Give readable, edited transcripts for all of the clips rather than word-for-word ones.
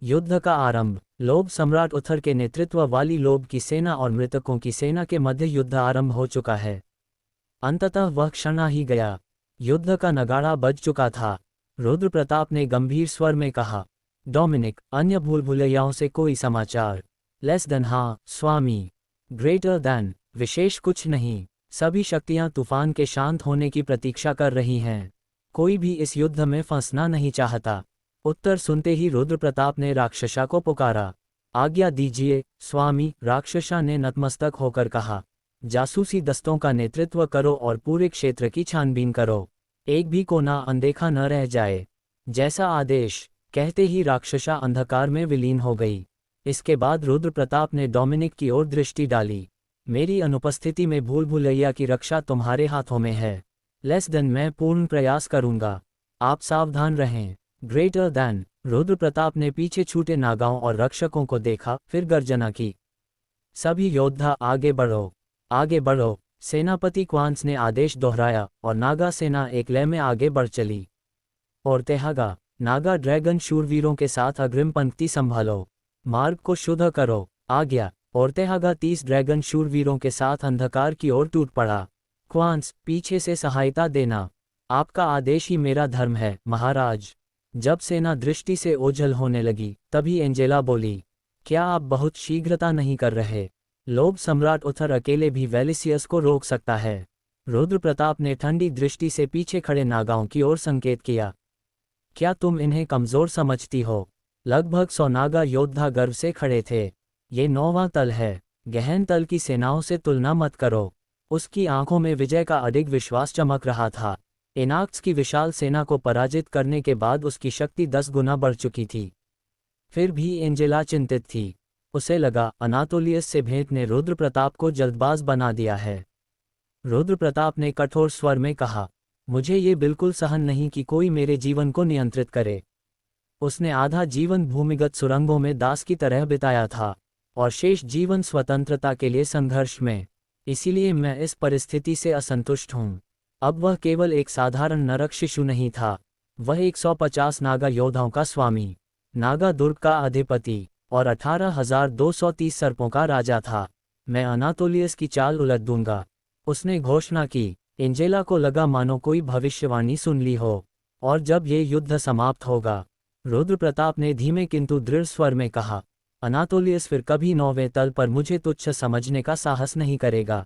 युद्ध का आरंभ। लोभ सम्राट उथर के नेतृत्व वाली लोभ की सेना और मृतकों की सेना के मध्य युद्ध आरंभ हो चुका है। अंततः वह क्षण आ ही गया। युद्ध का नगाड़ा बज चुका था। रुद्र प्रताप ने गंभीर स्वर में कहा, डोमिनिक, अन्य भूल भुलैयाओं से कोई समाचार? Less than? हाँ स्वामी। Greater than? विशेष कुछ नहीं। सभी शक्तियां तूफान के शांत होने की प्रतीक्षा कर रही हैं। कोई भी इस युद्ध में फंसना नहीं चाहता। उत्तर सुनते ही रुद्र प्रताप ने राक्षसा को पुकारा। आज्ञा दीजिए स्वामी, राक्षसा ने नतमस्तक होकर कहा। जासूसी दस्तों का नेतृत्व करो और पूरे क्षेत्र की छानबीन करो। एक भी कोना अनदेखा न रह जाए। जैसा आदेश। कहते ही राक्षसा अंधकार में विलीन हो गई। इसके बाद रुद्र प्रताप ने डोमिनिक की ओर दृष्टि डाली। मेरी अनुपस्थिति में भूल भुलैया की रक्षा तुम्हारे हाथों में है। Less than? मैं पूर्ण प्रयास करूंगा। आप सावधान रहें। Greater than? रुद्र प्रताप ने पीछे छूटे नागाओं और रक्षकों को देखा, फिर गर्जना की। सभी योद्धा आगे बढ़ो, आगे बढ़ो। सेनापति क्वांस ने आदेश दोहराया और नागा सेना एक लय में आगे बढ़ चली। और तेहागा, नागा ड्रैगन शूरवीरों के साथ अग्रिम पंक्ति संभालो। मार्ग को शुद्ध करो। आज्ञा। और तेहागा 30 ड्रैगन शूरवीरों के साथ अंधकार की ओर टूट पड़ा। क्वांस, पीछे से सहायता देना। आपका आदेश ही मेरा धर्म है महाराज। जब सेना दृष्टि से ओझल होने लगी, तभी एंजेला बोली, क्या आप बहुत शीघ्रता नहीं कर रहे? लोभ सम्राट उथर अकेले भी वेलिसियस को रोक सकता है। रुद्र प्रताप ने ठंडी दृष्टि से पीछे खड़े नागाओं की ओर संकेत किया। क्या तुम इन्हें कमजोर समझती हो? लगभग 100 नागा योद्धा गर्व से खड़े थे। ये 9वां तल है। गहन तल की सेनाओं से तुलना मत करो। उसकी आंखों में विजय का अडिग विश्वास चमक रहा था। एनाक्स की विशाल सेना को पराजित करने के बाद उसकी शक्ति 10 गुना बढ़ चुकी थी। फिर भी एंजेला चिंतित थी। उसे लगा अनातोलियस से भेंट ने रुद्र प्रताप को जल्दबाज बना दिया है। रुद्र प्रताप ने कठोर स्वर में कहा, मुझे ये बिल्कुल सहन नहीं कि कोई मेरे जीवन को नियंत्रित करे। उसने आधा जीवन भूमिगत सुरंगों में दास की तरह बिताया था और शेष जीवन स्वतंत्रता के लिए संघर्ष में। इसीलिए मैं इस परिस्थिति से असंतुष्ट हूँ। अब वह केवल एक साधारण नरक शिशु नहीं था, वह 150 नागा योद्धाओं का स्वामी, नागा दुर्ग का अधिपति और 18,230 सर्पों का राजा था। मैं अनातोलियस की चाल उलट दूंगा, उसने घोषणा की। एंजेला को लगा मानो कोई भविष्यवाणी सुन ली हो। और जब ये युद्ध समाप्त होगा, रुद्र प्रताप ने धीमे किंतु दृढ़ स्वर में कहा, अनातोलियस फिर कभी 9वें तल पर मुझे तुच्छ समझने का साहस नहीं करेगा।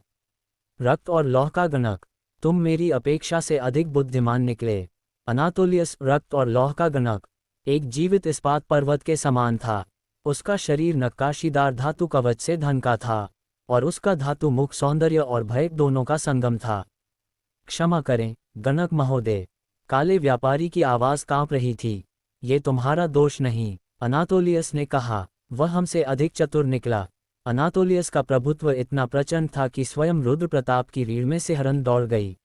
रक्त और लौह का गणक, तुम मेरी अपेक्षा से अधिक बुद्धिमान निकले। अनातोलियस, रक्त और लौह का गणक, एक जीवित इस्पात पर्वत के समान था। उसका शरीर नक्काशीदार धातु कवच से ढका था और उसका धातु मुख सौंदर्य और भय दोनों का संगम था। क्षमा करें गणक महोदय, काले व्यापारी की आवाज कांप रही थी। ये तुम्हारा दोष नहीं, अनातोलियस ने कहा, वह हमसे अधिक चतुर निकला। अनातोलियस का प्रभुत्व इतना प्रचंड था कि स्वयं रुद्र प्रताप की रीढ़ में सिहरन दौड़ गई।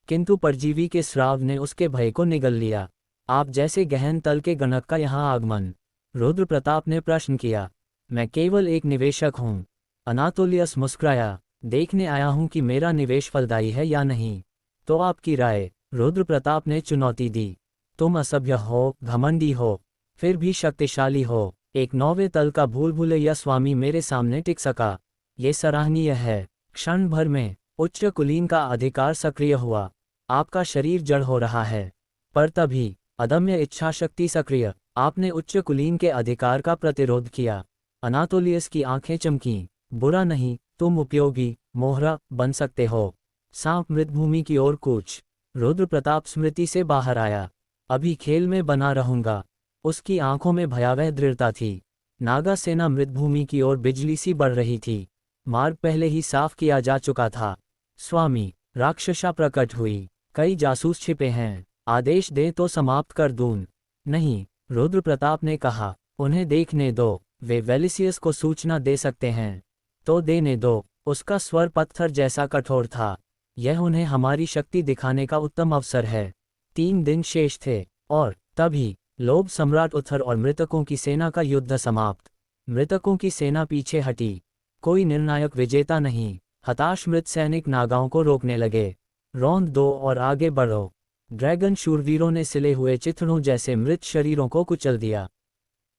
किंतु परजीवी के श्राव ने उसके भय को निगल लिया। आप जैसे गहन तल के गणक का यहाँ आगमन? रुद्र प्रताप ने प्रश्न किया। मैं केवल एक निवेशक हूँ। अनातोलियस मुस्कुराया। देखने आया हूँ कि मेरा निवेश फलदायी है या नहीं। तो आपकी राय? रुद्र प्रताप ने चुनौती दी। तुम असभ्य हो, घमंडी हो, फिर भी शक्तिशाली हो। एक 9वें तल का भूल भुलैया स्वामी मेरे सामने टिक सका, ये सराहनीय है। क्षण भर में उच्च कुलीन का अधिकार सक्रिय हुआ। आपका शरीर जड़ हो रहा है, पर तभी अदम्य इच्छाशक्ति सक्रिय। आपने उच्च कुलीन के अधिकार का प्रतिरोध किया। अनातोलियस की आंखें चमकीं। बुरा नहीं, तुम उपयोगी मोहरा बन सकते हो। सांप मृतभूमि की ओर कूच। रुद्र प्रताप स्मृति से बाहर आया। अभी खेल में बना रहूंगा। उसकी आंखों में भयावह दृढ़ता थी। नागा सेना मृतभूमि की ओर बिजली सी बढ़ रही थी। मार्ग पहले ही साफ किया जा चुका था। स्वामी, राक्षसा प्रकट हुई। कई जासूस छिपे हैं, आदेश दे तो समाप्त कर दूं। नहीं, रुद्र प्रताप ने कहा, उन्हें देखने दो, वे वेलिसियस को सूचना दे सकते हैं। तो देने दो। उसका स्वर पत्थर जैसा कठोर था। यह उन्हें हमारी शक्ति दिखाने का उत्तम अवसर है। 3 दिन शेष थे और तभी लोभ सम्राट उथर और मृतकों की सेना का युद्ध समाप्त। मृतकों की सेना पीछे हटी। कोई निर्णायक विजेता नहीं। हताश मृत सैनिक नागाओं को रोकने लगे। रौंद दो और आगे बढ़ो। ड्रैगन शूरवीरों ने सिले हुए चिथड़ों जैसे मृत शरीरों को कुचल दिया।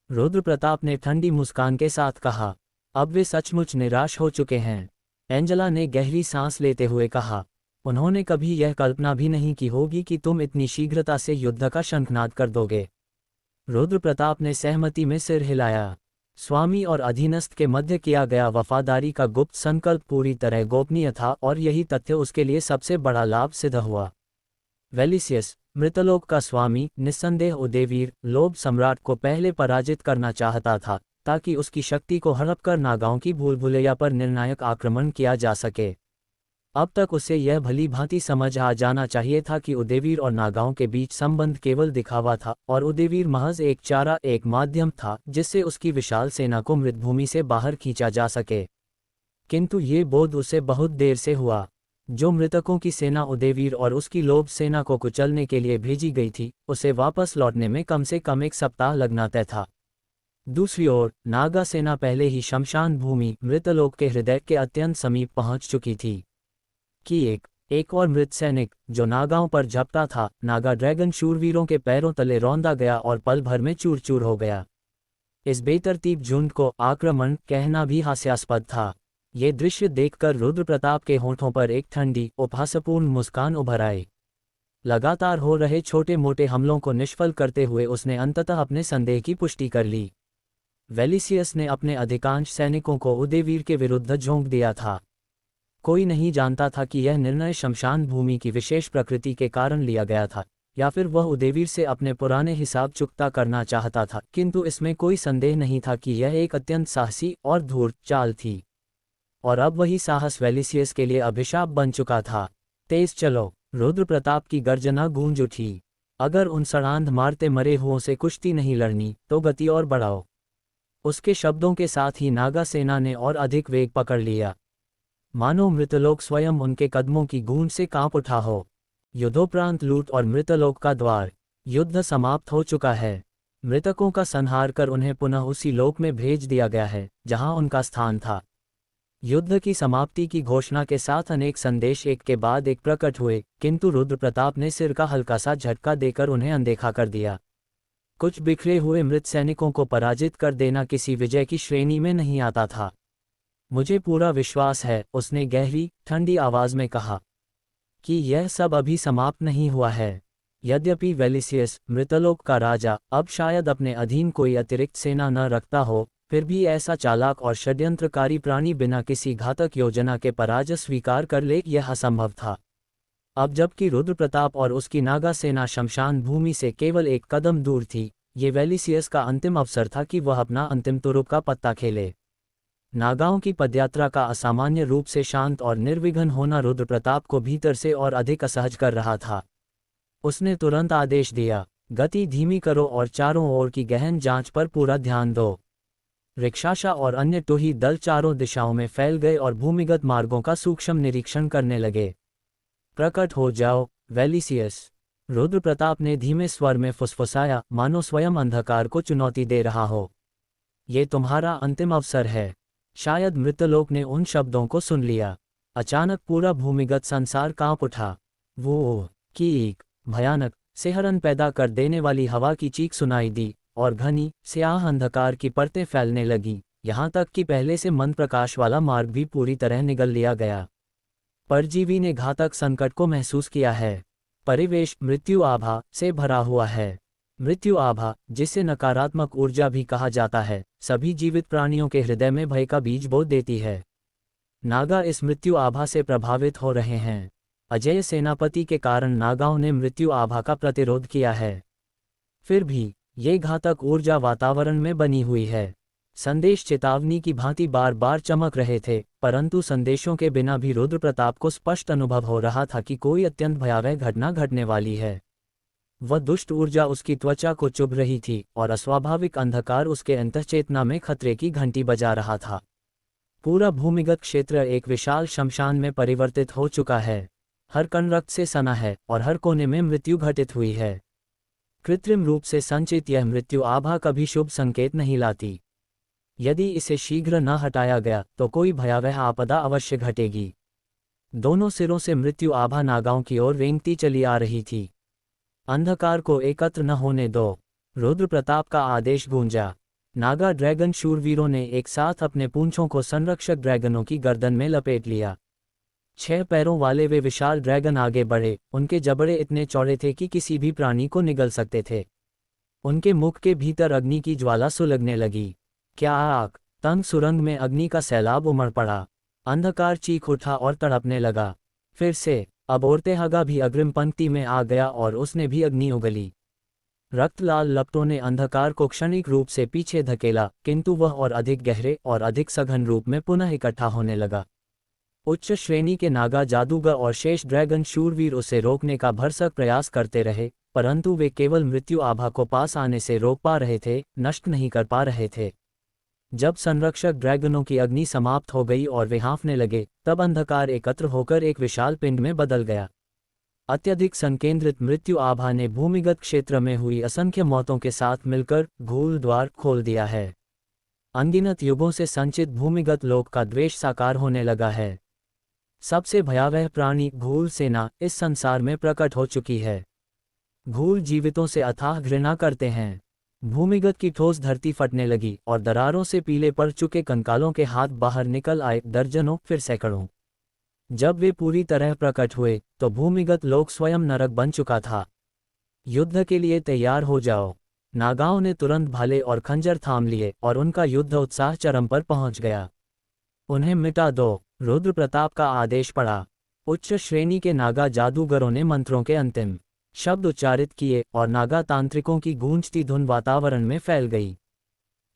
रुद्र प्रताप ने ठंडी मुस्कान के साथ कहा। अब वे सचमुच निराश हो चुके हैं। एंजेला ने गहरी सांस लेते हुए कहा। उन्होंने कभी यह कल्पना भी नहीं की होगी कि तुम इतनी शीघ्रता से युद्ध का शंखनाद कर दोगे। रुद्र प्रताप ने सहमति में सिर हिलाया। स्वामी और अधीनस्थ के मध्य किया गया वफादारी का गुप्त संकल्प पूरी तरह गोपनीय था और यही तथ्य उसके लिए सबसे बड़ा लाभ सिद्ध हुआ। वेलिसियस, मृतलोक का स्वामी, निस्संदेह उदयवीर, लोभ सम्राट को पहले पराजित करना चाहता था ताकि उसकी शक्ति को हड़प कर नागाओं की भूल भुलैया पर निर्णायक आक्रमण किया जा सके। अब तक उसे यह भली भांति समझ आ जाना चाहिए था कि उदयवीर और नागाओं के बीच संबंध केवल दिखावा था और उदयवीर महज एक चारा, एक माध्यम था जिससे उसकी विशाल सेना को मृतभूमि से बाहर खींचा जा सके। किंतु ये बोध उसे बहुत देर से हुआ। जो मृतकों की सेना उदयवीर और उसकी लोभ सेना को कुचलने के लिए भेजी गई थी, उसे वापस लौटने में कम से कम 1 सप्ताह लगना तय था। दूसरी ओर नागा सेना पहले ही शमशान भूमि मृतलोक के हृदय के अत्यंत समीप पहुंच चुकी थी कि एक और मृत सैनिक जो नागाओं पर झपटा था, नागा ड्रैगन शूरवीरों के पैरों तले रौंदा गया और पल भर में चूर चूर हो गया। इस बेतरतीब झुंड को आक्रमण कहना भी हास्यास्पद था। ये दृश्य देखकर रुद्र प्रताप के होंठों पर एक ठंडी, उपहासपूर्ण मुस्कान उभर आई। लगातार हो रहे छोटे मोटे हमलों को निष्फल करते हुए उसने अंततः अपने संदेह की पुष्टि कर ली। वेलिसियस ने अपने अधिकांश सैनिकों को उदयवीर के विरुद्ध झोंक दिया था। कोई नहीं जानता था कि यह निर्णय शमशान भूमि की विशेष प्रकृति के कारण लिया गया था या फिर वह उदयवीर से अपने पुराने हिसाब चुकता करना चाहता था, किंतु इसमें कोई संदेह नहीं था कि यह एक अत्यंत साहसी और धूर्त चाल थी। और अब वही साहस वेलिसियस के लिए अभिशाप बन चुका था। तेज चलो! रुद्र प्रताप की गर्जना गूंज उठी। अगर उन सड़ांध मारते मरे हुओं से कुश्ती नहीं लड़नी तो गति और बढ़ाओ। उसके शब्दों के साथ ही नागा सेना ने और अधिक वेग पकड़ लिया, मानो मृतलोक स्वयं उनके कदमों की गूंज से कांप उठा हो। युद्धोपरांत लूट और मृतलोक का द्वार। युद्ध समाप्त हो चुका है। मृतकों का संहार कर उन्हें पुनः उसी लोक में भेज दिया गया है जहां उनका स्थान था। युद्ध की समाप्ति की घोषणा के साथ अनेक संदेश एक के बाद एक प्रकट हुए, किंतु रुद्र प्रताप ने सिर का हल्का सा झटका देकर उन्हें अनदेखा कर दिया। कुछ बिखरे हुए मृत सैनिकों को पराजित कर देना किसी विजय की श्रेणी में नहीं आता था। मुझे पूरा विश्वास है, उसने गहरी, ठंडी आवाज में कहा, कि यह सब अभी समाप्त नहीं हुआ है। यद्यपि वेलिसियस, मृतलोक का राजा, अब शायद अपने अधीन कोई अतिरिक्त सेना न रखता हो, फिर भी ऐसा चालाक और षड्यंत्रकारी प्राणी बिना किसी घातक योजना के पराजय स्वीकार कर ले यह असंभव था। अब जबकि रुद्र प्रताप और उसकी नागा सेना शमशान भूमि से केवल 1 कदम दूर थी, ये वेलिसियस का अंतिम अवसर था कि वह अपना अंतिम तुरुप का पत्ता खेले। नागाओं की पदयात्रा का असामान्य रूप से शांत और निर्विघ्न होना रुद्र प्रताप को भीतर से और अधिक असहज कर रहा था। उसने तुरंत आदेश दिया, गति धीमी करो और चारों ओर की गहन जांच पर पूरा ध्यान दो। रिक्शाशा और अन्य टोही दल चारों दिशाओं में फैल गए और भूमिगत मार्गों का सूक्ष्म निरीक्षण करने लगे। प्रकट हो जाओ, वेलिसियस! रुद्र प्रताप ने धीमे स्वर में फुसफुसाया, मानो स्वयं अंधकार को चुनौती दे रहा हो। ये तुम्हारा अंतिम अवसर है। शायद मृतलोक ने उन शब्दों को सुन लिया। अचानक पूरा भूमिगत संसार कांप उठा। वो की एक भयानक, सिहरन पैदा कर देने वाली हवा की चीख सुनाई दी और घनी, स्याह अंधकार की परतें फैलने लगी, यहाँ तक कि पहले से मंद प्रकाश वाला मार्ग भी पूरी तरह निगल लिया गया। परजीवी ने घातक संकट को महसूस किया है। परिवेश मृत्यु आभा से भरा हुआ है। मृत्यु आभा, जिसे नकारात्मक ऊर्जा भी कहा जाता है, सभी जीवित प्राणियों के हृदय में भय का बीज बो देती है। नागा इस मृत्यु आभा से प्रभावित हो रहे हैं। अजेय सेनापति के कारण नागाओं ने मृत्यु आभा का प्रतिरोध किया है। फिर भी ये घातक ऊर्जा वातावरण में बनी हुई है। संदेश चेतावनी की भांति बार बार चमक रहे थे, परंतु संदेशों के बिना भी रुद्र प्रताप को स्पष्ट अनुभव हो रहा था कि कोई अत्यंत भयावह घटना घटने वाली है। वह दुष्ट ऊर्जा उसकी त्वचा को चुभ रही थी और अस्वाभाविक अंधकार उसके अंतःचेतना में खतरे की घंटी बजा रहा था। पूरा भूमिगत क्षेत्र एक विशाल शमशान में परिवर्तित हो चुका है। हर कण रक्त से सना है और हर कोने में मृत्यु घटित हुई है। कृत्रिम रूप से संचित यह मृत्यु आभा कभी शुभ संकेत नहीं लाती। यदि इसे शीघ्र न हटाया गया तो कोई भयावह आपदा अवश्य घटेगी। दोनों सिरों से मृत्यु आभा नागाओं की ओर रेंगती चली आ रही थी। अंधकार को एकत्र न होने दो। रुद्र प्रताप का आदेश गूंजा। नागा ड्रैगन शूरवीरों ने एक साथ अपने पूंछों को संरक्षक ड्रैगनों की गर्दन में लपेट लिया। 6 पैरों वाले वे विशाल ड्रैगन आगे बढ़े, उनके जबड़े इतने चौड़े थे कि किसी भी प्राणी को निगल सकते थे। उनके मुख के भीतर अग्नि की ज्वाला सुलगने लगी। क्या आग! तंग सुरंग में अग्नि का सैलाब उमड़ पड़ा। अंधकार चीख उठा और तड़पने लगा। फिर से अब ओर्तेहगा भी अग्रिम पंक्ति में आ गया और उसने भी अग्नि उगली। रक्त लाल लपटों ने अंधकार को क्षणिक रूप से पीछे धकेला, किंतु वह और अधिक गहरे और अधिक सघन रूप में पुनः इकट्ठा होने लगा। उच्च श्रेणी के नागा जादूगर और शेष ड्रैगन शूरवीर उसे रोकने का भरसक प्रयास करते रहे, परंतु वे केवल मृत्यु आभा को पास आने से रोक पा रहे थे, नष्ट नहीं कर पा रहे थे। जब संरक्षक ड्रैगनों की अग्नि समाप्त हो गई और वे हाँफने लगे, तब अंधकार एकत्र होकर एक विशाल पिंड में बदल गया। अत्यधिक संकेंद्रित मृत्यु आभा ने भूमिगत क्षेत्र में हुई असंख्य मौतों के साथ मिलकर घूल द्वार खोल दिया है। अनगिनत युगों से संचित भूमिगत लोक का द्वेष साकार होने लगा है। सबसे भयावह प्राणी घूल सेना इस संसार में प्रकट हो चुकी है। घूल जीवितों से अथाह घृणा करते हैं। भूमिगत की ठोस धरती फटने लगी और दरारों से पीले पड़ चुके कंकालों के हाथ बाहर निकल आए, दर्जनों फिर सैकड़ों। जब वे पूरी तरह प्रकट हुए तो भूमिगत लोक स्वयं नरक बन चुका था। युद्ध के लिए तैयार हो जाओ। नागाओं ने तुरंत भाले और खंजर थाम लिए और उनका युद्ध उत्साह चरम पर पहुंच गया। उन्हें मिटा दो, रुद्र प्रताप का आदेश पड़ा। उच्च श्रेणी के नागा जादूगरों ने मंत्रों के अंतिम शब्द उच्चारित किए और नागा तांत्रिकों की गूंजती धुन वातावरण में फैल गई।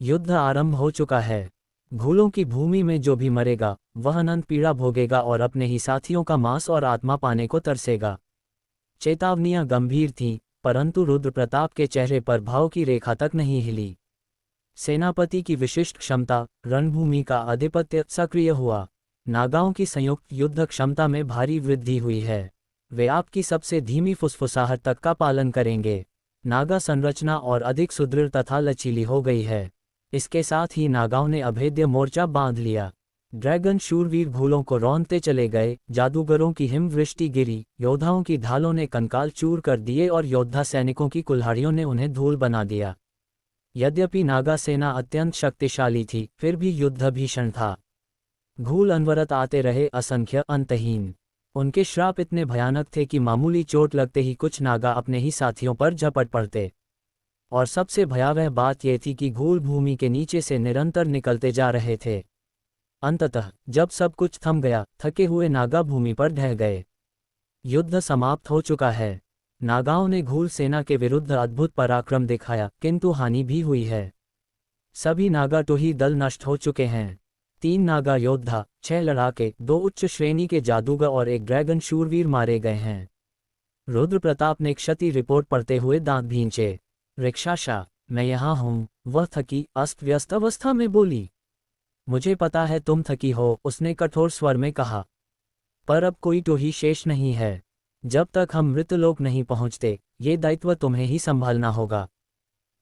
युद्ध आरंभ हो चुका है। घूलों की भूमि में जो भी मरेगा वह अनंत पीड़ा भोगेगा और अपने ही साथियों का मांस और आत्मा पाने को तरसेगा। चेतावनियां गंभीर थीं, परंतु रुद्र प्रताप के चेहरे पर भाव की रेखा तक नहीं हिली। सेनापति की विशिष्ट क्षमता, रणभूमि का आधिपत्य सक्रिय हुआ। नागाओं की संयुक्त युद्ध क्षमता में भारी वृद्धि हुई है। वे आपकी सबसे धीमी फुसफुसाहट तक का पालन करेंगे। नागा संरचना और अधिक सुदृढ़ तथा लचीली हो गई है। इसके साथ ही नागाओं ने अभेद्य मोर्चा बांध लिया। ड्रैगन शूरवीर भूलों को रौंदते चले गए, जादूगरों की हिमवृष्टि गिरी, योद्धाओं की ढालों ने कंकाल चूर कर दिए और योद्धा सैनिकों की कुल्हाड़ियों ने उन्हें धूल बना दिया। यद्यपि नागा सेना अत्यंत शक्तिशाली थी, फिर भी युद्ध भीषण था। घूल अनवरत आते रहे, असंख्य, अंतहीन। उनके श्राप इतने भयानक थे कि मामूली चोट लगते ही कुछ नागा अपने ही साथियों पर झपट पड़ते। और सबसे भयावह बात यह थी कि घूल भूमि के नीचे से निरंतर निकलते जा रहे थे। अंततः जब सब कुछ थम गया, थके हुए नागा भूमि पर ढह गए। युद्ध समाप्त हो चुका है। नागाओं ने घूल सेना के विरुद्ध अद्भुत पराक्रम दिखाया, किंतु हानि भी हुई है। सभी नागा टोही दल नष्ट हो चुके हैं। 3 नागा योद्धा, 6 लड़ाके, 2 उच्च श्रेणी के जादूगर और 1 ड्रैगन शूरवीर मारे गए हैं। रुद्र प्रताप ने क्षति रिपोर्ट पढ़ते हुए दांत भींचे। रिक्षाशा, मैं यहाँ हूँ, वह थकी अस्त व्यस्त अवस्था में बोली। मुझे पता है तुम थकी हो, उसने कठोर स्वर में कहा। पर अब कोई टोही शेष नहीं है। जब तक हम मृतलोक नहीं पहुँचते, ये दायित्व तुम्हें ही संभालना होगा।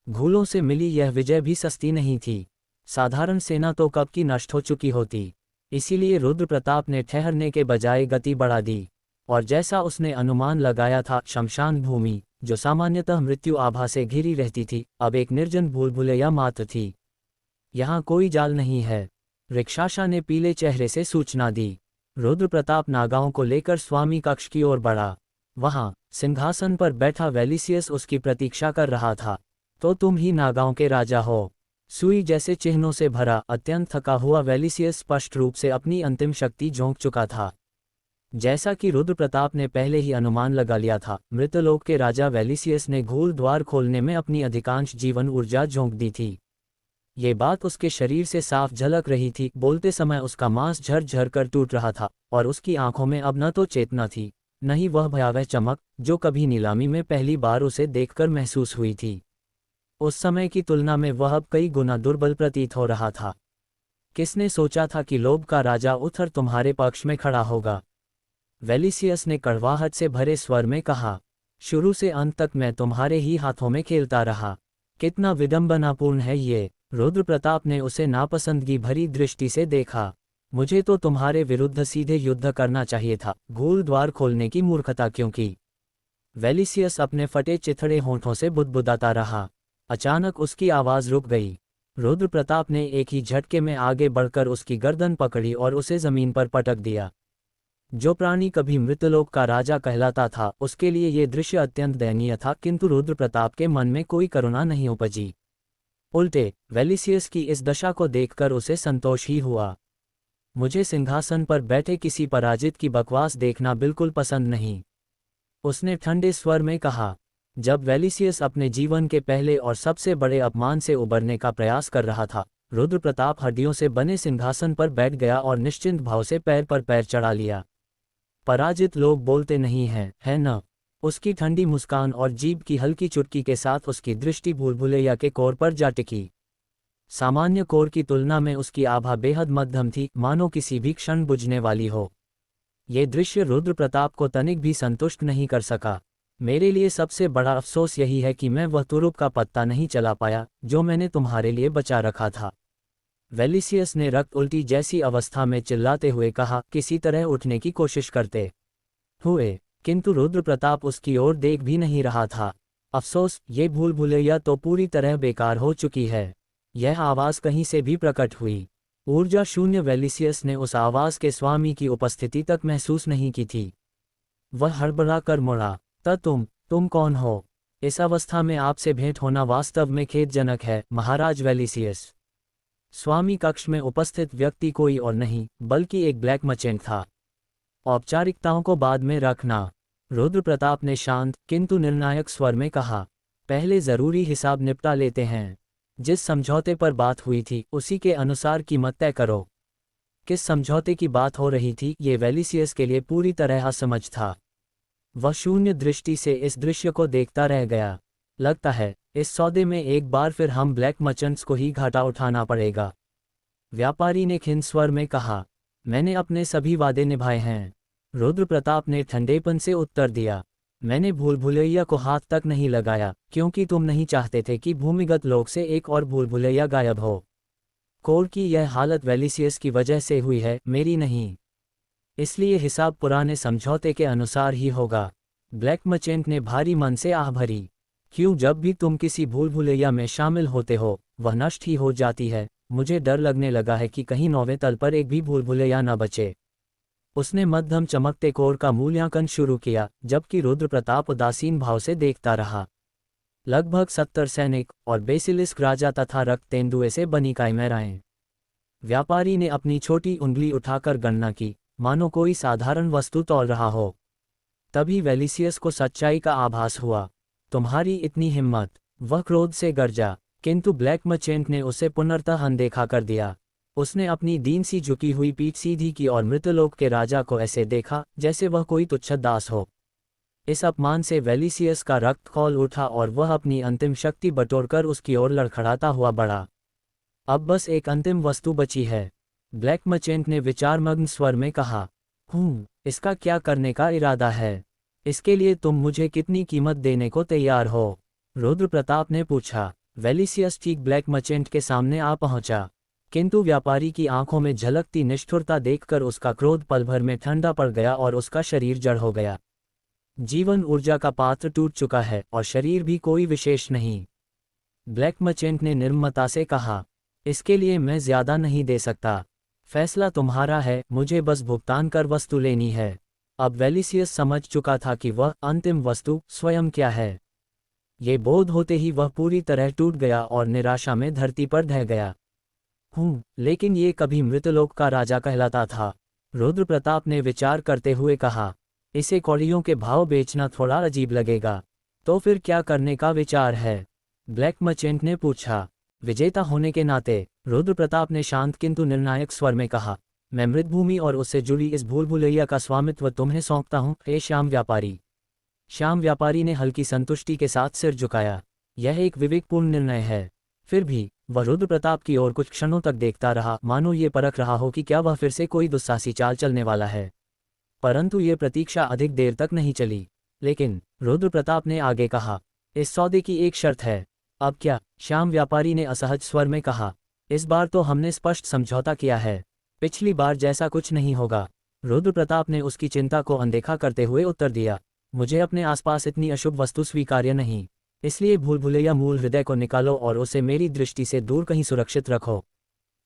घूलों से मिली यह विजय भी सस्ती नहीं थी। साधारण सेना तो कब की नष्ट हो चुकी होती। इसीलिए रुद्र प्रताप ने ठहरने के बजाय गति बढ़ा दी, और जैसा उसने अनुमान लगाया था, शमशान भूमि, जो सामान्यतः मृत्यु आभा से घिरी रहती थी, अब एक निर्जन भूलभुलैया मात्र थी। यहाँ कोई जाल नहीं है। रिक्षाशा ने पीले चेहरे से सूचना दी। रुद्र प्रताप नागाओं को लेकर स्वामी कक्ष की ओर बढ़ा। वहाँ सिंहासन पर बैठा वेलिसियस उसकी प्रतीक्षा कर रहा था। तो तुम ही नागाओं के राजा हो। सुई जैसे चिन्हों से भरा, अत्यंत थका हुआ वेलिसियस स्पष्ट रूप से अपनी अंतिम शक्ति झोंक चुका था। जैसा कि रुद्र प्रताप ने पहले ही अनुमान लगा लिया था, मृतलोक के राजा वेलिसियस ने घूल द्वार खोलने में अपनी अधिकांश जीवन ऊर्जा झोंक दी थी। ये बात उसके शरीर से साफ झलक रही थी। बोलते समय उसका मांस झरझर कर टूट रहा था और उसकी आंखों में अब न तो चेतना थी, न ही वह भयावह चमक जो कभी नीलामी में पहली बार उसे देखकर महसूस हुई थी। उस समय की तुलना में वह अब कई गुना दुर्बल प्रतीत हो रहा था। किसने सोचा था कि लोभ का राजा उथर तुम्हारे पक्ष में खड़ा होगा? वेलिसियस ने कड़वाहट से भरे स्वर में कहा। शुरू से अंत तक मैं तुम्हारे ही हाथों में खेलता रहा। कितना विडंबनापूर्ण है ये। रुद्र प्रताप ने उसे नापसंदगी भरी दृष्टि से देखा। मुझे तो तुम्हारे विरुद्ध सीधे युद्ध करना चाहिए था, घूल द्वार खोलने की मूर्खता क्यों की? वेलिसियस अपने फटे चिथड़े होंठों से बुदबुदाता रहा। अचानक उसकी आवाज रुक गई। रुद्र प्रताप ने एक ही झटके में आगे बढ़कर उसकी गर्दन पकड़ी और उसे जमीन पर पटक दिया। जो प्राणी कभी मृतलोक का राजा कहलाता था, उसके लिए ये दृश्य अत्यंत दयनीय था, किंतु रुद्र प्रताप के मन में कोई करुणा नहीं उपजी। उल्टे वेलिसियस की इस दशा को देखकर उसे संतोष ही हुआ। मुझे सिंहासन पर बैठे किसी पराजित की बकवास देखना बिल्कुल पसंद नहीं, उसने ठंडे स्वर में कहा। जब वेलिसियस अपने जीवन के पहले और सबसे बड़े अपमान से उबरने का प्रयास कर रहा था, रुद्र प्रताप हड्डियों से बने सिंहासन पर बैठ गया और निश्चिंत भाव से पैर पर पैर चढ़ा लिया। पराजित लोग बोलते नहीं हैं, है न? उसकी ठंडी मुस्कान और जीभ की हल्की चुटकी के साथ उसकी दृष्टि भूलभुलैया के कोर पर जा टिकी। सामान्य कोर की तुलना में उसकी आभा बेहद मध्यम थी, मानो किसी भी क्षण बुझने वाली हो। ये दृश्य रुद्र प्रताप को तनिक भी संतुष्ट नहीं कर सका। मेरे लिए सबसे बड़ा अफसोस यही है कि मैं वह तुरुप का पत्ता नहीं चला पाया जो मैंने तुम्हारे लिए बचा रखा था। वेलिसियस ने रक्त उल्टी जैसी अवस्था में चिल्लाते हुए कहा, किसी तरह उठने की कोशिश करते हुए, किंतु रुद्र प्रताप उसकी ओर देख भी नहीं रहा था। अफसोस, ये भूल भुलैया तो पूरी तरह बेकार हो चुकी है। यह आवाज़ कहीं से भी प्रकट हुई। ऊर्जा शून्य वेलिसियस ने उस आवाज़ के स्वामी की उपस्थिति तक महसूस नहीं की थी। वह हड़बड़ा कर मुड़ा। तुम कौन हो? इस अवस्था में आपसे भेंट होना वास्तव में खेदजनक है, महाराज वेलिसियस। स्वामी कक्ष में उपस्थित व्यक्ति कोई और नहीं बल्कि एक ब्लैक मर्चेंट था। औपचारिकताओं को बाद में रखना, रुद्र प्रताप ने शांत किंतु निर्णायक स्वर में कहा। पहले जरूरी हिसाब निपटा लेते हैं। जिस समझौते पर बात हुई थी उसी के अनुसार कीमत तय करो। किस समझौते की बात हो रही थी, ये वेलिसियस के लिए पूरी तरह असमझ था। वह शून्य दृष्टि से इस दृश्य को देखता रह गया। लगता है इस सौदे में एक बार फिर हम ब्लैक मर्चेंट्स को ही घाटा उठाना पड़ेगा, व्यापारी ने खिन्न स्वर में कहा। मैंने अपने सभी वादे निभाए हैं, रुद्र प्रताप ने ठंडेपन से उत्तर दिया। मैंने भूल भुलैया को हाथ तक नहीं लगाया क्योंकि तुम नहीं चाहते थे कि भूमिगत लोक से एक और भूल भुलैया गायब हो। कोर की यह हालत वेलिसियस की वजह से हुई है, मेरी नहीं। इसलिए हिसाब पुराने समझौते के अनुसार ही होगा। ब्लैक मर्चेंट ने भारी मन से आह भरी। क्यों, जब भी तुम किसी भूल भुलैया में शामिल होते हो वह नष्ट ही हो जाती है। मुझे डर लगने लगा है कि कहीं 9वें तल पर एक भी भूल भुलैया न बचे। उसने मध्यम चमकते कोर का मूल्यांकन शुरू किया, जबकि रुद्र प्रताप उदासीन भाव से देखता रहा। लगभग 70 सैनिक और बेसिलिस्क राजा तथा रक्त तेंदुए से बनी काइमेराएं। व्यापारी ने अपनी छोटी उंगली उठाकर गणना की, मानो कोई साधारण वस्तु तौल रहा हो। तभी वेलिसियस को सच्चाई का आभास हुआ। तुम्हारी इतनी हिम्मत! वह क्रोध से गरजा, किंतु ब्लैक मर्चेंट ने उसे पुनर्तः अनदेखा कर दिया। उसने अपनी दीन सी झुकी हुई पीठ सीधी की और मृतलोक के राजा को ऐसे देखा जैसे वह कोई तुच्छ दास हो। इस अपमान से वेलिसियस का रक्त खौल उठा और वह अपनी अंतिम शक्ति बटोरकर उसकी ओर लड़खड़ाता हुआ बढ़ा। अब बस एक अंतिम वस्तु बची है, ब्लैक मर्चेंट ने विचारमग्न स्वर में कहा। इसका क्या करने का इरादा है? इसके लिए तुम मुझे कितनी कीमत देने को तैयार हो? रुद्र प्रताप ने पूछा। वेलिसियस ठीक ब्लैक मर्चेंट के सामने आ पहुंचा, किंतु व्यापारी की आंखों में झलकती निष्ठुरता देखकर उसका क्रोध पल भर में ठंडा पड़ गया और उसका शरीर जड़ हो गया। जीवन ऊर्जा का पात्र टूट चुका है और शरीर भी कोई विशेष नहीं, ब्लैक मर्चेंट ने निर्ममता से कहा। इसके लिए मैं ज्यादा नहीं दे सकता, फैसला तुम्हारा है, मुझे बस भुगतान कर वस्तु लेनी है। अब वेलिसियस समझ चुका था कि वह अंतिम वस्तु स्वयं क्या है। ये बोध होते ही वह पूरी तरह टूट गया और निराशा में धरती पर ढह गया। लेकिन ये कभी मृतलोक का राजा कहलाता था, रुद्र प्रताप ने विचार करते हुए कहा। इसे कौड़ियों के भाव बेचना थोड़ा अजीब लगेगा, तो फिर क्या करने का विचार है? ब्लैक मर्चेंट ने पूछा। विजेता होने के नाते, रुद्र प्रताप ने शांत किंतु निर्णायक स्वर में कहा, मैं मृतभूमि और उससे जुड़ी इस भूल भुलैया का स्वामित्व तुम्हें सौंपता हूँ, हे श्याम व्यापारी। श्याम व्यापारी ने हल्की संतुष्टि के साथ सिर झुकाया। यह एक विवेकपूर्ण निर्णय है। फिर भी वह रुद्र प्रताप की ओर कुछ क्षणों तक देखता रहा, मानो ये परख रहा हो कि क्या वह फिर से कोई दुस्साहसी चाल चलने वाला है। परंतु ये प्रतीक्षा अधिक देर तक नहीं चली। लेकिन रुद्र प्रताप ने आगे कहा, इस सौदे की एक शर्त है। अब क्या? श्याम व्यापारी ने असहज स्वर में कहा। इस बार तो हमने स्पष्ट समझौता किया है, पिछली बार जैसा कुछ नहीं होगा। रुद्र प्रताप ने उसकी चिंता को अनदेखा करते हुए उत्तर दिया, मुझे अपने आसपास इतनी अशुभ वस्तु स्वीकार्य नहीं। इसलिए भूल भुलैया मूल हृदय को निकालो और उसे मेरी दृष्टि से दूर कहीं सुरक्षित रखो।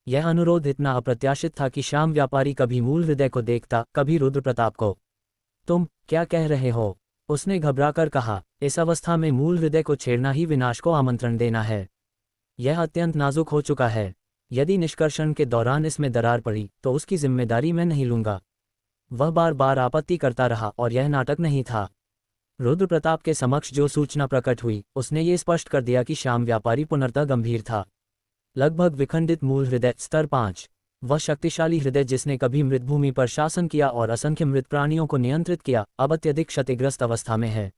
यह अनुरोध इतना अप्रत्याशित था कि श्याम व्यापारी कभी मूल हृदय को देखता, कभी रुद्र प्रताप को। तुम क्या कह रहे हो? उसने घबराकर कहा। इस अवस्था में मूल हृदय को छेड़ना ही विनाश को आमंत्रण देना है। यह अत्यंत नाजुक हो चुका है। यदि निष्कर्षण के दौरान इसमें दरार पड़ी तो उसकी जिम्मेदारी मैं नहीं लूंगा। वह बार बार आपत्ति करता रहा और यह नाटक नहीं था। रुद्र प्रताप के समक्ष जो सूचना प्रकट हुई उसने ये स्पष्ट कर दिया कि श्याम व्यापारी पुनर्तः गंभीर था। लगभग विखंडित मूल हृदय स्तर 5। वह शक्तिशाली हृदय जिसने कभी मृतभूमि पर शासन किया और असंख्य मृत प्राणियों को नियंत्रित किया, अब अत्यधिक क्षतिग्रस्त अवस्था में है।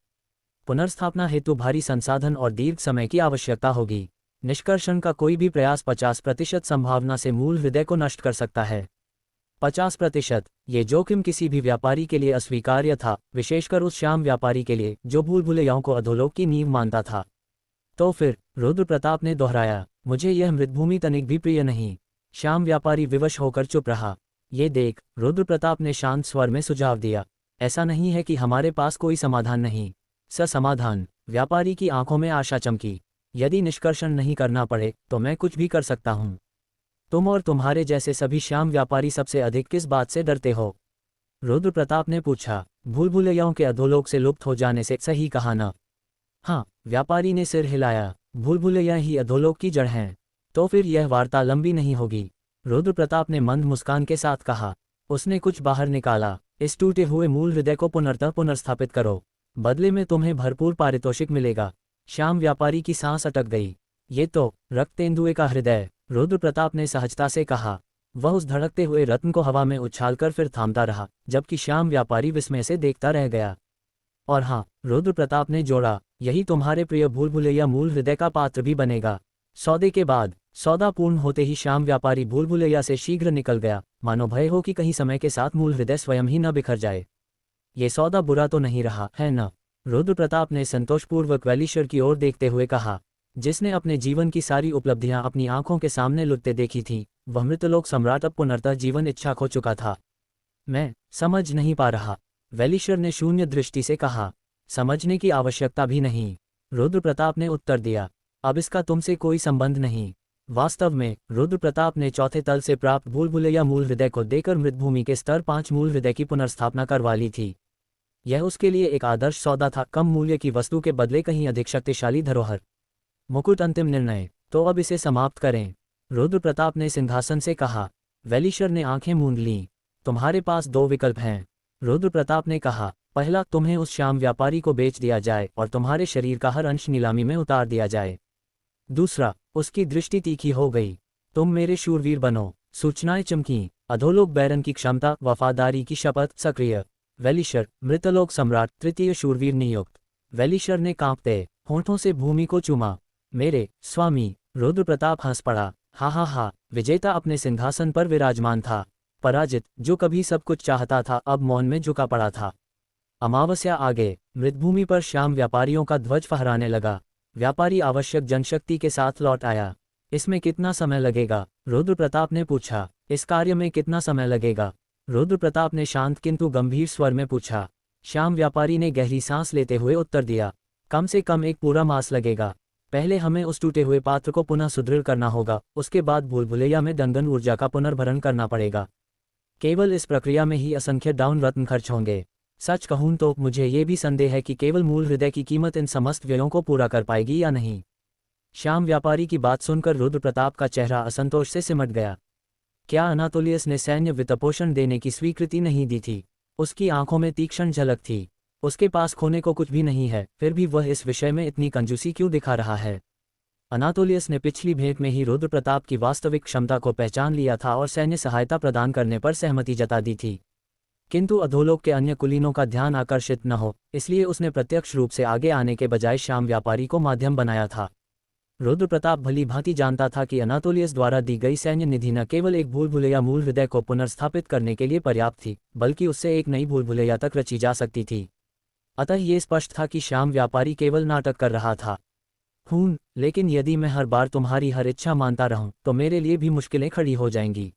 पुनर्स्थापना हेतु भारी संसाधन और दीर्घ समय की आवश्यकता होगी। निष्कर्षण का कोई भी प्रयास 50% संभावना से मूल हृदय को नष्ट कर सकता है। 50%। ये जोखिम किसी भी व्यापारी के लिए अस्वीकार्य था, विशेषकर उस श्याम व्यापारी के लिए जो भूल भुलैयाओं को अधोलोक की नींव मानता था। तो फिर? रुद्र प्रताप ने दोहराया। मुझे यह मृतभूमि तनिक भी प्रिय नहीं। श्याम व्यापारी विवश होकर चुप रहा। ये देख, रुद्र प्रताप ने शांत स्वर में सुझाव दिया, ऐसा नहीं है कि हमारे पास कोई समाधान नहीं। समाधान। व्यापारी की आंखों में आशा चमकी। यदि निष्कर्षण नहीं करना पड़े तो मैं कुछ भी कर सकता हूं। तुम और तुम्हारे जैसे सभी श्याम व्यापारी सबसे अधिक किस बात से डरते हो? रुद्र प्रताप ने पूछा। भूल भुलैयाओं के अधोलोक से लुप्त हो जाने से। सही कहा ना? हाँ, व्यापारी ने सिर हिलाया। भूल भुलैया ही अधोलोक की जड़ हैं। तो फिर यह वार्ता लंबी नहीं होगी, रुद्र प्रताप ने मंद मुस्कान के साथ कहा। उसने कुछ बाहर निकाला। इस टूटे हुए मूल हृदय को पुनर्स्थापित करो। बदले में तुम्हें भरपूर पारितोषिक मिलेगा। श्याम व्यापारी की सांस अटक गई। ये तो रक्तेंदुए का हृदय, रुद्र प्रताप ने सहजता से कहा। वह उस धड़कते हुए रत्न को हवा में उछालकर फिर थामता रहा, जबकि श्याम व्यापारी विस्मय से देखता रह गया। और हाँ, रुद्र प्रताप ने जोड़ा, यही तुम्हारे प्रिय भूल भुलैया मूल हृदय का पात्र भी बनेगा। सौदे के बाद। सौदा पूर्ण होते ही श्याम व्यापारी भूल भुलैया से शीघ्र निकल गया, मानो भय हो कि कहीं समय के साथ मूल हृदय स्वयं ही न बिखर जाए। ये सौदा बुरा तो नहीं रहा है न? रुद्र प्रताप ने संतोषपूर्वक वैलीश्वर की ओर देखते हुए कहा। जिसने अपने जीवन की सारी उपलब्धियां अपनी आंखों के सामने लुटते देखी थी, वह मृतलोक सम्राट अब पुनर्तः जीवन इच्छा खो चुका था। मैं समझ नहीं पा रहा, वैलीश्वर ने शून्य दृष्टि से कहा। समझने की आवश्यकता भी नहीं, रुद्र प्रताप ने उत्तर दिया। अब इसका तुमसे कोई संबंध नहीं। वास्तव में रुद्र प्रताप ने चौथे तल से प्राप्त भूल भुलैया मूल हृदय को देकर मृतभूमि के स्तर 5 मूल हृदय की पुनर्स्थापना करवा ली थी। यह उसके लिए एक आदर्श सौदा था, कम मूल्य की वस्तु के बदले कहीं अधिक शक्तिशाली धरोहर। मुकुट अंतिम निर्णय। तो अब इसे समाप्त करें, रुद्र प्रताप ने सिंहासन से कहा। वैलीश्वर ने आंखें मूंद लीं। तुम्हारे पास 2 विकल्प हैं, रुद्र प्रताप ने कहा। पहला, तुम्हें उस श्याम व्यापारी को बेच दिया जाए और तुम्हारे शरीर का हर अंश नीलामी में उतार दिया जाए। दूसरा, उसकी दृष्टि तीखी हो गई। तुम मेरे शूरवीर बनो। सूचनाएं चमकीं। अधोलोक बैरन की क्षमता, वफादारी की शपथ सक्रिय। वैलीश्वर, मृतलोक सम्राट, तृतीय शूरवीर नियुक्त। वैलीश्वर ने कांपते होंठों से भूमि को चूमा। मेरे स्वामी, रुद्र प्रताप हंस पड़ा। हा हा हा। विजेता अपने सिंहासन पर विराजमान था, पराजित जो कभी सब कुछ चाहता था अब मौन में झुका पड़ा था। अमावस्या आगे मृतभूमि पर श्याम व्यापारियों का ध्वज फहराने लगा। व्यापारी आवश्यक जनशक्ति के साथ लौट आया। इसमें कितना समय लगेगा? रुद्र प्रताप ने पूछा। इस कार्य में कितना समय लगेगा? रुद्र प्रताप ने शांत किंतु गंभीर स्वर में पूछा। श्याम व्यापारी ने गहरी सांस लेते हुए उत्तर दिया। कम से कम 1 पूरा मास लगेगा। पहले हमें उस टूटे हुए पात्र को पुनः सुदृढ़ करना होगा, उसके बाद भूल भुलैया में दंगन ऊर्जा का पुनर्भरण करना पड़ेगा। केवल इस प्रक्रिया में ही असंख्य डाउन रत्न खर्च होंगे। सच कहूं तो मुझे ये भी संदेह है कि केवल मूल हृदय की कीमत इन समस्त व्ययों को पूरा कर पाएगी या नहीं। श्याम व्यापारी की बात सुनकर रुद्र प्रताप का चेहरा असंतोष से सिमट गया। क्या अनातोलियस ने सैन्य वित्तपोषण देने की स्वीकृति नहीं दी थी? उसकी आंखों में तीक्ष्ण झलक थी। उसके पास खोने को कुछ भी नहीं है, फिर भी वह इस विषय में इतनी कंजूसी क्यों दिखा रहा है? अनातोलियस ने पिछली भेंट में ही रुद्र प्रताप की वास्तविक क्षमता को पहचान लिया था और सैन्य सहायता प्रदान करने पर सहमति जता दी थी। किंतु अधोलोक के अन्य कुलीनों का ध्यान आकर्षित न हो, इसलिए उसने प्रत्यक्ष रूप से आगे आने के बजाय श्याम व्यापारी को माध्यम बनाया था। रुद्र प्रताप भली भांति जानता था कि अनातोलियस द्वारा दी गई सैन्य निधि न केवल एक भूल भुलैया मूल हृदय को पुनर्स्थापित करने के लिए पर्याप्त थी, बल्कि उससे एक नई भूल भुलैया तक रची जा सकती थी। अतः ये स्पष्ट था कि श्याम व्यापारी केवल नाटक कर रहा था। लेकिन यदि मैं हर बार तुम्हारी हर इच्छा मानता रहूं तो मेरे लिए भी मुश्किलें खड़ी हो जाएंगी,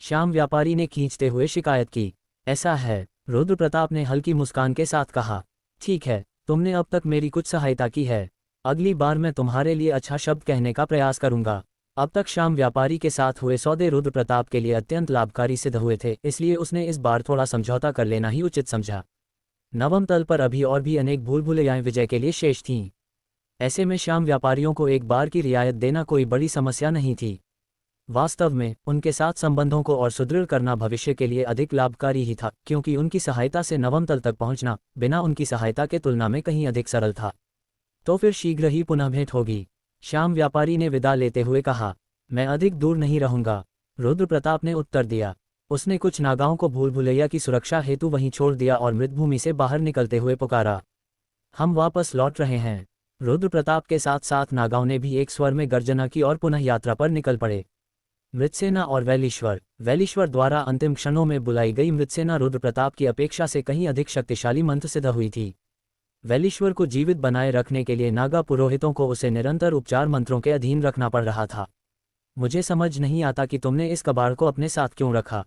श्याम व्यापारी ने खींचते हुए शिकायत की। ऐसा है, रुद्र प्रताप ने हल्की मुस्कान के साथ कहा। ठीक है, तुमने अब तक मेरी कुछ सहायता की है, अगली बार मैं तुम्हारे लिए अच्छा शब्द कहने का प्रयास करूंगा। अब तक श्याम व्यापारी के साथ हुए सौदे रुद्र प्रताप के लिए अत्यंत लाभकारी सिद्ध हुए थे, इसलिए उसने इस बार थोड़ा समझौता कर लेना ही उचित समझा। नवम तल पर अभी और भी अनेक भूल भुलैयाएं विजय के लिए शेष थीं। ऐसे में श्याम व्यापारियों को एक बार की रियायत देना कोई बड़ी समस्या नहीं थी। वास्तव में उनके साथ संबंधों को और सुदृढ़ करना भविष्य के लिए अधिक लाभकारी ही था, क्योंकि उनकी सहायता से नवम तल तक पहुंचना बिना उनकी सहायता के तुलना में कहीं अधिक सरल था। तो फिर शीघ्र ही पुनः भेंट होगी, श्याम व्यापारी ने विदा लेते हुए कहा। मैं अधिक दूर नहीं रहूंगा, रुद्र प्रताप ने उत्तर दिया। उसने कुछ नागाओं को भूल भुलैया की सुरक्षा हेतु वहीं छोड़ दिया और मृतभूमि से बाहर निकलते हुए पुकारा, हम वापस लौट रहे हैं। रुद्र प्रताप के साथ साथ नागाओं ने भी एक स्वर में गर्जना की और पुनः यात्रा पर निकल पड़े। मृतसेना और वैलीश्वर द्वारा अंतिम क्षणों में बुलाई गई मृतसेना रुद्र प्रताप की अपेक्षा से कहीं अधिक शक्तिशाली मंत्र सिद्ध हुई थी। वैलीश्वर को जीवित बनाए रखने के लिए नागा पुरोहितों को उसे निरंतर उपचार मंत्रों के अधीन रखना पड़ रहा था। मुझे समझ नहीं आता कि तुमने इस कबाड़ को अपने साथ क्यों रखा,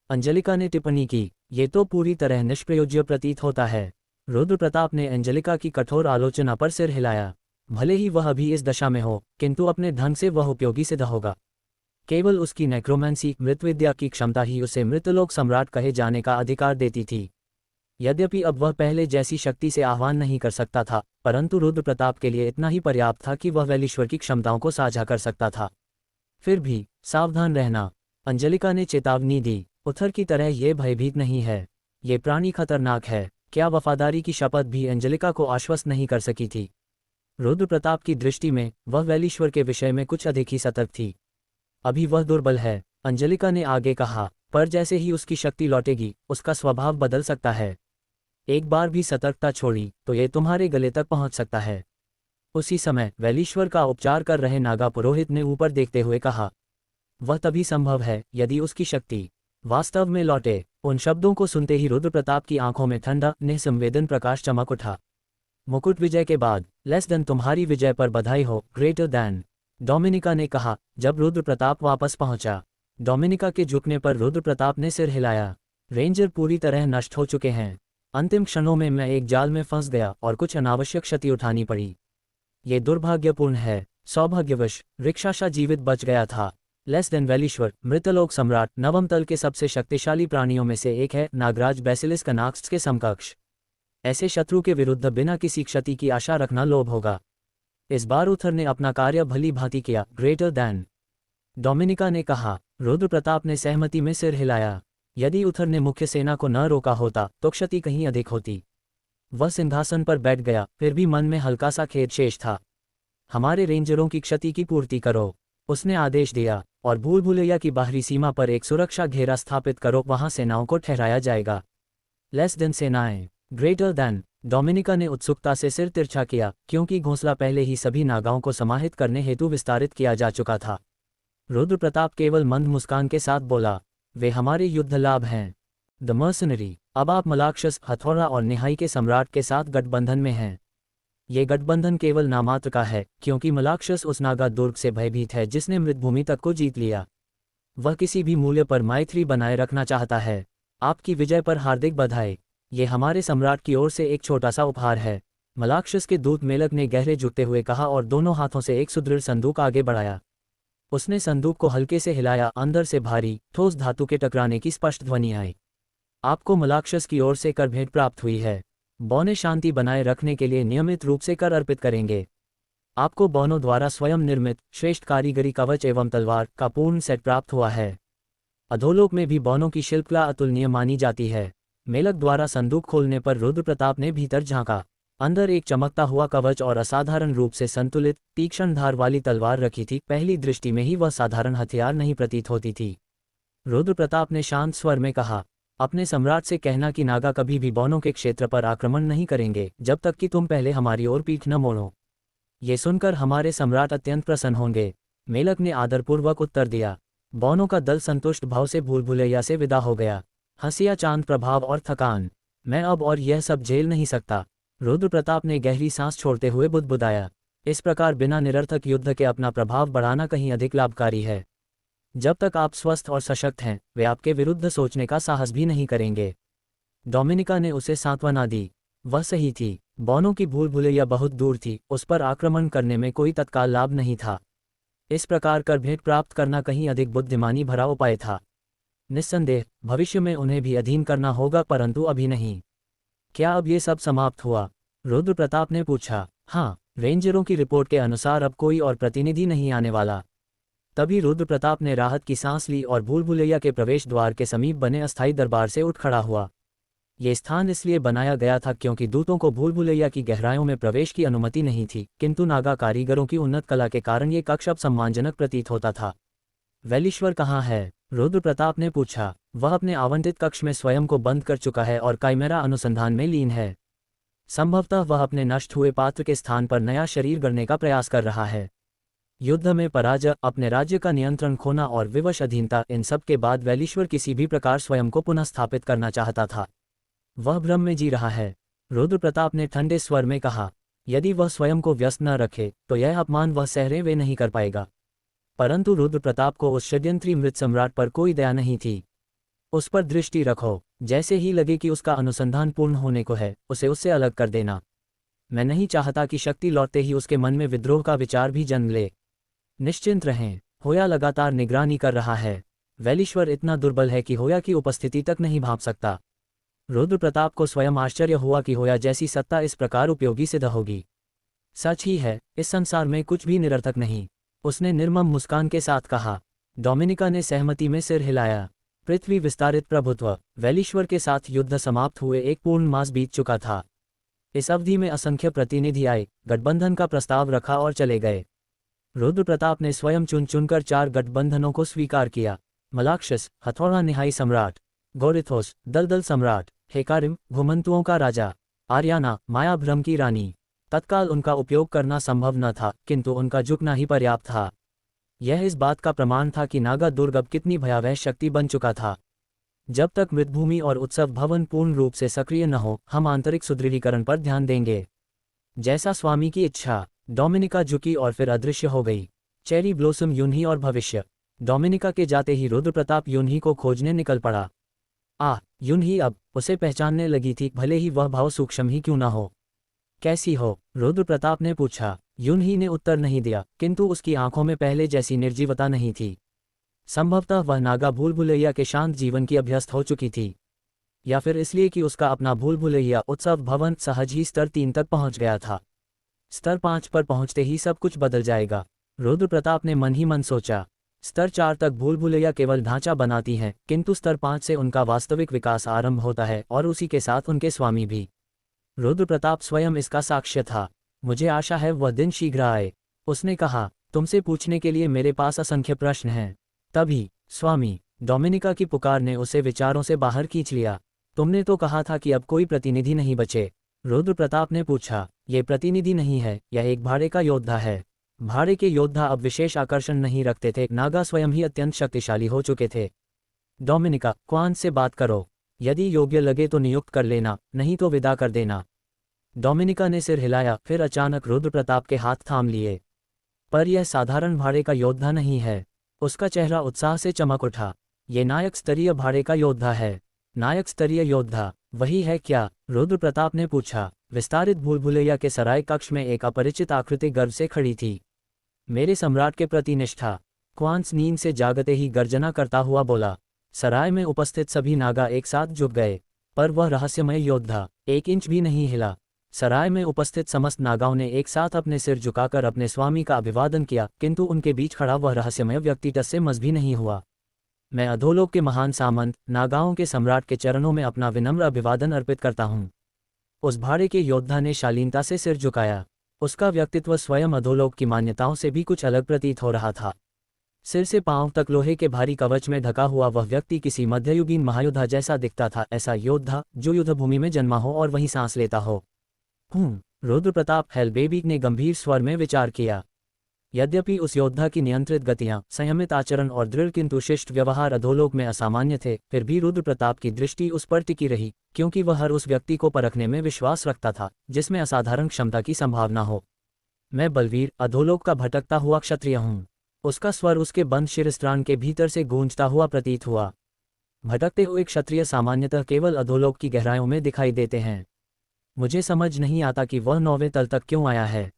अंजलिका ने टिप्पणी की। ये तो पूरी तरह निष्प्रयोज्य प्रतीत होता है। रुद्र प्रताप ने अंजलिका की कठोर आलोचना पर सिर हिलाया। भले ही वह अभी इस दशा में हो, किंतु अपने ढंग से वह उपयोगी सिद्ध होगा। केवल उसकी नेक्रोमेंसी मृतविद्या की क्षमता ही उसे मृतलोक सम्राट कहे जाने का अधिकार देती थी। यद्यपि अब वह पहले जैसी शक्ति से आह्वान नहीं कर सकता था, परंतु रुद्र प्रताप के लिए इतना ही पर्याप्त था कि वह वैलीश्वर की क्षमताओं को साझा कर सकता था। फिर भी सावधान रहना, अंजलिका ने चेतावनी दी। उथर की तरह ये भयभीत नहीं है, ये प्राणी खतरनाक है। क्या वफादारी की शपथ भी अंजलिका को आश्वस्त नहीं कर सकी थी। रुद्र प्रताप की दृष्टि में वह वैलीश्वर के विषय में कुछ अधिक ही सतर्क थी। अभी वह दुर्बल है, अंजलिका ने आगे कहा, पर जैसे ही उसकी शक्ति लौटेगी उसका स्वभाव बदल सकता है। एक बार भी सतर्कता छोड़ी तो ये तुम्हारे गले तक पहुंच सकता है। उसी समय वैलीश्वर का उपचार कर रहे नागा पुरोहित ने ऊपर देखते हुए कहा, वह तभी संभव है यदि उसकी शक्ति वास्तव में लौटे। उन शब्दों को सुनते ही रुद्र प्रताप की आंखों में ठंडा निसंवेदन प्रकाश चमक उठा। मुकुट विजय के बाद लेस देन तुम्हारी विजय पर बधाई हो, ग्रेटर दैन, डोमिनिका ने कहा जब रुद्र प्रताप वापस पहुंचा। डोमिनिका के झुकने पर रुद्र प्रताप ने सिर हिलाया। रेंजर पूरी तरह नष्ट हो चुके हैं। अंतिम क्षणों में मैं एक जाल में फंस गया और कुछ अनावश्यक क्षति उठानी पड़ी। ये दुर्भाग्यपूर्ण है। सौभाग्यवश रिक्षाशा जीवित बच गया था। लेस देन वैलीश्वर मृतलोक सम्राट नवम तल के सबसे शक्तिशाली प्राणियों में से एक है, नागराज बेसिलिस्क अनाक्स के समकक्ष। ऐसे शत्रु के विरुद्ध बिना किसी क्षति की आशा रखना लोभ होगा। इस बार उथर ने अपना कार्य भली भांति किया, ग्रेटर दैन, डोमिनिका ने कहा। रुद्र प्रताप ने सहमति में सिर हिलाया। यदि उथर ने मुख्य सेना को न रोका होता तो क्षति कहीं अधिक होती। वह सिंहासन पर बैठ गया, फिर भी मन में हल्का सा खेद शेष था। हमारे रेंजरों की क्षति की पूर्ति करो, उसने आदेश दिया, और भूल भुलैया की बाहरी सीमा पर एक सुरक्षा घेरा स्थापित करो, वहां सेनाओं को ठहराया जाएगा। लेस देन सेनाएं, ग्रेटर दैन, डोमिनिका ने उत्सुकता से सिर तिरछा किया, क्योंकि घोंसला पहले ही सभी नागाओं को समाहित करने हेतु विस्तारित किया जा चुका था। रुद्र प्रताप केवल मंद मुस्कान के साथ बोला, वे हमारे युद्ध लाभ हैं। द मर्सनरी, अब आप मलाक्षस, हथौड़ा और निहाई के सम्राट के साथ गठबंधन में हैं। ये गठबंधन केवल नामात्र का है, क्योंकि मलाक्षस उस नागा दुर्ग से भयभीत है जिसने मृतभूमि तक को जीत लिया। वह किसी भी मूल्य पर मैत्री बनाए रखना चाहता है। आपकी विजय पर हार्दिक बधाई। ये हमारे सम्राट की ओर से एक छोटा सा उपहार है, मलाक्षस के दूत मेलक ने गहरे झुकते हुए कहा और दोनों हाथों से एक सुदृढ़ संदूक आगे बढ़ाया। उसने संदूक को हल्के से हिलाया, अंदर से भारी ठोस धातु के टकराने की स्पष्ट ध्वनि आई। आपको मलाक्षस की ओर से कर भेंट प्राप्त हुई है। बौने शांति बनाए रखने के लिए नियमित रूप से कर अर्पित करेंगे। आपको बौनों द्वारा स्वयं निर्मित श्रेष्ठ कारीगरी कवच एवं तलवार का पूर्ण सेट प्राप्त हुआ है। अधोलोक में भी बौनों की शिल्पकला अतुलनीय मानी जाती है। मेलक द्वारा संदूक खोलने पर रुद्र प्रताप ने भीतर झांका। अंदर एक चमकता हुआ कवच और असाधारण रूप से संतुलित तीक्ष्ण धार वाली तलवार रखी थी। पहली दृष्टि में ही वह साधारण हथियार नहीं प्रतीत होती थी। रुद्र प्रताप ने शांत स्वर में कहा, अपने सम्राट से कहना कि नागा कभी भी बौनों के क्षेत्र पर आक्रमण नहीं करेंगे जब तक कि तुम पहले हमारी ओर पीठ न मोड़ो। ये सुनकर हमारे सम्राट अत्यंत प्रसन्न होंगे, मेलक ने आदरपूर्वक उत्तर दिया। बौनों का दल संतुष्ट भाव से भूल भुलैया से विदा हो गया। हंसिया चांद प्रभाव और थकान, मैं अब और यह सब झेल नहीं सकता। रुद्र प्रताप ने गहरी सांस छोड़ते हुए बुदबुदाया। इस प्रकार बिना निरर्थक युद्ध के अपना प्रभाव बढ़ाना कहीं अधिक लाभकारी है। जब तक आप स्वस्थ और सशक्त हैं, वे आपके विरुद्ध सोचने का साहस भी नहीं करेंगे। डोमिनिका ने उसे सांत्वना दी। वह सही थी। बौनों की भूल भुलैया बहुत दूर थी, उस पर आक्रमण करने में कोई तत्काल लाभ नहीं था। इस प्रकार कर भेंट प्राप्त करना कहीं अधिक बुद्धिमानी भरा उपाय था। निस्संदेह भविष्य में उन्हें भी अधीन करना होगा, परंतु अभी नहीं। क्या अब ये सब समाप्त हुआ? रुद्र प्रताप ने पूछा। हाँ, रेंजरों की रिपोर्ट के अनुसार अब कोई और प्रतिनिधि नहीं आने वाला। तभी रुद्र प्रताप ने राहत की सांस ली और भूल भुलैया के प्रवेश द्वार के समीप बने अस्थायी दरबार से उठ खड़ा हुआ। ये स्थान इसलिए बनाया गया था क्योंकि दूतों को भूल भुलैया की गहराइयों में प्रवेश की अनुमति नहीं थी, किंतु नागा कारीगरों की उन्नत कला के कारण ये कक्ष अब सम्मानजनक प्रतीत होता था। वैलीश्वर कहाँ है? रुद्र प्रताप ने पूछा। वह अपने आवंटित कक्ष में स्वयं को बंद कर चुका है और काइमेरा अनुसंधान में लीन है। संभवतः वह अपने नष्ट हुए पात्र के स्थान पर नया शरीर गढ़ने का प्रयास कर रहा है। युद्ध में पराजय, अपने राज्य का नियंत्रण खोना और विवश अधीनता, इन सब के बाद वैलीश्वर किसी भी प्रकार स्वयं को पुनः स्थापित करना चाहता था। वह भ्रम में जी रहा है। रुद्र प्रताप ने ठंडे स्वर में कहा। यदि वह स्वयं को व्यस्त न रखे तो यह अपमान वह सहरे वे नहीं कर पाएगा। परंतु रुद्र प्रताप को उस षड्यंत्री मृत सम्राट पर कोई दया नहीं थी। उस पर दृष्टि रखो, जैसे ही लगे कि उसका अनुसंधान पूर्ण होने को है, उसे उससे अलग कर देना। मैं नहीं चाहता कि शक्ति लौटते ही उसके मन में विद्रोह का विचार भी जन्म ले। निश्चिंत रहें, होया लगातार निगरानी कर रहा है। वैलीश्वर इतना दुर्बल है कि होया की उपस्थिति तक नहीं भांप सकता। रुद्र प्रताप को स्वयं आश्चर्य हुआ कि होया जैसी सत्ता इस प्रकार उपयोगी सिद्ध होगी। सच ही है, इस संसार में कुछ भी निरर्थक नहीं, उसने निर्मम मुस्कान के साथ कहा। डोमिनिका ने सहमति में सिर हिलाया। पृथ्वी विस्तारित प्रभुत्व। वैलीश्वर के साथ युद्ध समाप्त हुए एक पूर्ण मास बीत चुका था। इस अवधि में असंख्य प्रतिनिधि आए, गठबंधन का प्रस्ताव रखा और चले गए। रुद्र प्रताप ने स्वयं चुन चुनकर 4 गठबंधनों को स्वीकार किया। मलाक्षस, हथौड़ा निहाई सम्राट; गोरिथोस, दलदल सम्राट; हेकारिम, घुमंतुओं का राजा; आर्याना, माया भ्रम की रानी। तत्काल उनका उपयोग करना संभव न था, किंतु उनका झुकना ही पर्याप्त था। यह इस बात का प्रमाण था कि नागा दुर्ग अब कितनी भयावह शक्ति बन चुका था। जब तक मृतभूमि और उत्सव भवन पूर्ण रूप से सक्रिय न हो, हम आंतरिक सुदृढ़ीकरण पर ध्यान देंगे। जैसा स्वामी की इच्छा। डोमिनिका झुकी और फिर अदृश्य हो गई। चेरी ब्लोसम यून्ही और भविष्य। डोमिनिका के जाते ही रुद्र प्रताप यून्ही को खोजने निकल पड़ा। यून्ही अब उसे पहचानने लगी थी, भले ही वह भाव सूक्ष्म ही क्यों न हो। कैसी हो? रुद्र प्रताप ने पूछा। यून्ही ने उत्तर नहीं दिया, किंतु उसकी आंखों में पहले जैसी निर्जीवता नहीं थी। संभवतः वह नागा भूल भुलैया के शांत जीवन की अभ्यस्त हो चुकी थी, या फिर इसलिए कि उसका अपना भूल भुलैया उत्सव भवन सहज ही स्तर 3 तक पहुंच गया था। स्तर 5 पर पहुंचते ही सब कुछ बदल जाएगा, रुद्र प्रताप ने मन ही मन सोचा। स्तर 4 तक भूल भुलैया केवल ढांचा बनाती हैं, किंतु स्तर 5 से उनका वास्तविक विकास आरंभ होता है और उसी के साथ उनके स्वामी भी। रुद्र प्रताप स्वयं इसका साक्ष्य था। मुझे आशा है वह दिन शीघ्र आए, उसने कहा। तुमसे पूछने के लिए मेरे पास असंख्य प्रश्न हैं। तभी स्वामी डोमिनिका की पुकार ने उसे विचारों से बाहर खींच लिया। तुमने तो कहा था कि अब कोई प्रतिनिधि नहीं बचे। रुद्र प्रताप ने पूछा। ये प्रतिनिधि नहीं है, यह एक भाड़े का योद्धा है। भाड़े के योद्धा अब विशेष आकर्षण नहीं रखते थे, नागा स्वयं ही अत्यंत शक्तिशाली हो चुके थे। डोमिनिका, क्वान से बात करो, यदि योग्य लगे तो नियुक्त कर लेना, नहीं तो विदा कर देना। डोमिनिका ने सिर हिलाया, फिर अचानक रुद्र प्रताप के हाथ थाम लिए। पर यह साधारण भाड़े का योद्धा नहीं है। उसका चेहरा उत्साह से चमक उठा। ये नायक स्तरीय भाड़े का योद्धा है। नायक स्तरीय योद्धा वही है क्या? रुद्र प्रताप ने पूछा। विस्तारित भूल भुलैया के सराय कक्ष में एक अपरिचित आकृति गर्व से खड़ी थी। मेरे सम्राट के प्रति निष्ठा। क्वांस नींद से जागते ही गर्जना करता हुआ बोला। सराय में उपस्थित सभी नागा एक साथ झुक गए, पर वह रहस्यमय योद्धा 1 इंच भी नहीं हिला। सराय में उपस्थित समस्त नागाओं ने एक साथ अपने सिर झुकाकर अपने स्वामी का अभिवादन किया, किंतु उनके बीच खड़ा वह रहस्यमय व्यक्ति टस से मस भी नहीं हुआ। मैं अधोलोक के महान सामंत, नागाओं के सम्राट के चरणों में अपना विनम्र अभिवादन अर्पित करता हूँ। उस भाड़े के योद्धा ने शालीनता से सिर झुकाया। उसका व्यक्तित्व स्वयं अधोलोक की मान्यताओं से भी कुछ अलग प्रतीत हो रहा था। सिर से पांव तक लोहे के भारी कवच में ढका हुआ वह व्यक्ति किसी मध्ययुगीन महायोद्धा जैसा दिखता था, ऐसा योद्धा जो युद्धभूमि में जन्मा हो और वहीं सांस लेता हो। रुद्र प्रताप हेलबेबी ने गंभीर स्वर में विचार किया। यद्यपि उस योद्धा की नियंत्रित गतियां, संयमित आचरण और दृढ़ किंतु शिष्ट व्यवहार अधोलोक में असामान्य थे, फिर भी रुद्र प्रताप की दृष्टि उस पर टिकी रही, क्योंकि वह हर उस व्यक्ति को परखने में विश्वास रखता था जिसमें असाधारण क्षमता की संभावना हो। मैं बलवीर, अधोलोक का भटकता हुआ क्षत्रिय हूँ। उसका स्वर उसके बंद शिरस्त्राण के भीतर से गूंजता हुआ प्रतीत हुआ। भटकते हुए क्षत्रिय सामान्यतः केवल अधोलोक की गहराइयों में दिखाई देते हैं। मुझे समझ नहीं आता कि वह 9वें तल तक क्यों आया है।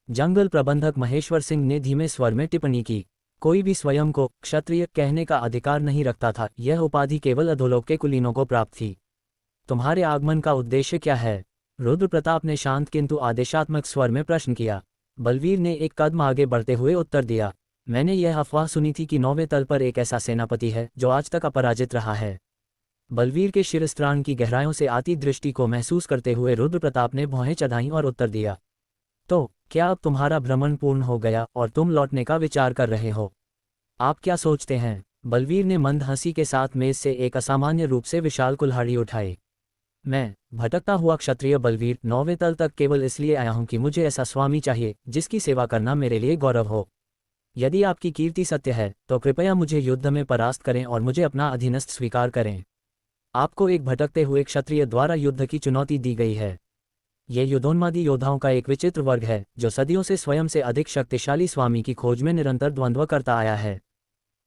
जंगल प्रबंधक महेश्वर सिंह ने धीमे स्वर में टिप्पणी की। कोई भी स्वयं को क्षत्रिय कहने का अधिकार नहीं रखता था, यह उपाधि केवल अधोलोक के कुलीनों को प्राप्त थी। तुम्हारे आगमन का उद्देश्य क्या है? रुद्र प्रताप ने शांत किंतु आदेशात्मक स्वर में प्रश्न किया। बलवीर ने एक कदम आगे बढ़ते हुए उत्तर दिया, मैंने यह अफवाह सुनी थी कि 9वें तल पर एक ऐसा सेनापति है जो आज तक अपराजित रहा है। बलवीर के शिरस्त्राण की गहराइयों से आती दृष्टि को महसूस करते हुए रुद्र प्रताप ने भौहें चढ़ाईं और उत्तर दिया, तो क्या अब तुम्हारा भ्रमण पूर्ण हो गया और तुम लौटने का विचार कर रहे हो? आप क्या सोचते हैं? बलवीर ने मंद हंसी के साथ मेज से एक असामान्य रूप से विशाल कुल्हाड़ी उठाई। मैं भटकता हुआ क्षत्रिय बलवीर 9वें तल तक केवल इसलिए आया हूं कि मुझे ऐसा स्वामी चाहिए जिसकी सेवा करना मेरे लिए गौरव हो। यदि आपकी कीर्ति सत्य है तो कृपया मुझे युद्ध में परास्त करें और मुझे अपना अधीनस्थ स्वीकार करें। आपको एक भटकते हुए क्षत्रिय द्वारा युद्ध की चुनौती दी गई है। ये युद्धोन्मादी योद्धाओं का एक विचित्र वर्ग है जो सदियों से स्वयं से अधिक शक्तिशाली स्वामी की खोज में निरंतर द्वंद्व करता आया है।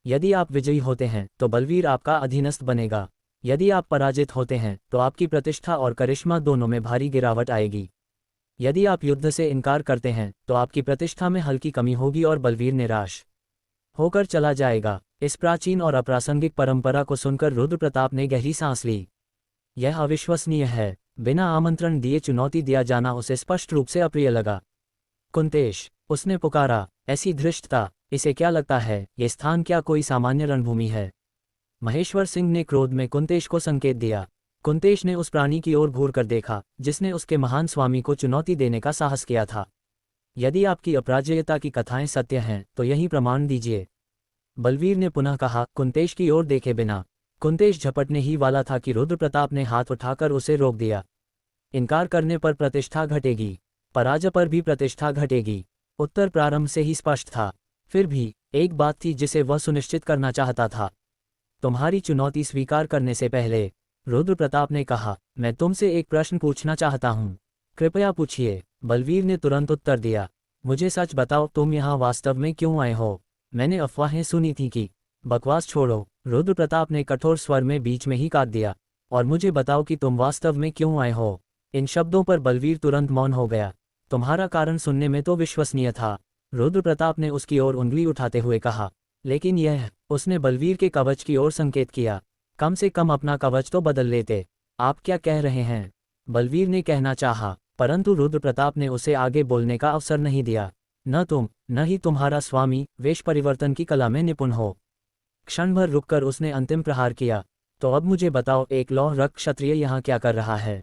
यदि आप विजयी होते हैं तो बलवीर आपका अधीनस्थ बनेगा। यदि आप पराजित होते हैं तो आपकी प्रतिष्ठा और करिश्मा दोनों में भारी गिरावट आएगी। यदि आप युद्ध से इनकार करते हैं तो आपकी प्रतिष्ठा में हल्की कमी होगी और बलवीर निराश होकर चला जाएगा। इस प्राचीन और अप्रासंगिक परंपरा को सुनकर रुद्र प्रताप ने गहरी सांस ली। यह अविश्वसनीय है। बिना आमंत्रण दिए चुनौती दिया जाना उसे स्पष्ट रूप से अप्रिय लगा। कुंतेश, उसने पुकारा, ऐसी धृष्टता, इसे क्या लगता है, ये स्थान क्या कोई सामान्य रणभूमि है? महेश्वर सिंह ने क्रोध में कुंतेश को संकेत दिया। कुंतेश ने उस प्राणी की ओर घूर कर देखा जिसने उसके महान स्वामी को चुनौती देने का साहस किया था। यदि आपकी अपराजयता की कथाएं सत्य हैं तो यही प्रमाण दीजिए। बलवीर ने पुनः कहा, कुंतेश की ओर देखे बिना। कुंतेश झपटने ही वाला था कि रुद्र प्रताप ने हाथ उठाकर उसे रोक दिया। इनकार करने पर प्रतिष्ठा घटेगी, पराजय पर भी प्रतिष्ठा घटेगी। उत्तर प्रारंभ से ही स्पष्ट था। फिर भी एक बात थी जिसे वह सुनिश्चित करना चाहता था। तुम्हारी चुनौती स्वीकार करने से पहले, रुद्र प्रताप ने कहा, मैं तुमसे एक प्रश्न पूछना चाहता हूँ। कृपया पूछिए। बलवीर ने तुरंत उत्तर दिया, मुझे सच बताओ, तुम यहाँ वास्तव में क्यों आए हो? मैंने अफवाहें सुनी थी कि। बकवास छोड़ो, रुद्र प्रताप ने कठोर स्वर में बीच में ही काट दिया, और मुझे बताओ कि तुम वास्तव में क्यों आए हो। इन शब्दों पर बलवीर तुरंत मौन हो गया। तुम्हारा कारण सुनने में तो विश्वसनीय था, रुद्र प्रताप ने उसकी ओर उंगली उठाते हुए कहा, लेकिन यह, उसने बलवीर के कवच की ओर संकेत किया, कम से कम अपना कवच तो बदल लेते। आप क्या कह रहे हैं? बलवीर ने कहना चाहा, परंतु रुद्र प्रताप ने उसे आगे बोलने का अवसर नहीं दिया। न तुम, न ही तुम्हारा स्वामी वेश परिवर्तन की कला में निपुण हो। क्षण भर रुककर उसने अंतिम प्रहार किया, तो अब मुझे बताओ, एक लौह रक्त क्षत्रिय यहाँ क्या कर रहा है?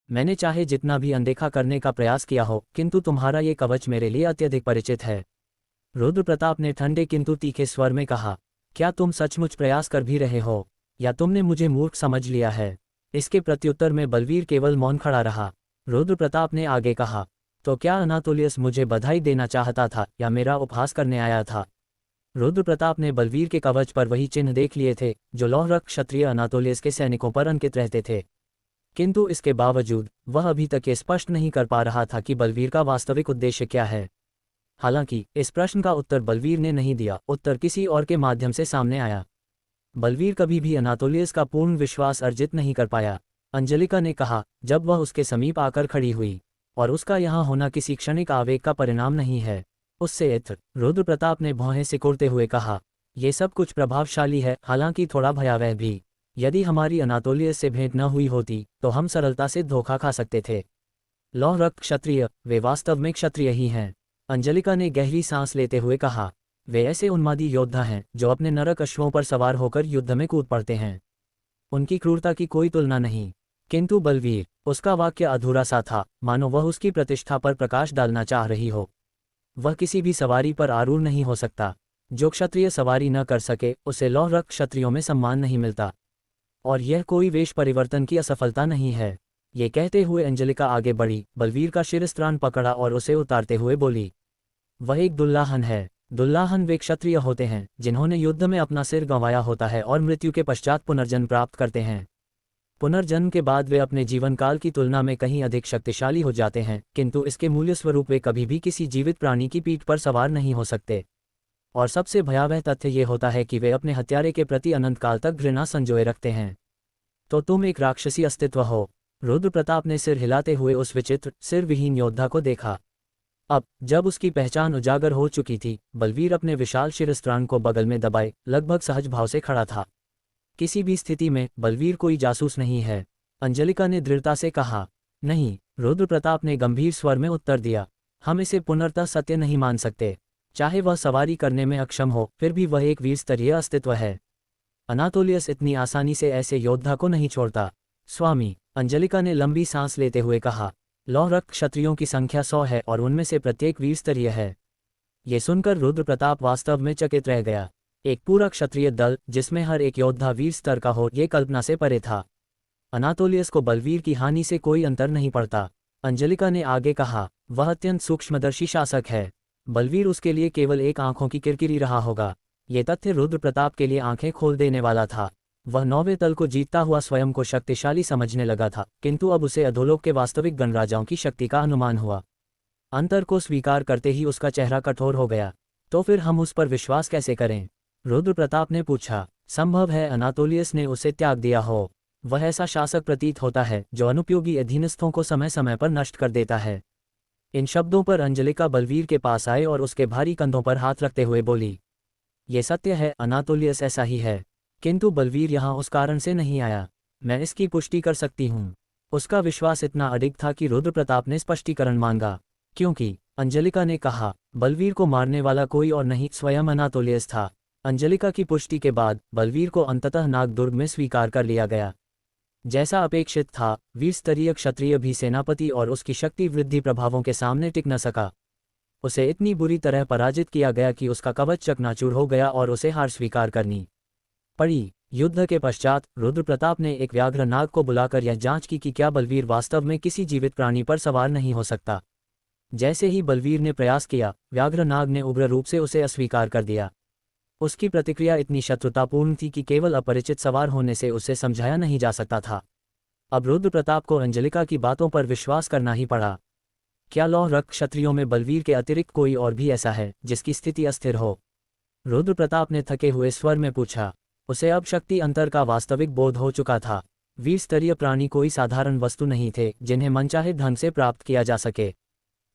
मैंने चाहे जितना भी अनदेखा करने का प्रयास किया हो, किंतु तुम्हारा ये कवच मेरे लिए अत्यधिक परिचित है। रुद्र प्रताप ने ठंडे किंतु तीखे स्वर में कहा, क्या तुम सचमुच प्रयास कर भी रहे हो, या तुमने मुझे मूर्ख समझ लिया है? इसके प्रत्युत्तर में बलवीर केवल मौन खड़ा रहा। रुद्र प्रताप ने आगे कहा, तो क्या अनातोलियस मुझे बधाई देना चाहता था या मेरा उपहास करने आया था? रुद्र प्रताप ने बलवीर के कवच पर वही चिन्ह देख लिए थे जो लौह रक्त क्षत्रिय अनातोलियस के सैनिकों पर अंकित रहते थे, किंतु इसके बावजूद वह अभी तक ये स्पष्ट नहीं कर पा रहा था कि बलवीर का वास्तविक उद्देश्य क्या है। हालांकि इस प्रश्न का उत्तर बलवीर ने नहीं दिया, उत्तर किसी और के माध्यम से सामने आया। बलवीर कभी भी अनातोलियस का पूर्ण विश्वास अर्जित नहीं कर पाया। अंजलिका ने कहा, जब वह उसके समीप आकर खड़ी हुई, और उसका यहाँ होना किसी क्षणिक आवेग का परिणाम नहीं है, उससे इत्र। रुद्र प्रताप ने भौहें सिकोड़ते हुए कहा, ये सब कुछ प्रभावशाली है, हालांकि थोड़ा भयावह भी। यदि हमारी अनातोलियस से भेंट न हुई होती तो हम सरलता से धोखा खा सकते थे। लौह रक्त क्षत्रिय, वे वास्तव में क्षत्रिय ही हैं। अंजलिका ने गहरी सांस लेते हुए कहा, वे ऐसे उन्मादी योद्धा हैं जो अपने नरक अश्वों पर सवार होकर युद्ध में कूद पड़ते हैं। उनकी क्रूरता की कोई तुलना नहीं। किंतु बलवीर, उसका वाक्य अधूरा सा था, मानो वह उसकी प्रतिष्ठा पर प्रकाश डालना चाह रही हो। वह किसी भी सवारी पर आरूढ़ नहीं हो सकता। जो क्षत्रिय सवारी न कर सके उसे लौह रक्त क्षत्रियों में सम्मान नहीं मिलता। और यह कोई वेश परिवर्तन की असफलता नहीं है। ये कहते हुए अंजलिका आगे बढ़ी, बलवीर का शिरस्त्राण पकड़ा और उसे उतारते हुए बोली, वह एक दुल्लाहन है। दुल्लाहन वे क्षत्रिय होते हैं जिन्होंने युद्ध में अपना सिर गंवाया होता है और मृत्यु के पश्चात पुनर्जन्म प्राप्त करते हैं। पुनर्जन्म के बाद वे अपने जीवन काल की तुलना में कहीं अधिक शक्तिशाली हो जाते हैं, किंतु इसके मूल्य स्वरूप वे कभी भी किसी जीवित प्राणी की पीठ पर सवार नहीं हो सकते। और सबसे भयावह तथ्य ये होता है कि वे अपने हत्यारे के प्रति अनंत काल तक घृणा संजोए रखते हैं। तो तुम एक राक्षसी अस्तित्व हो। रुद्र प्रताप ने सिर हिलाते हुए उस विचित्र सिर विहीन योद्धा को देखा। अब जब उसकी पहचान उजागर हो चुकी थी, बलवीर अपने विशाल शिरस्त्राण को बगल में दबाए लगभग सहज भाव से खड़ा था। किसी भी स्थिति में बलवीर कोई जासूस नहीं है, अंजलिका ने दृढ़ता से कहा। नहीं, रुद्र प्रताप ने गंभीर स्वर में उत्तर दिया। हम इसे पुनर्तः सत्य नहीं मान सकते। चाहे वह सवारी करने में अक्षम हो, फिर भी वह एक वीर स्तरीय अस्तित्व है। अनातोलियस इतनी आसानी से ऐसे योद्धा को नहीं छोड़ता। स्वामी, अंजलिका ने लंबी सांस लेते हुए कहा, लौह रक्त क्षत्रियों की संख्या 100 है और उनमें से प्रत्येक वीर स्तरीय है। ये सुनकर रुद्र प्रताप वास्तव में चकित रह गया। एक पूरा क्षत्रिय दल जिसमें हर एक योद्धा वीर स्तर का हो, ये कल्पना से परे था। अनातोलियस को बलवीर की हानि से कोई अंतर नहीं पड़ता। अंजलिका ने आगे कहा, वह अत्यंत सूक्ष्मदर्शी शासक है। बलवीर उसके लिए केवल एक आंखों की किरकिरी रहा होगा। ये तथ्य रुद्र प्रताप के लिए आंखें खोल देने वाला था। वह 9वें तल को जीतता हुआ स्वयं को शक्तिशाली समझने लगा था, किंतु अब उसे अधोलोक के वास्तविक गणराजाओं की शक्ति का अनुमान हुआ। अंतर को स्वीकार करते ही उसका चेहरा कठोर हो गया। तो फिर हम उस पर विश्वास कैसे करें? रुद्र प्रताप ने पूछा। संभव है अनातोलियस ने उसे त्याग दिया हो। वह ऐसा शासक प्रतीत होता है जो अनुपयोगी अधीनस्थों को समय समय पर नष्ट कर देता है। इन शब्दों पर अंजलिका बलवीर के पास आए और उसके भारी कंधों पर हाथ रखते हुए बोली, ये सत्य है, अनातोलियस ऐसा ही है, किंतु बलवीर यहाँ उस कारण से नहीं आया। मैं इसकी पुष्टि कर सकती हूँ। उसका विश्वास इतना अडिग था कि रुद्र प्रताप ने स्पष्टीकरण मांगा। क्योंकि, अंजलिका ने कहा, बलवीर को मारने वाला कोई और नहीं, स्वयं अनातोलियस था। अंजलिका की पुष्टि के बाद बलवीर को अंततः नागदुर्ग में स्वीकार कर लिया गया। जैसा अपेक्षित था, वीर स्तरीय क्षत्रिय भी सेनापति और उसकी शक्ति वृद्धि प्रभावों के सामने टिक न सका। उसे इतनी बुरी तरह पराजित किया गया कि उसका कवच चकनाचूर हो गया और उसे हार स्वीकार करनी पड़ी। युद्ध के पश्चात रुद्र प्रताप ने एक व्याघ्र नाग को बुलाकर यह जांच की कि क्या बलवीर वास्तव में किसी जीवित प्राणी पर सवार नहीं हो सकता। जैसे ही बलवीर ने प्रयास किया, व्याघ्र नाग ने उग्र रूप से उसे अस्वीकार कर दिया। उसकी प्रतिक्रिया इतनी शत्रुतापूर्ण थी कि केवल अपरिचित सवार होने से उसे समझाया नहीं जा सकता था। अब रुद्र प्रताप को अंजलिका की बातों पर विश्वास करना ही पड़ा। क्या लौह रक्त क्षत्रियों में बलवीर के अतिरिक्त कोई और भी ऐसा है जिसकी स्थिति अस्थिर हो? रुद्र प्रताप ने थके हुए स्वर में पूछा। उसे अब शक्ति अंतर का वास्तविक बोध हो चुका था। वीर स्तरीय प्राणी कोई साधारण वस्तु नहीं थे जिन्हें मनचाहे ढंग से प्राप्त किया जा सके।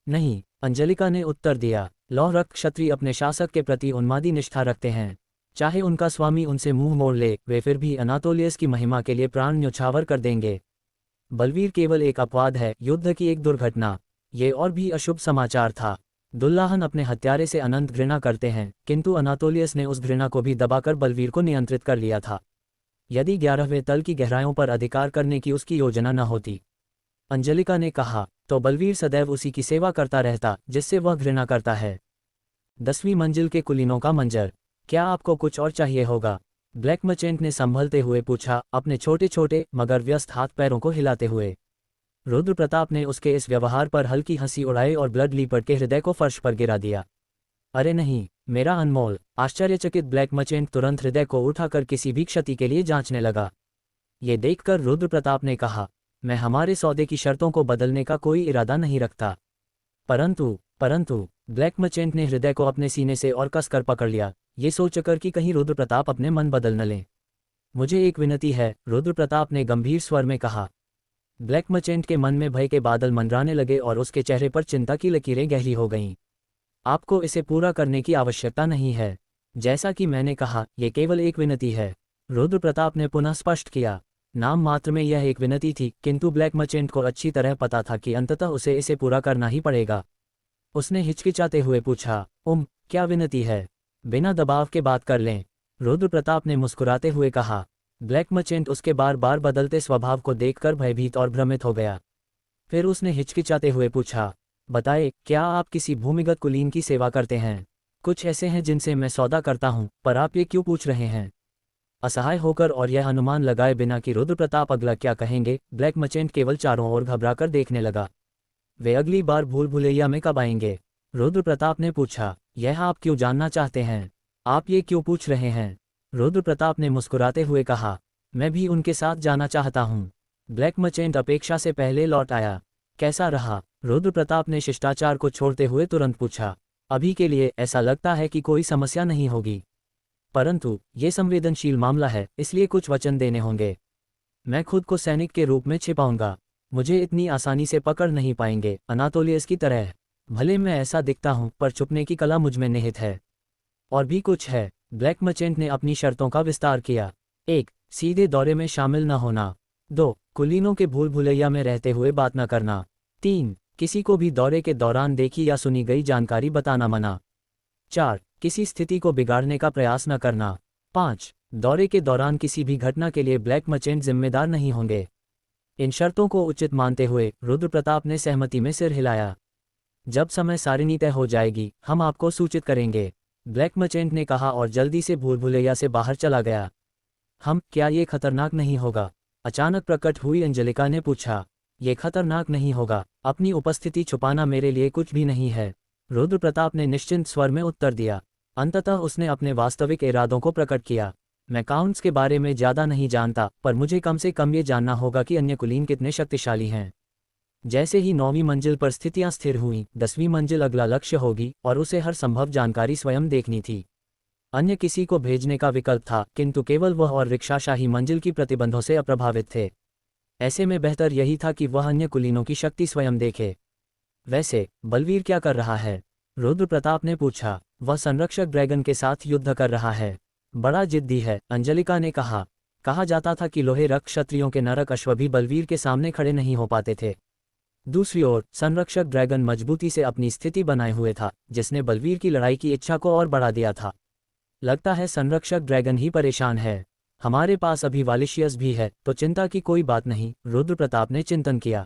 नहीं, अंजलिका ने उत्तर दिया। लौह रक्त क्षत्रिय अपने शासक के प्रति उन्मादी निष्ठा रखते हैं। चाहे उनका स्वामी उनसे मुंह मोड़ ले, वे फिर भी अनातोलियस की महिमा के लिए प्राण न्यौछावर कर देंगे। बलवीर केवल एक अपवाद है, युद्ध की एक दुर्घटना। ये और भी अशुभ समाचार था। दुल्लाहन अपने हत्यारे से अनंत घृणा करते हैं, किंतु अनातोलियस ने उस घृणा को भी दबाकर बलवीर को नियंत्रित कर लिया था। यदि 11वें तल की गहराइयों पर अधिकार करने की उसकी योजना न होती, अंजलिका ने कहा, तो बलवीर सदैव उसी की सेवा करता रहता जिससे वह घृणा करता है। 10वीं मंजिल के कुलीनों का मंजर, क्या आपको कुछ और चाहिए होगा? ब्लैक मर्चेंट ने संभलते हुए पूछा, अपने छोटे छोटे मगर व्यस्त हाथ पैरों को हिलाते हुए। रुद्र प्रताप ने उसके इस व्यवहार पर हल्की हंसी उड़ाई और ब्लड लीपर्ड के हृदय को फर्श पर गिरा दिया। अरे नहीं, मेरा अनमोल। आश्चर्यचकित ब्लैक मर्चेंट तुरंत हृदय को उठाकर किसी भी क्षति के लिए जांचने लगा। ये देखकर रुद्र प्रताप ने कहा, मैं हमारे सौदे की शर्तों को बदलने का कोई इरादा नहीं रखता। परंतु ब्लैक मर्चेंट ने हृदय को अपने सीने से और कसकर पकड़ लिया, ये सोचकर कि कहीं रुद्र प्रताप अपने मन बदल न लें। मुझे एक विनती है, रुद्र प्रताप ने गंभीर स्वर में कहा। ब्लैक मर्चेंट के मन में भय के बादल मंडराने लगे और उसके चेहरे पर चिंता की लकीरें गहरी हो गईं। आपको इसे पूरा करने की आवश्यकता नहीं है। जैसा कि मैंने कहा, यह केवल एक विनती है। रुद्र प्रताप ने पुनः स्पष्ट किया। नाम मात्र में यह एक विनती थी, किंतु ब्लैक मर्चेंट को अच्छी तरह पता था कि अंततः उसे इसे पूरा करना ही पड़ेगा। उसने हिचकिचाते हुए पूछा, क्या विनती है? बिना दबाव के बात कर लें, रुद्र प्रताप ने मुस्कुराते हुए कहा। ब्लैक मर्चेंट उसके बार बार बदलते स्वभाव को देखकर भयभीत और भ्रमित हो गया। फिर उसने हिचकिचाते हुए पूछा, बताए, क्या आप किसी भूमिगत कुलीन की सेवा करते हैं? कुछ ऐसे हैं जिनसे मैं सौदा करता हूं, पर आप ये क्यों पूछ रहे हैं? असहाय होकर और यह अनुमान लगाए बिना कि रुद्र प्रताप अगला क्या कहेंगे, ब्लैक मर्चेंट केवल चारों ओर घबराकर देखने लगा। वे अगली बार भूल भुलैया में कब आएंगे? रुद्र प्रताप ने पूछा। यह आप क्यों जानना चाहते हैं? आप ये क्यों पूछ रहे हैं? रुद्र प्रताप ने मुस्कुराते हुए कहा, मैं भी उनके साथ जाना चाहता हूँ। ब्लैक मर्चेंट अपेक्षा से पहले लौट आया। कैसा रहा? रुद्र प्रताप ने शिष्टाचार को छोड़ते हुए तुरंत पूछा। अभी के लिए ऐसा लगता है कि कोई समस्या नहीं होगी, परंतु ये संवेदनशील मामला है, इसलिए कुछ वचन देने होंगे। मैं खुद को सैनिक के रूप में छिपाऊंगा। मुझे इतनी आसानी से पकड़ नहीं पाएंगे अनातोलियस की तरह। भले मैं ऐसा दिखता हूं, पर छुपने की कला मुझ में निहित है। और भी कुछ है। ब्लैक मर्चेंट ने अपनी शर्तों का विस्तार किया। 1. सीधे दौरे में शामिल न होना। 2. कुलीनों के भूल भुलैया में रहते हुए बात न करना। 3. किसी को भी दौरे के दौरान देखी या सुनी गई जानकारी बताना मना। 4. किसी स्थिति को बिगाड़ने का प्रयास न करना। 5. दौरे के दौरान किसी भी घटना के लिए ब्लैक मर्चेंट जिम्मेदार नहीं होंगे। इन शर्तों को उचित मानते हुए रुद्र प्रताप ने सहमति में सिर हिलाया। जब समय सारिणी तय हो जाएगी, हम आपको सूचित करेंगे, ब्लैक मर्चेंट ने कहा और जल्दी से भूल भुलैया से बाहर चला गया। क्या ये खतरनाक नहीं होगा? अचानक प्रकट हुई अंजलिका ने पूछा। ये खतरनाक नहीं होगा, अपनी उपस्थिति छुपाना मेरे लिए कुछ भी नहीं है, रुद्र प्रताप ने निश्चिंत स्वर में उत्तर दिया। अंततः उसने अपने वास्तविक इरादों को प्रकट किया। मैं काउंट्स के बारे में ज़्यादा नहीं जानता, पर मुझे कम से कम ये जानना होगा कि अन्य कुलीन कितने शक्तिशाली हैं। जैसे ही 9वीं मंजिल पर स्थितियां स्थिर हुईं, 10वीं मंजिल अगला लक्ष्य होगी और उसे हर संभव जानकारी स्वयं देखनी थी। अन्य किसी को भेजने का विकल्प था, किंतु केवल वह और रिक्शाशाही मंजिल की प्रतिबंधों से अप्रभावित थे। ऐसे में बेहतर यही था कि वह अन्य कुलीनों की शक्ति स्वयं देखे। वैसे बलवीर क्या कर रहा है? रुद्र प्रताप ने पूछा। वह संरक्षक ड्रैगन के साथ युद्ध कर रहा है। बड़ा जिद्दी है, अंजलिका ने कहा। कहा जाता था कि लोहे रक्त क्षत्रियों के नरक अश्व भी बलवीर के सामने खड़े नहीं हो पाते थे। दूसरी ओर संरक्षक ड्रैगन मजबूती से अपनी स्थिति बनाए हुए था, जिसने बलवीर की लड़ाई की इच्छा को और बढ़ा दिया था। लगता है संरक्षक ड्रैगन ही परेशान है। हमारे पास अभी वालिशियस भी है, तो चिंता की कोई बात नहीं, रुद्र प्रताप ने चिंतन किया।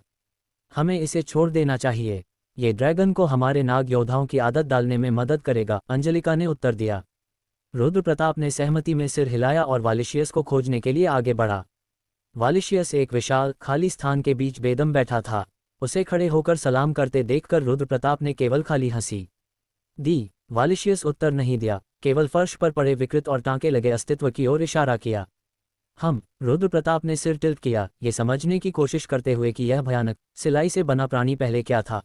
हमें इसे छोड़ देना चाहिए। ये ड्रैगन को हमारे नाग योद्धाओं की आदत डालने में मदद करेगा, अंजलिका ने उत्तर दिया। रुद्र प्रताप ने सहमति में सिर हिलाया और वालिशियस को खोजने के लिए आगे बढ़ा। वालिशियस एक विशाल खाली स्थान के बीच बेदम बैठा था। उसे खड़े होकर सलाम करते देखकर रुद्र प्रताप ने केवल खाली हंसी दी। वालिशियस उत्तर नहीं दिया, केवल फर्श पर पड़े विकृत और टांके लगे अस्तित्व की ओर इशारा किया। रुद्र प्रताप ने सिर टिल्ट किया, ये समझने की कोशिश करते हुए कि यह भयानक सिलाई से बना प्राणी पहले क्या था।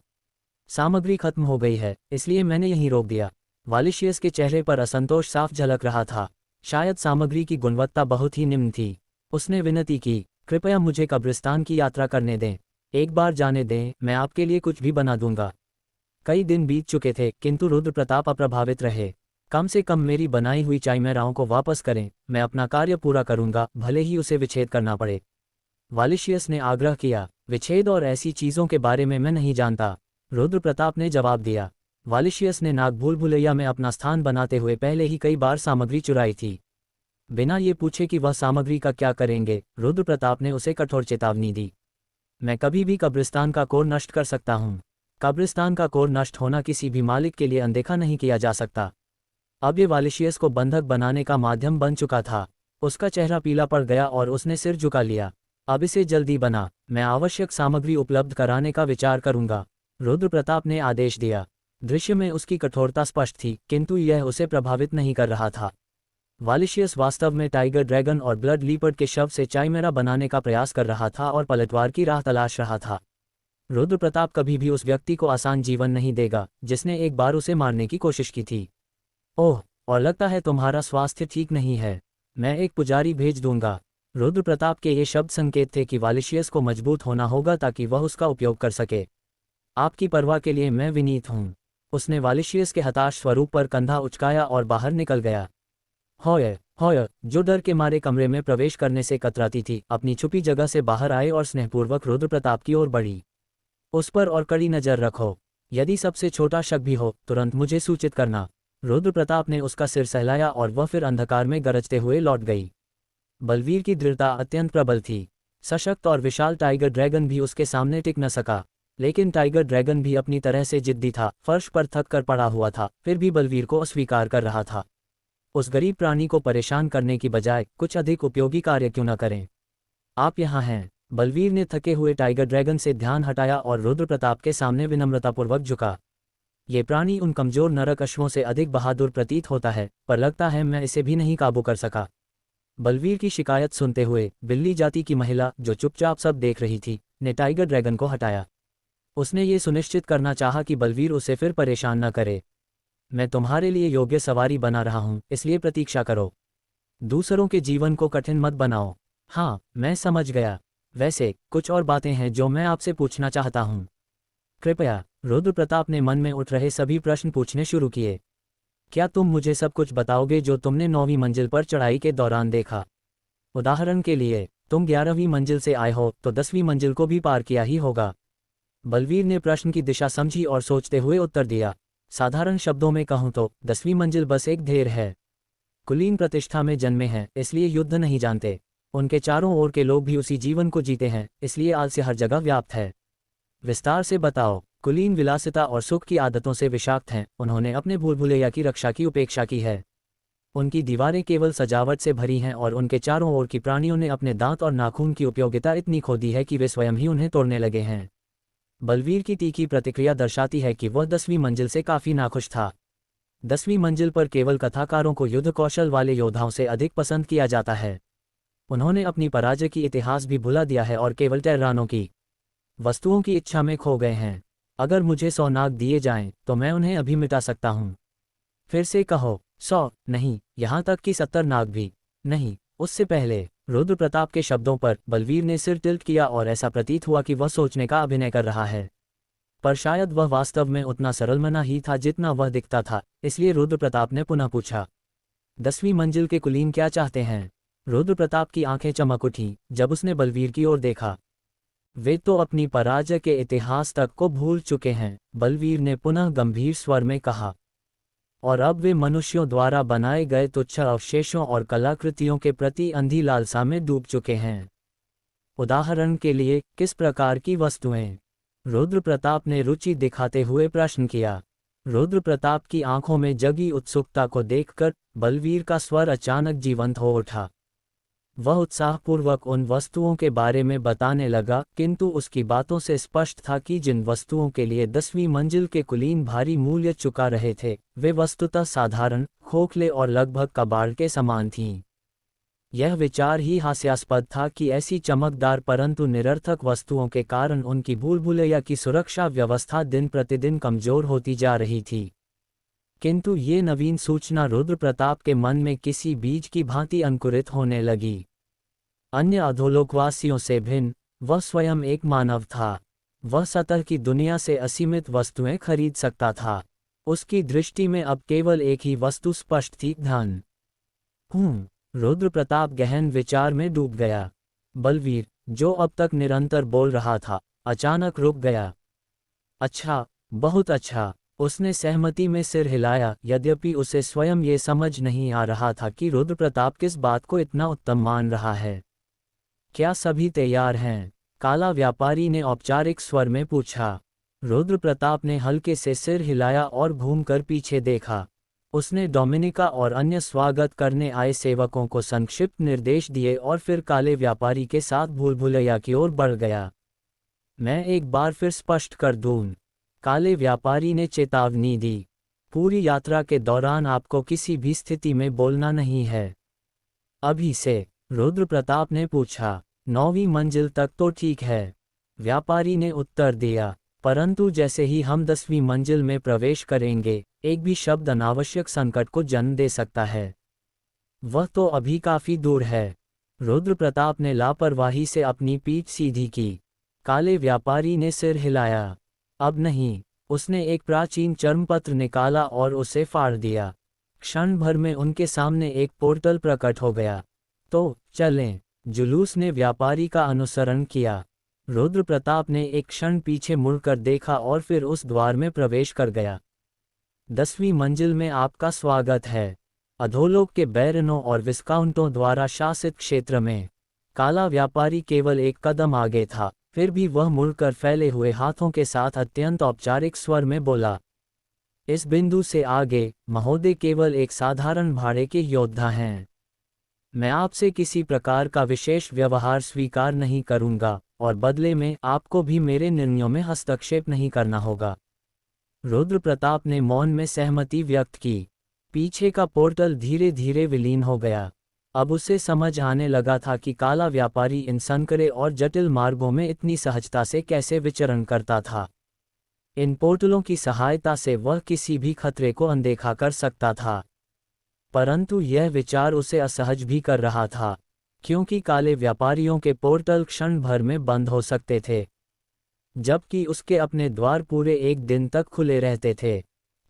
सामग्री खत्म हो गई है, इसलिए मैंने यहीं रोक दिया। वालिशियस के चेहरे पर असंतोष साफ झलक रहा था। शायद सामग्री की गुणवत्ता बहुत ही निम्न थी। उसने विनती की, कृपया मुझे कब्रिस्तान की यात्रा करने दें। एक बार जाने दें, मैं आपके लिए कुछ भी बना दूंगा। कई दिन बीत चुके थे, किंतु रुद्र प्रताप अप्रभावित रहे। कम से कम मेरी बनाई हुई चाइमेराओं को वापस करें, मैं अपना कार्य पूरा करूंगा, भले ही उसे विच्छेद करना पड़े। वालिशियस ने आग्रह किया। विच्छेद और ऐसी चीज़ों के बारे में मैं नहीं जानता, रुद्र प्रताप ने जवाब दिया। वालिशियस ने नाग भूल भुलैया में अपना स्थान बनाते हुए पहले ही कई बार सामग्री चुराई थी। बिना ये पूछे कि वह सामग्री का क्या करेंगे, रुद्र प्रताप ने उसे कठोर चेतावनी दी। मैं कभी भी कब्रिस्तान का कोर नष्ट कर सकता हूँ। कब्रिस्तान का कोर नष्ट होना किसी भी मालिक के लिए अनदेखा नहीं किया जा सकता। अब ये वालिशियस को बंधक बनाने का माध्यम बन चुका था। उसका चेहरा पीला पड़ गया और उसने सिर झुका लिया। अब इसे जल्दी बना, मैं आवश्यक सामग्री उपलब्ध कराने का विचार करूंगा, रुद्र प्रताप ने आदेश दिया। दृश्य में उसकी कठोरता स्पष्ट थी, किंतु यह उसे प्रभावित नहीं कर रहा था। वालिशियस वास्तव में टाइगर ड्रैगन और ब्लड लीपर्ड के शव से चाइमेरा बनाने का प्रयास कर रहा था और पलटवार की राह तलाश रहा था। रुद्र प्रताप कभी भी उस व्यक्ति को आसान जीवन नहीं देगा, जिसने एक बार उसे मारने की कोशिश की थी। ओह, और लगता है तुम्हारा स्वास्थ्य ठीक नहीं है। मैं एक पुजारी भेज दूंगा। रुद्र प्रताप के ये शब्द संकेत थे कि वालिशियस को मजबूत होना होगा ताकि वह उसका उपयोग कर सके। आपकी परवाह के लिए मैं विनीत हूँ। उसने वालिशियस के हताश स्वरूप पर कंधा उचकाया और बाहर निकल गया। हॉय, जो डर के मारे कमरे में प्रवेश करने से कतराती थी, अपनी छुपी जगह से बाहर आए और स्नेहपूर्वक रुद्र प्रताप की ओर बढ़ी। उस पर और कड़ी नजर रखो। यदि सबसे छोटा शक भी हो, तुरंत मुझे सूचित करना। रुद्र प्रताप ने उसका सिर सहलाया और वह फिर अंधकार में गरजते हुए लौट गई। बलवीर की दृढ़ता अत्यंत प्रबल थी। सशक्त और विशाल टाइगर ड्रैगन भी उसके सामने टिक न सका, लेकिन टाइगर ड्रैगन भी अपनी तरह से जिद्दी था। फर्श पर थक कर पड़ा हुआ था, फिर भी बलवीर को अस्वीकार कर रहा था। उस गरीब प्राणी को परेशान करने की बजाय कुछ अधिक उपयोगी कार्य क्यों न करें। आप यहाँ हैं। बलवीर ने थके हुए टाइगर ड्रैगन से ध्यान हटाया और रुद्र प्रताप के सामने विनम्रतापूर्वक झुका। ये प्राणी उन कमजोर नरक अश्वों से अधिक बहादुर प्रतीत होता है, पर लगता है मैं इसे भी नहीं काबू कर सका। बलवीर की शिकायत सुनते हुए बिल्ली जाति की महिला, जो चुपचाप सब देख रही थी, ने टाइगर ड्रैगन को हटाया। उसने ये सुनिश्चित करना चाहा कि बलवीर उसे फिर परेशान न करे। मैं तुम्हारे लिए योग्य सवारी बना रहा हूँ, इसलिए प्रतीक्षा करो। दूसरों के जीवन को कठिन मत बनाओ। हाँ, मैं समझ गया। वैसे कुछ और बातें हैं जो मैं आपसे पूछना चाहता हूँ। कृपया। रुद्र प्रताप ने मन में उठ रहे सभी प्रश्न पूछने शुरू किए। क्या तुम मुझे सब कुछ बताओगे जो तुमने 9वीं मंजिल पर चढ़ाई के दौरान देखा? उदाहरण के लिए, तुम 11वीं मंजिल से आए हो तो 10वीं मंजिल को भी पार किया ही होगा। बलवीर ने प्रश्न की दिशा समझी और सोचते हुए उत्तर दिया। साधारण शब्दों में कहूं तो 10वीं मंजिल बस एक ढेर है। कुलीन प्रतिष्ठा में जन्मे हैं, इसलिए युद्ध नहीं जानते। उनके चारों ओर के लोग भी उसी जीवन को जीते हैं, इसलिए आलस्य हर जगह व्याप्त है। विस्तार से बताओ। कुलीन विलासिता और सुख की आदतों से विषाक्त हैं, उन्होंने अपने भूल भुलैया की रक्षा की उपेक्षा की है। उनकी दीवारें केवल सजावट से भरी हैं और उनके चारों ओर की प्राणियों ने अपने दांत और नाखून की उपयोगिता इतनी खो दी है कि वे स्वयं ही उन्हें तोड़ने लगे हैं। बलवीर की तीखी प्रतिक्रिया दर्शाती है कि वह 10वीं मंजिल से काफी नाखुश था। 10वीं मंजिल पर केवल कथाकारों को युद्ध कौशल वाले योद्धाओं से अधिक पसंद किया जाता है। उन्होंने अपनी पराजय की इतिहास भी भुला दिया है और केवल टैरानों की वस्तुओं की इच्छा में खो गए हैं। अगर मुझे 100 नाग दिए जाएं तो मैं उन्हें अभी मिटा सकता हूं। फिर से कहो। 100 नहीं, यहां तक कि 70 नाग भी नहीं। उससे पहले रुद्र प्रताप के शब्दों पर बलवीर ने सिर टिल्ट किया और ऐसा प्रतीत हुआ कि वह सोचने का अभिनय कर रहा है। पर शायद वह वास्तव में उतना सरलमना ही था जितना वह दिखता था, इसलिए रुद्र प्रताप ने पुनः पूछा, 10वीं मंजिल के कुलीन क्या चाहते हैं? रुद्र प्रताप की आंखें चमक उठीं जब उसने बलवीर की ओर देखा। वे तो अपनी पराजय के इतिहास तक को भूल चुके हैं, बलवीर ने पुनः गंभीर स्वर में कहा। और अब वे मनुष्यों द्वारा बनाए गए तुच्छ अवशेषों और कलाकृतियों के प्रति अंधी लालसा में डूब चुके हैं। उदाहरण के लिए, किस प्रकार की वस्तुएं? रुद्र प्रताप ने रुचि दिखाते हुए प्रश्न किया। रुद्र प्रताप की आंखों में जगी उत्सुकता को देखकर बलवीर का स्वर अचानक जीवंत हो उठा। वह उत्साहपूर्वक उन वस्तुओं के बारे में बताने लगा, किंतु उसकी बातों से स्पष्ट था कि जिन वस्तुओं के लिए 10वीं मंजिल के कुलीन भारी मूल्य चुका रहे थे, वे वस्तुतः साधारण, खोखले और लगभग कबाड़ के समान थीं। यह विचार ही हास्यास्पद था कि ऐसी चमकदार परंतु निरर्थक वस्तुओं के कारण उनकी भूल भुलैया की सुरक्षा व्यवस्था दिन प्रतिदिन कमजोर होती जा रही थी। किंतु ये नवीन सूचना रुद्र प्रताप के मन में किसी बीज की भांति अंकुरित होने लगी। अन्य अधोलोकवासियों से भिन्न, वह स्वयं एक मानव था। वह सतह की दुनिया से असीमित वस्तुएं खरीद सकता था। उसकी दृष्टि में अब केवल एक ही वस्तु स्पष्ट थी, धन। रुद्र प्रताप गहन विचार में डूब गया। बलवीर, जो अब तक निरंतर बोल रहा था, अचानक रुक गया। अच्छा, बहुत अच्छा, उसने सहमति में सिर हिलाया, यद्यपि उसे स्वयं ये समझ नहीं आ रहा था कि रुद्र प्रताप किस बात को इतना उत्तम मान रहा है। क्या सभी तैयार हैं? काला व्यापारी ने औपचारिक स्वर में पूछा। रुद्र प्रताप ने हल्के से सिर हिलाया और घूमकर पीछे देखा। उसने डोमिनिका और अन्य स्वागत करने आए सेवकों को संक्षिप्त निर्देश दिए और फिर काले व्यापारी के साथ भूल भुलैया की ओर बढ़ गया। मैं एक बार फिर स्पष्ट कर दूं, काले व्यापारी ने चेतावनी दी। पूरी यात्रा के दौरान आपको किसी भी स्थिति में बोलना नहीं है। अभी से? रुद्र प्रताप ने पूछा। 9वीं मंजिल तक तो ठीक है, व्यापारी ने उत्तर दिया, परंतु जैसे ही हम 10वीं मंजिल में प्रवेश करेंगे, एक भी शब्द अनावश्यक संकट को जन्म दे सकता है। वह तो अभी काफी दूर है। रुद्र प्रताप ने लापरवाही से अपनी पीठ सीधी की। काले व्यापारी ने सिर हिलाया। अब नहीं। उसने एक प्राचीन चर्मपत्र निकाला और उसे फाड़ दिया। क्षण भर में उनके सामने एक पोर्टल प्रकट हो गया। तो चलें। जुलूस ने व्यापारी का अनुसरण किया। रुद्र प्रताप ने एक क्षण पीछे मुड़कर देखा और फिर उस द्वार में प्रवेश कर गया। 10वीं मंजिल में आपका स्वागत है। अधोलोक के बैरनों और विस्काउंटों द्वारा शासित क्षेत्र में। काला व्यापारी केवल एक कदम आगे था, फिर भी वह मुड़कर फैले हुए हाथों के साथ अत्यंत औपचारिक स्वर में बोला, इस बिंदु से आगे, महोदय केवल एक साधारण भाड़े के योद्धा हैं। मैं आपसे किसी प्रकार का विशेष व्यवहार स्वीकार नहीं करूंगा, और बदले में आपको भी मेरे निर्णयों में हस्तक्षेप नहीं करना होगा। रुद्र प्रताप ने मौन में सहमति व्यक्त की। पीछे का पोर्टल धीरे धीरे विलीन हो गया। अब उसे समझ आने लगा था कि काला व्यापारी इन संकरे और जटिल मार्गों में इतनी सहजता से कैसे विचरण करता था। इन पोर्टलों की सहायता से वह किसी भी खतरे को अनदेखा कर सकता था। परंतु यह विचार उसे असहज भी कर रहा था। क्योंकि काले व्यापारियों के पोर्टल क्षण भर में बंद हो सकते थे, जबकि उसके अपने द्वार पूरे एक दिन तक खुले रहते थे।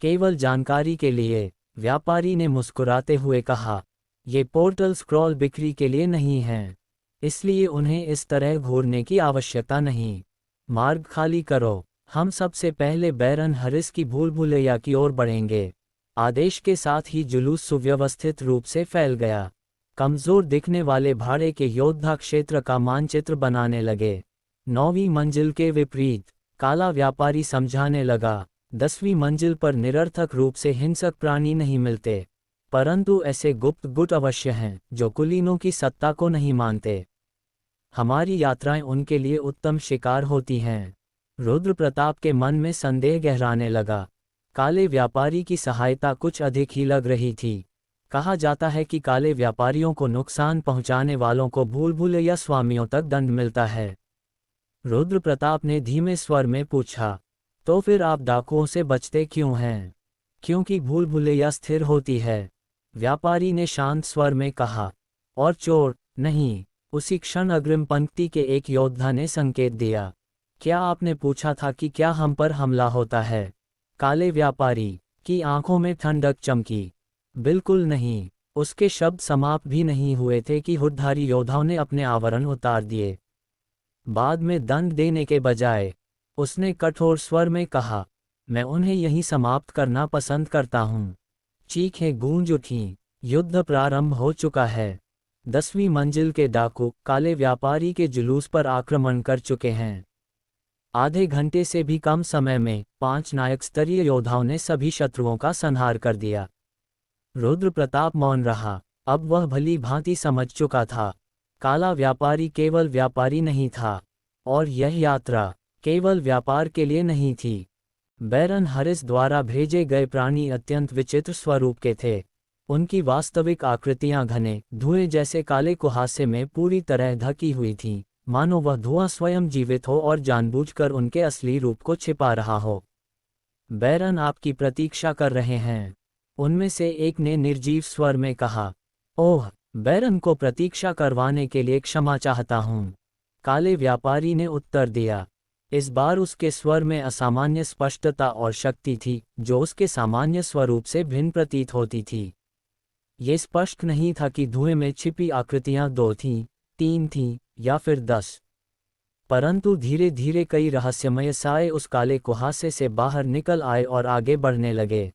केवल जानकारी के लिए, व्यापारी ने मुस्कुराते हुए कहा, ये पोर्टल स्क्रॉल बिक्री के लिए नहीं हैं, इसलिए उन्हें इस तरह घूरने की आवश्यकता नहीं। मार्ग खाली करो, हम सबसे पहले बैरन हरिस की भूल भुलैया की ओर बढ़ेंगे। आदेश के साथ ही जुलूस सुव्यवस्थित रूप से फैल गया। कमजोर दिखने वाले भाड़े के योद्धा क्षेत्र का मानचित्र बनाने लगे। 9वीं मंजिल के विपरीत, काला व्यापारी समझाने लगा, 10वीं मंजिल पर निरर्थक रूप से हिंसक प्राणी नहीं मिलते, परंतु ऐसे गुप्त गुट अवश्य हैं जो कुलीनों की सत्ता को नहीं मानते। हमारी यात्राएं उनके लिए उत्तम शिकार होती हैं। रुद्र प्रताप के मन में संदेह गहराने लगा। काले व्यापारी की सहायता कुछ अधिक ही लग रही थी। कहा जाता है कि काले व्यापारियों को नुकसान पहुंचाने वालों को भूल भुलैया स्वामियों तक दंड मिलता है। रुद्र प्रताप ने धीमे स्वर में पूछा, तो फिर आप डाकुओं से बचते क्यों हैं? क्योंकि भूल भुलैया स्थिर होती है, व्यापारी ने शांत स्वर में कहा। और चोर नहीं। उसी क्षण अग्रिम पंक्ति के एक योद्धा ने संकेत दिया, क्या आपने पूछा था कि क्या हम पर हमला होता है? काले व्यापारी की आंखों में ठंडक चमकी। बिल्कुल नहीं। उसके शब्द समाप्त भी नहीं हुए थे कि हुड्धारी योद्धाओं ने अपने आवरण उतार दिए। बाद में दंड देने के बजाय उसने कठोर स्वर में कहा, मैं उन्हें यहीं समाप्त करना पसंद करता हूँ। चीखें गूंज उठीं। युद्ध प्रारंभ हो चुका है। 10वीं मंजिल के डाकू काले व्यापारी के जुलूस पर आक्रमण कर चुके हैं। आधे घंटे से भी कम समय में 5 नायक स्तरीय योद्धाओं ने सभी शत्रुओं का संहार कर दिया। रुद्र प्रताप मौन रहा। अब वह भली भांति समझ चुका था, काला व्यापारी केवल व्यापारी नहीं था, और यह यात्रा केवल व्यापार के लिए नहीं थी। बैरन हरिस द्वारा भेजे गए प्राणी अत्यंत विचित्र स्वरूप के थे। उनकी वास्तविक आकृतियां घने धुएं जैसे काले कुहासे में पूरी तरह ढकी हुई थीं, मानो वह धुआं स्वयं जीवित हो और जानबूझकर उनके असली रूप को छिपा रहा हो। बैरन आपकी प्रतीक्षा कर रहे हैं, उनमें से एक ने निर्जीव स्वर में कहा। ओह, बैरन को प्रतीक्षा करवाने के लिए क्षमा चाहता हूँ, काले व्यापारी ने उत्तर दिया। इस बार उसके स्वर में असामान्य स्पष्टता और शक्ति थी, जो उसके सामान्य स्वरूप से भिन्न प्रतीत होती थी। ये स्पष्ट नहीं था कि धुएं में छिपी आकृतियां 2 थीं, 3 थीं, या फिर 10। परंतु धीरे धीरे कई रहस्यमय साए उस काले कुहासे से बाहर निकल आए और आगे बढ़ने लगे।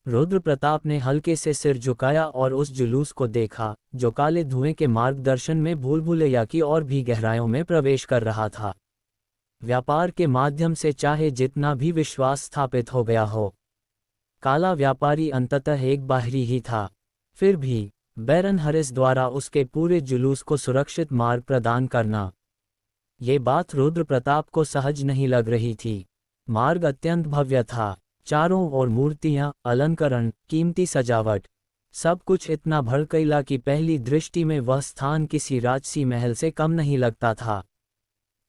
रुद्र प्रताप ने हल्के से सिर झुकाया और उस जुलूस को देखा, जो काले धुएं के मार्गदर्शन में भूल भुलैया की और भी गहराइयों में प्रवेश कर रहा था। व्यापार के माध्यम से चाहे जितना भी विश्वास स्थापित हो गया हो, काला व्यापारी अंततः एक बाहरी ही था। फिर भी बैरन हरिस द्वारा उसके पूरे जुलूस को सुरक्षित मार्ग प्रदान करना, ये बात रुद्र प्रताप को सहज नहीं लग रही थी। मार्ग अत्यंत भव्य था। चारों ओर मूर्तियां, अलंकरण, कीमती सजावट, सब कुछ इतना भड़कीला कि पहली दृष्टि में वह स्थान किसी राजसी महल से कम नहीं लगता था।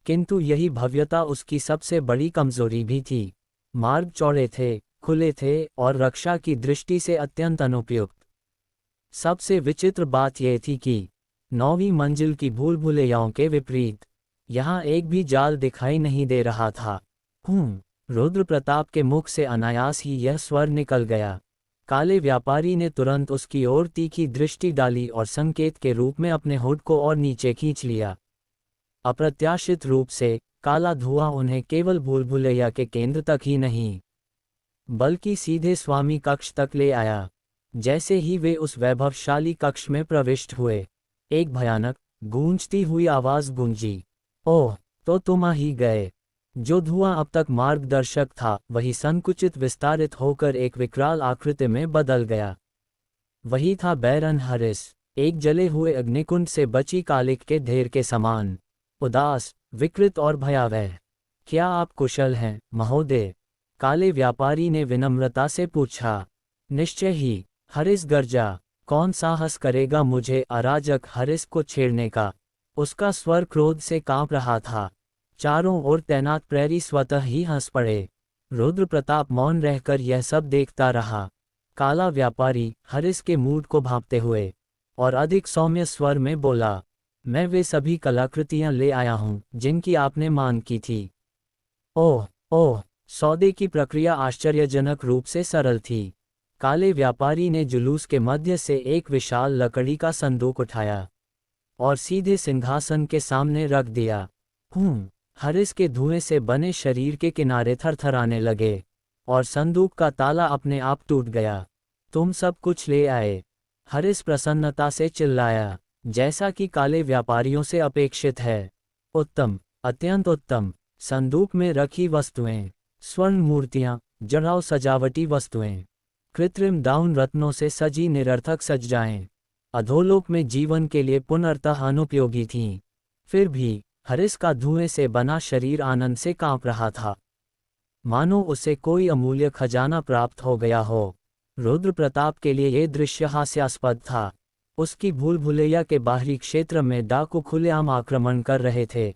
किंतु यही भव्यता उसकी सबसे बड़ी कमजोरी भी थी। मार्ग चौड़े थे, खुले थे और रक्षा की दृष्टि से अत्यंत अनुपयुक्त। सबसे विचित्र बात यह थी कि 9वीं मंजिल की भूल भुलैयाओं के विपरीत यहाँ एक भी जाल दिखाई नहीं दे रहा था। रुद्र प्रताप के मुख से अनायास ही यह स्वर निकल गया। काले व्यापारी ने तुरंत उसकी ओर तीखी दृष्टि डाली और संकेत के रूप में अपने हुड को और नीचे खींच लिया। अप्रत्याशित रूप से काला धुआं उन्हें केवल भूल भुलैया के केंद्र तक ही नहीं, बल्कि सीधे स्वामी कक्ष तक ले आया। जैसे ही वे उस वैभवशाली कक्ष में प्रविष्ट हुए, एक भयानक गूंजती हुई आवाज गूंजी। ओह, तो तुम आ ही गए। जो धुआं अब तक मार्गदर्शक था, वही संकुचित विस्तारित होकर एक विकराल आकृति में बदल गया। वही था बैरन हरिस, एक जले हुए अग्निकुंड से बची कालिक के ढेर के समान, उदास, विकृत और भयावह। क्या आप कुशल हैं, महोदय? काले व्यापारी ने विनम्रता से पूछा। निश्चय ही, हरिस गर्जा। कौन साहस करेगा मुझे, अराजक हरिस को छेड़ने का? उसका स्वर क्रोध से कांप रहा था। चारों ओर तैनात प्रहरी स्वतः ही हंस पड़े। रुद्र प्रताप मौन रहकर यह सब देखता रहा। काला व्यापारी हरिस के मूड को भांपते हुए और अधिक सौम्य स्वर में बोला, मैं वे सभी कलाकृतियां ले आया हूं जिनकी आपने मांग की थी। ओह ओह, सौदे की प्रक्रिया आश्चर्यजनक रूप से सरल थी। काले व्यापारी ने जुलूस के मध्य से एक विशाल लकड़ी का संदूक उठाया और सीधे सिंहासन के सामने रख दिया। हरिस के धुएं से बने शरीर के किनारे थरथराने लगे और संदूक का ताला अपने आप टूट गया। तुम सब कुछ ले आए? हरिस प्रसन्नता से चिल्लाया, जैसा कि काले व्यापारियों से अपेक्षित है। उत्तम, अत्यंत उत्तम। संदूक में रखी वस्तुएं, स्वर्ण मूर्तियां, जड़ाऊ सजावटी वस्तुएं, कृत्रिम दाउन रत्नों से सजी निरर्थक सज्जाएं, अधोलोक में जीवन के लिए पुनर्तः अनुपयोगी थीं। फिर भी हरिस का धुएं से बना शरीर आनंद से कांप रहा था, मानो उसे कोई अमूल्य खजाना प्राप्त हो गया हो। रुद्र प्रताप के लिए यह दृश्य हास्यास्पद था। उसकी भूल भुलैया के बाहरी क्षेत्र में डाकू खुलेआम आक्रमण कर रहे थे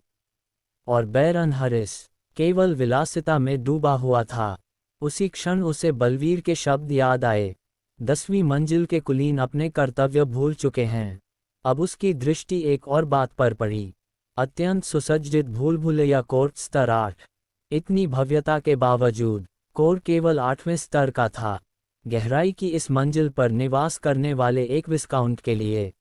और बैरन हरिस केवल विलासिता में डूबा हुआ था। उसी क्षण उसे बलवीर के शब्द याद आए, 10वीं मंजिल के कुलीन अपने कर्तव्य भूल चुके हैं। अब उसकी दृष्टि एक और बात पर पड़ी, अत्यंत सुसज्जित भूल भुलैया कोर्ट स्तर 8। इतनी भव्यता के बावजूद कोर्ट केवल 8वें स्तर का था। गहराई की इस मंजिल पर निवास करने वाले एक विस्काउंट के लिए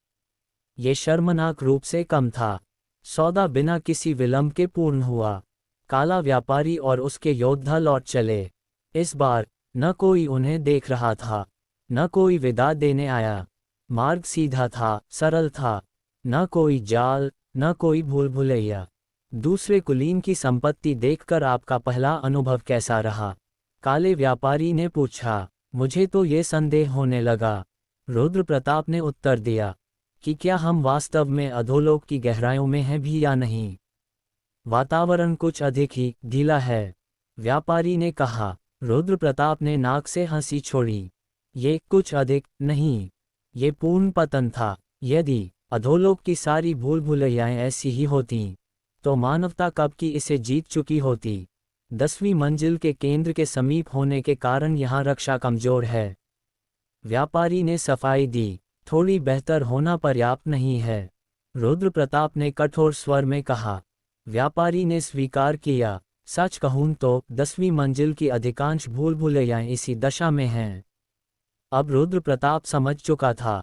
ये शर्मनाक रूप से कम था। सौदा बिना किसी विलंब के पूर्ण हुआ। काला व्यापारी और उसके योद्धा लौट चले। इस बार न कोई उन्हें देख रहा था, न कोई विदा देने आया। मार्ग सीधा था, सरल था, न कोई जाल, न कोई भूल भुलैया। दूसरे कुलीन की संपत्ति देखकर आपका पहला अनुभव कैसा रहा? काले व्यापारी ने पूछा। मुझे तो ये संदेह होने लगा, रुद्र प्रताप ने उत्तर दिया, कि क्या हम वास्तव में अधोलोक की गहराइयों में हैं भी या नहीं। वातावरण कुछ अधिक ही ढीला है, व्यापारी ने कहा। रुद्र प्रताप ने नाक से हंसी छोड़ी। ये कुछ अधिक नहीं, ये पूर्ण पतन था। यदि अधोलोक की सारी भूल भुलैयाएं ऐसी ही होतीं, तो मानवता कब की इसे जीत चुकी होती। 10वीं मंजिल के केंद्र के समीप होने के कारण यहाँ रक्षा कमजोर है। व्यापारी ने सफाई दी, थोड़ी बेहतर होना पर्याप्त नहीं है, रुद्र प्रताप ने कठोर स्वर में कहा। व्यापारी ने स्वीकार किया, सच कहूं तो 10वीं मंजिल की अधिकांश भूल भुलैयाएं इसी दशा में हैं। अब रुद्र प्रताप समझ चुका था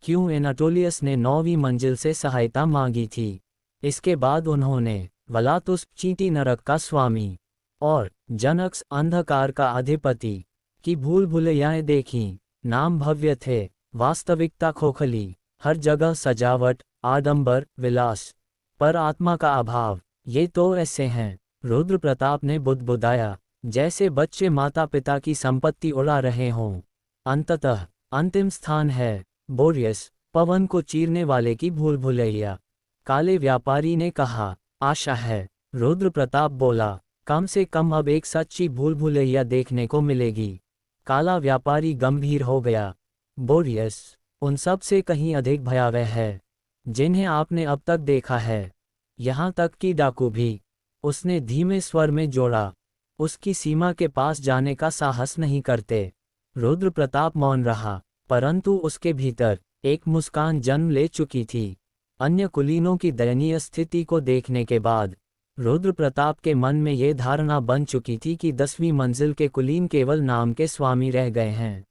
क्यों एनाटोलियस ने 9वीं मंजिल से सहायता मांगी थी। इसके बाद उन्होंने वलातुस चींटी नरक का स्वामी और जनक्स अंधकार का अधिपति की भूल भुलैयाएं देखीं। नाम भव्य थे, वास्तविकता खोखली, हर जगह सजावट, आडंबर, विलास, पर आत्मा का अभाव। ये तो ऐसे हैं, रुद्र प्रताप ने बुदबुदाया, जैसे बच्चे माता पिता की संपत्ति उड़ा रहे हों। अंततः अंतिम स्थान है बोरियस, पवन को चीरने वाले की भूल भुलैया। काले व्यापारी ने कहा। आशा है, रुद्र प्रताप बोला, कम से कम अब एक सच्ची भूल भुलैया देखने को मिलेगी। काला व्यापारी गंभीर हो गया। बोरियस उन सब से कहीं अधिक भयावह है जिन्हें आपने अब तक देखा है, यहाँ तक कि डाकू भी, उसने धीमे स्वर में जोड़ा, उसकी सीमा के पास जाने का साहस नहीं करते। रुद्र प्रताप मौन रहा, परंतु उसके भीतर एक मुस्कान जन्म ले चुकी थी। अन्य कुलीनों की दयनीय स्थिति को देखने के बाद रुद्र प्रताप के मन में ये धारणा बन चुकी थी कि 10वीं मंजिल के कुलीन केवल नाम के स्वामी रह गए हैं।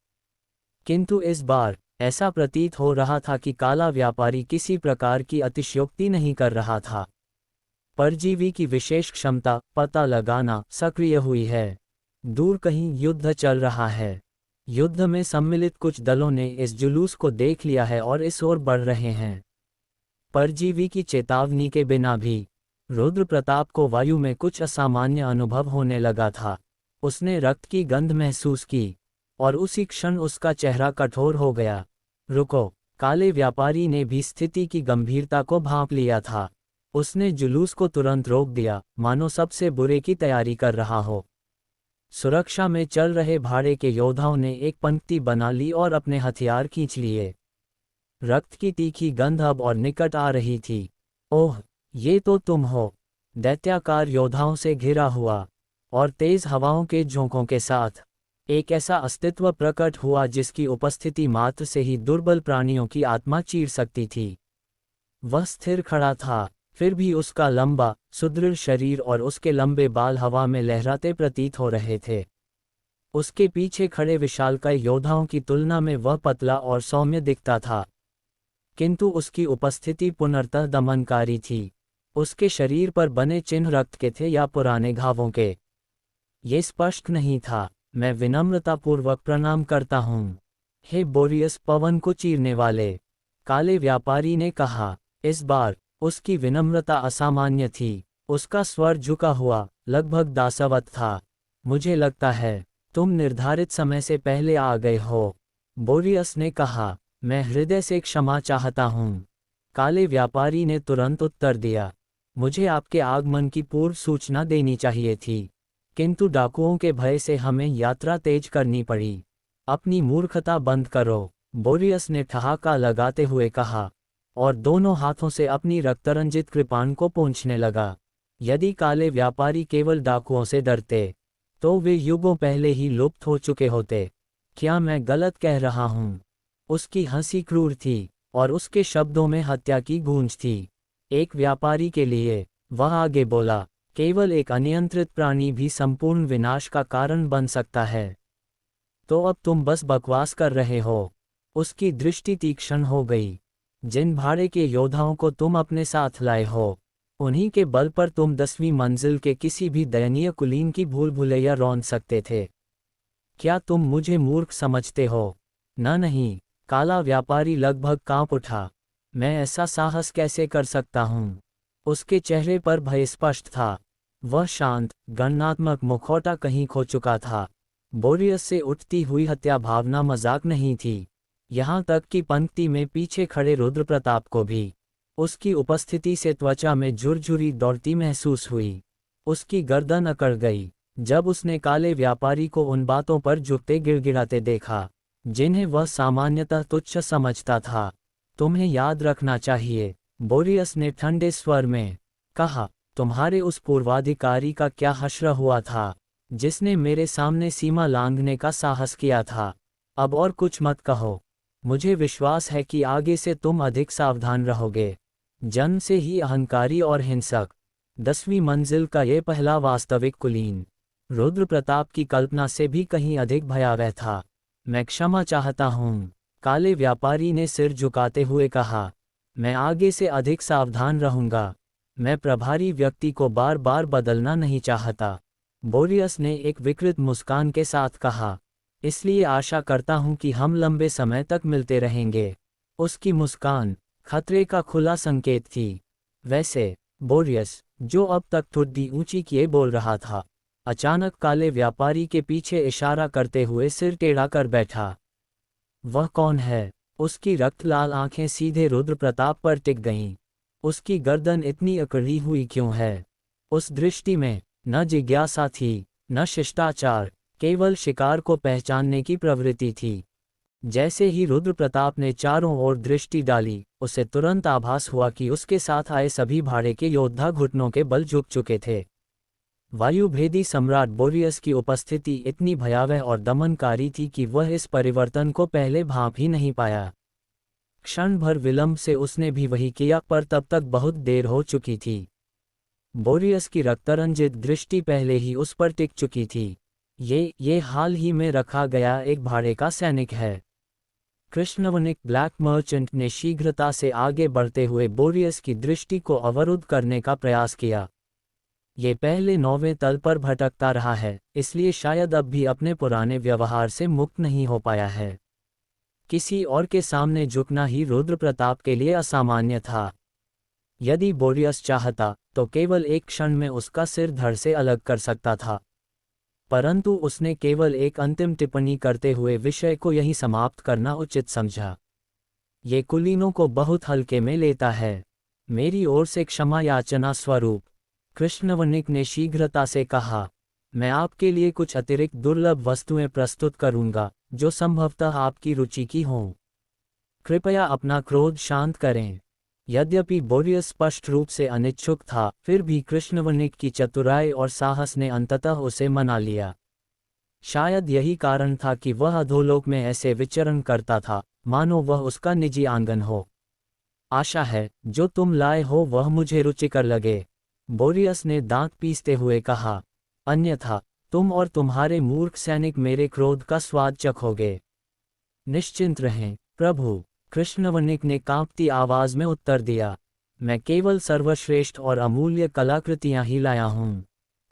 किंतु इस बार ऐसा प्रतीत हो रहा था कि काला व्यापारी किसी प्रकार की अतिशयोक्ति नहीं कर रहा था। परजीवी की विशेष क्षमता पता लगाना सक्रिय हुई है। दूर कहीं युद्ध चल रहा है। युद्ध में सम्मिलित कुछ दलों ने इस जुलूस को देख लिया है और इस ओर बढ़ रहे हैं। परजीवी की चेतावनी के बिना भी रुद्र प्रताप को वायु में कुछ असामान्य अनुभव होने लगा था। उसने रक्त की गंध महसूस की और उसी क्षण उसका चेहरा कठोर हो गया। रुको, काले व्यापारी ने भी स्थिति की गंभीरता को भांप लिया था। उसने जुलूस को तुरंत रोक दिया, मानो सबसे बुरे की तैयारी कर रहा हो। सुरक्षा में चल रहे भाड़े के योद्धाओं ने एक पंक्ति बना ली और अपने हथियार खींच लिए। रक्त की तीखी गंध अब और निकट आ रही थी। ओह, ये तो तुम हो। दैत्याकार योद्धाओं से घिरा हुआ और तेज हवाओं के झोंकों के साथ एक ऐसा अस्तित्व प्रकट हुआ जिसकी उपस्थिति मात्र से ही दुर्बल प्राणियों की आत्मा चीर सकती थी। वह स्थिर खड़ा था, फिर भी उसका लंबा, सुदृढ़ शरीर और उसके लंबे बाल हवा में लहराते प्रतीत हो रहे थे। उसके पीछे खड़े विशालकाय योद्धाओं की तुलना में वह पतला और सौम्य दिखता था, किंतु उसकी उपस्थिति पुनर्तः दमनकारी थी। उसके शरीर पर बने चिन्ह रक्त के थे या पुराने घावों के, ये स्पष्ट नहीं था। मैं विनम्रतापूर्वक प्रणाम करता हूँ, हे बोरियस, पवन को चीरने वाले, काले व्यापारी ने कहा। इस बार उसकी विनम्रता असामान्य थी। उसका स्वर झुका हुआ, लगभग दासवत था। मुझे लगता है तुम निर्धारित समय से पहले आ गए हो, बोरियस ने कहा। मैं हृदय से क्षमा चाहता हूँ, काले व्यापारी ने तुरंत उत्तर दिया। मुझे आपके आगमन की पूर्व सूचना देनी चाहिए थी, किंतु डाकुओं के भय से हमें यात्रा तेज करनी पड़ी। अपनी मूर्खता बंद करो, बोरियस ने ठहाका लगाते हुए कहा, और दोनों हाथों से अपनी रक्तरंजित कृपाण को पोंछने लगा। यदि काले व्यापारी केवल डाकुओं से डरते, तो वे युगों पहले ही लुप्त हो चुके होते। क्या मैं गलत कह रहा हूँ? उसकी हंसी क्रूर थी, और उसके शब्दों में हत्या की गूंज थी। एक व्यापारी के लिए, वह आगे बोला, केवल एक अनियंत्रित प्राणी भी संपूर्ण विनाश का कारण बन सकता है। तो अब तुम बस बकवास कर रहे हो। उसकी दृष्टि तीक्ष्ण हो गई। जिन भाड़े के योद्धाओं को तुम अपने साथ लाए हो, उन्हीं के बल पर तुम 10वीं मंजिल के किसी भी दयनीय कुलीन की भूल भुलैया रौंद सकते थे। क्या तुम मुझे मूर्ख समझते हो? नहीं, काला व्यापारी लगभग कांप उठा। मैं ऐसा साहस कैसे कर सकता हूँ? उसके चेहरे पर भय स्पष्ट था। वह शांत, गणनात्मक मुखौटा कहीं खो चुका था। बोरियस से उठती हुई हत्या भावना मजाक नहीं थी। यहाँ तक कि पंक्ति में पीछे खड़े रुद्र प्रताप को भी उसकी उपस्थिति से त्वचा में झुरझुरी दौड़ती महसूस हुई। उसकी गर्दन अकड़ गई जब उसने काले व्यापारी को उन बातों पर झुकते गिड़गिड़ाते देखा जिन्हें वह सामान्यतः तुच्छ समझता था। तुम्हें याद रखना चाहिए, बोरियस ने ठंडे स्वर में कहा, तुम्हारे उस पूर्वाधिकारी का क्या हश्र हुआ था, जिसने मेरे सामने सीमा लांघने का साहस किया था। अब और कुछ मत कहो। मुझे विश्वास है कि आगे से तुम अधिक सावधान रहोगे। जन्म से ही अहंकारी और हिंसक, 10वीं मंजिल का ये पहला वास्तविक कुलीन, रुद्र प्रताप की कल्पना से भी कहीं अधिक भयावह था। मैं क्षमा चाहता हूँ, काले व्यापारी ने सिर झुकाते हुए कहा। मैं आगे से अधिक सावधान रहूंगा। मैं प्रभारी व्यक्ति को बार बार बदलना नहीं चाहता, बोरियस ने एक विकृत मुस्कान के साथ कहा। इसलिए आशा करता हूं कि हम लंबे समय तक मिलते रहेंगे। उसकी मुस्कान खतरे का खुला संकेत थी। वैसे, बोरियस, जो अब तक ठुड्डी ऊंची किए बोल रहा था, अचानक काले व्यापारी के पीछे इशारा करते हुए सिर टेढ़ा कर बैठा। वह कौन है? उसकी रक्तलाल आंखें सीधे रुद्र प्रताप पर टिक गईं। उसकी गर्दन इतनी अकड़ी हुई क्यों है? उस दृष्टि में न जिज्ञासा थी, न शिष्टाचार, केवल शिकार को पहचानने की प्रवृत्ति थी। जैसे ही रुद्र प्रताप ने चारों ओर दृष्टि डाली, उसे तुरंत आभास हुआ कि उसके साथ आए सभी भाड़े के योद्धा घुटनों के बल झुक चुके थे। वायुभेदी सम्राट बोरियस की उपस्थिति इतनी भयावह और दमनकारी थी कि वह इस परिवर्तन को पहले भांप ही नहीं पाया। क्षण भर विलंब से उसने भी वही किया, पर तब तक बहुत देर हो चुकी थी। बोरियस की रक्तरंजित दृष्टि पहले ही उस पर टिक चुकी थी। ये हाल ही में रखा गया एक भाड़े का सैनिक है। कृष्णवनिक ब्लैक मर्चेंट ने शीघ्रता से आगे बढ़ते हुए बोरियस की दृष्टि को अवरुद्ध करने का प्रयास किया। ये पहले 9वें तल पर भटकता रहा है, इसलिए शायद अब भी अपने पुराने व्यवहार से मुक्त नहीं हो पाया है। किसी और के सामने झुकना ही रुद्र प्रताप के लिए असामान्य था। यदि बोरियस चाहता तो केवल एक क्षण में उसका सिर धड़ से अलग कर सकता था, परंतु उसने केवल एक अंतिम टिप्पणी करते हुए विषय को यहीं समाप्त करना उचित समझा। ये कुलीनों को बहुत हल्के में लेता है। मेरी ओर से क्षमा याचना स्वरूप, कृष्णवनिक ने शीघ्रता से कहा। मैं आपके लिए कुछ अतिरिक्त दुर्लभ वस्तुएं प्रस्तुत करूंगा, जो संभवतः आपकी रुचि की हों। कृपया अपना क्रोध शांत करें। यद्यपि बोरियस स्पष्ट रूप से अनिच्छुक था, फिर भी कृष्णवनिक की चतुराई और साहस ने अंततः उसे मना लिया। शायद यही कारण था कि वह अधोलोक में ऐसे विचरण करता था, मानो वह उसका निजी आंगन हो। आशा है, जो तुम लाए हो वह मुझे रुचिकर लगे, बोरियस ने दांत पीसते हुए कहा। अन्यथा तुम और तुम्हारे मूर्ख सैनिक मेरे क्रोध का स्वाद चखोगे। निश्चिंत रहें, प्रभु, कृष्णवर्णिक ने कांपती आवाज में उत्तर दिया। मैं केवल सर्वश्रेष्ठ और अमूल्य कलाकृतियां ही लाया हूं।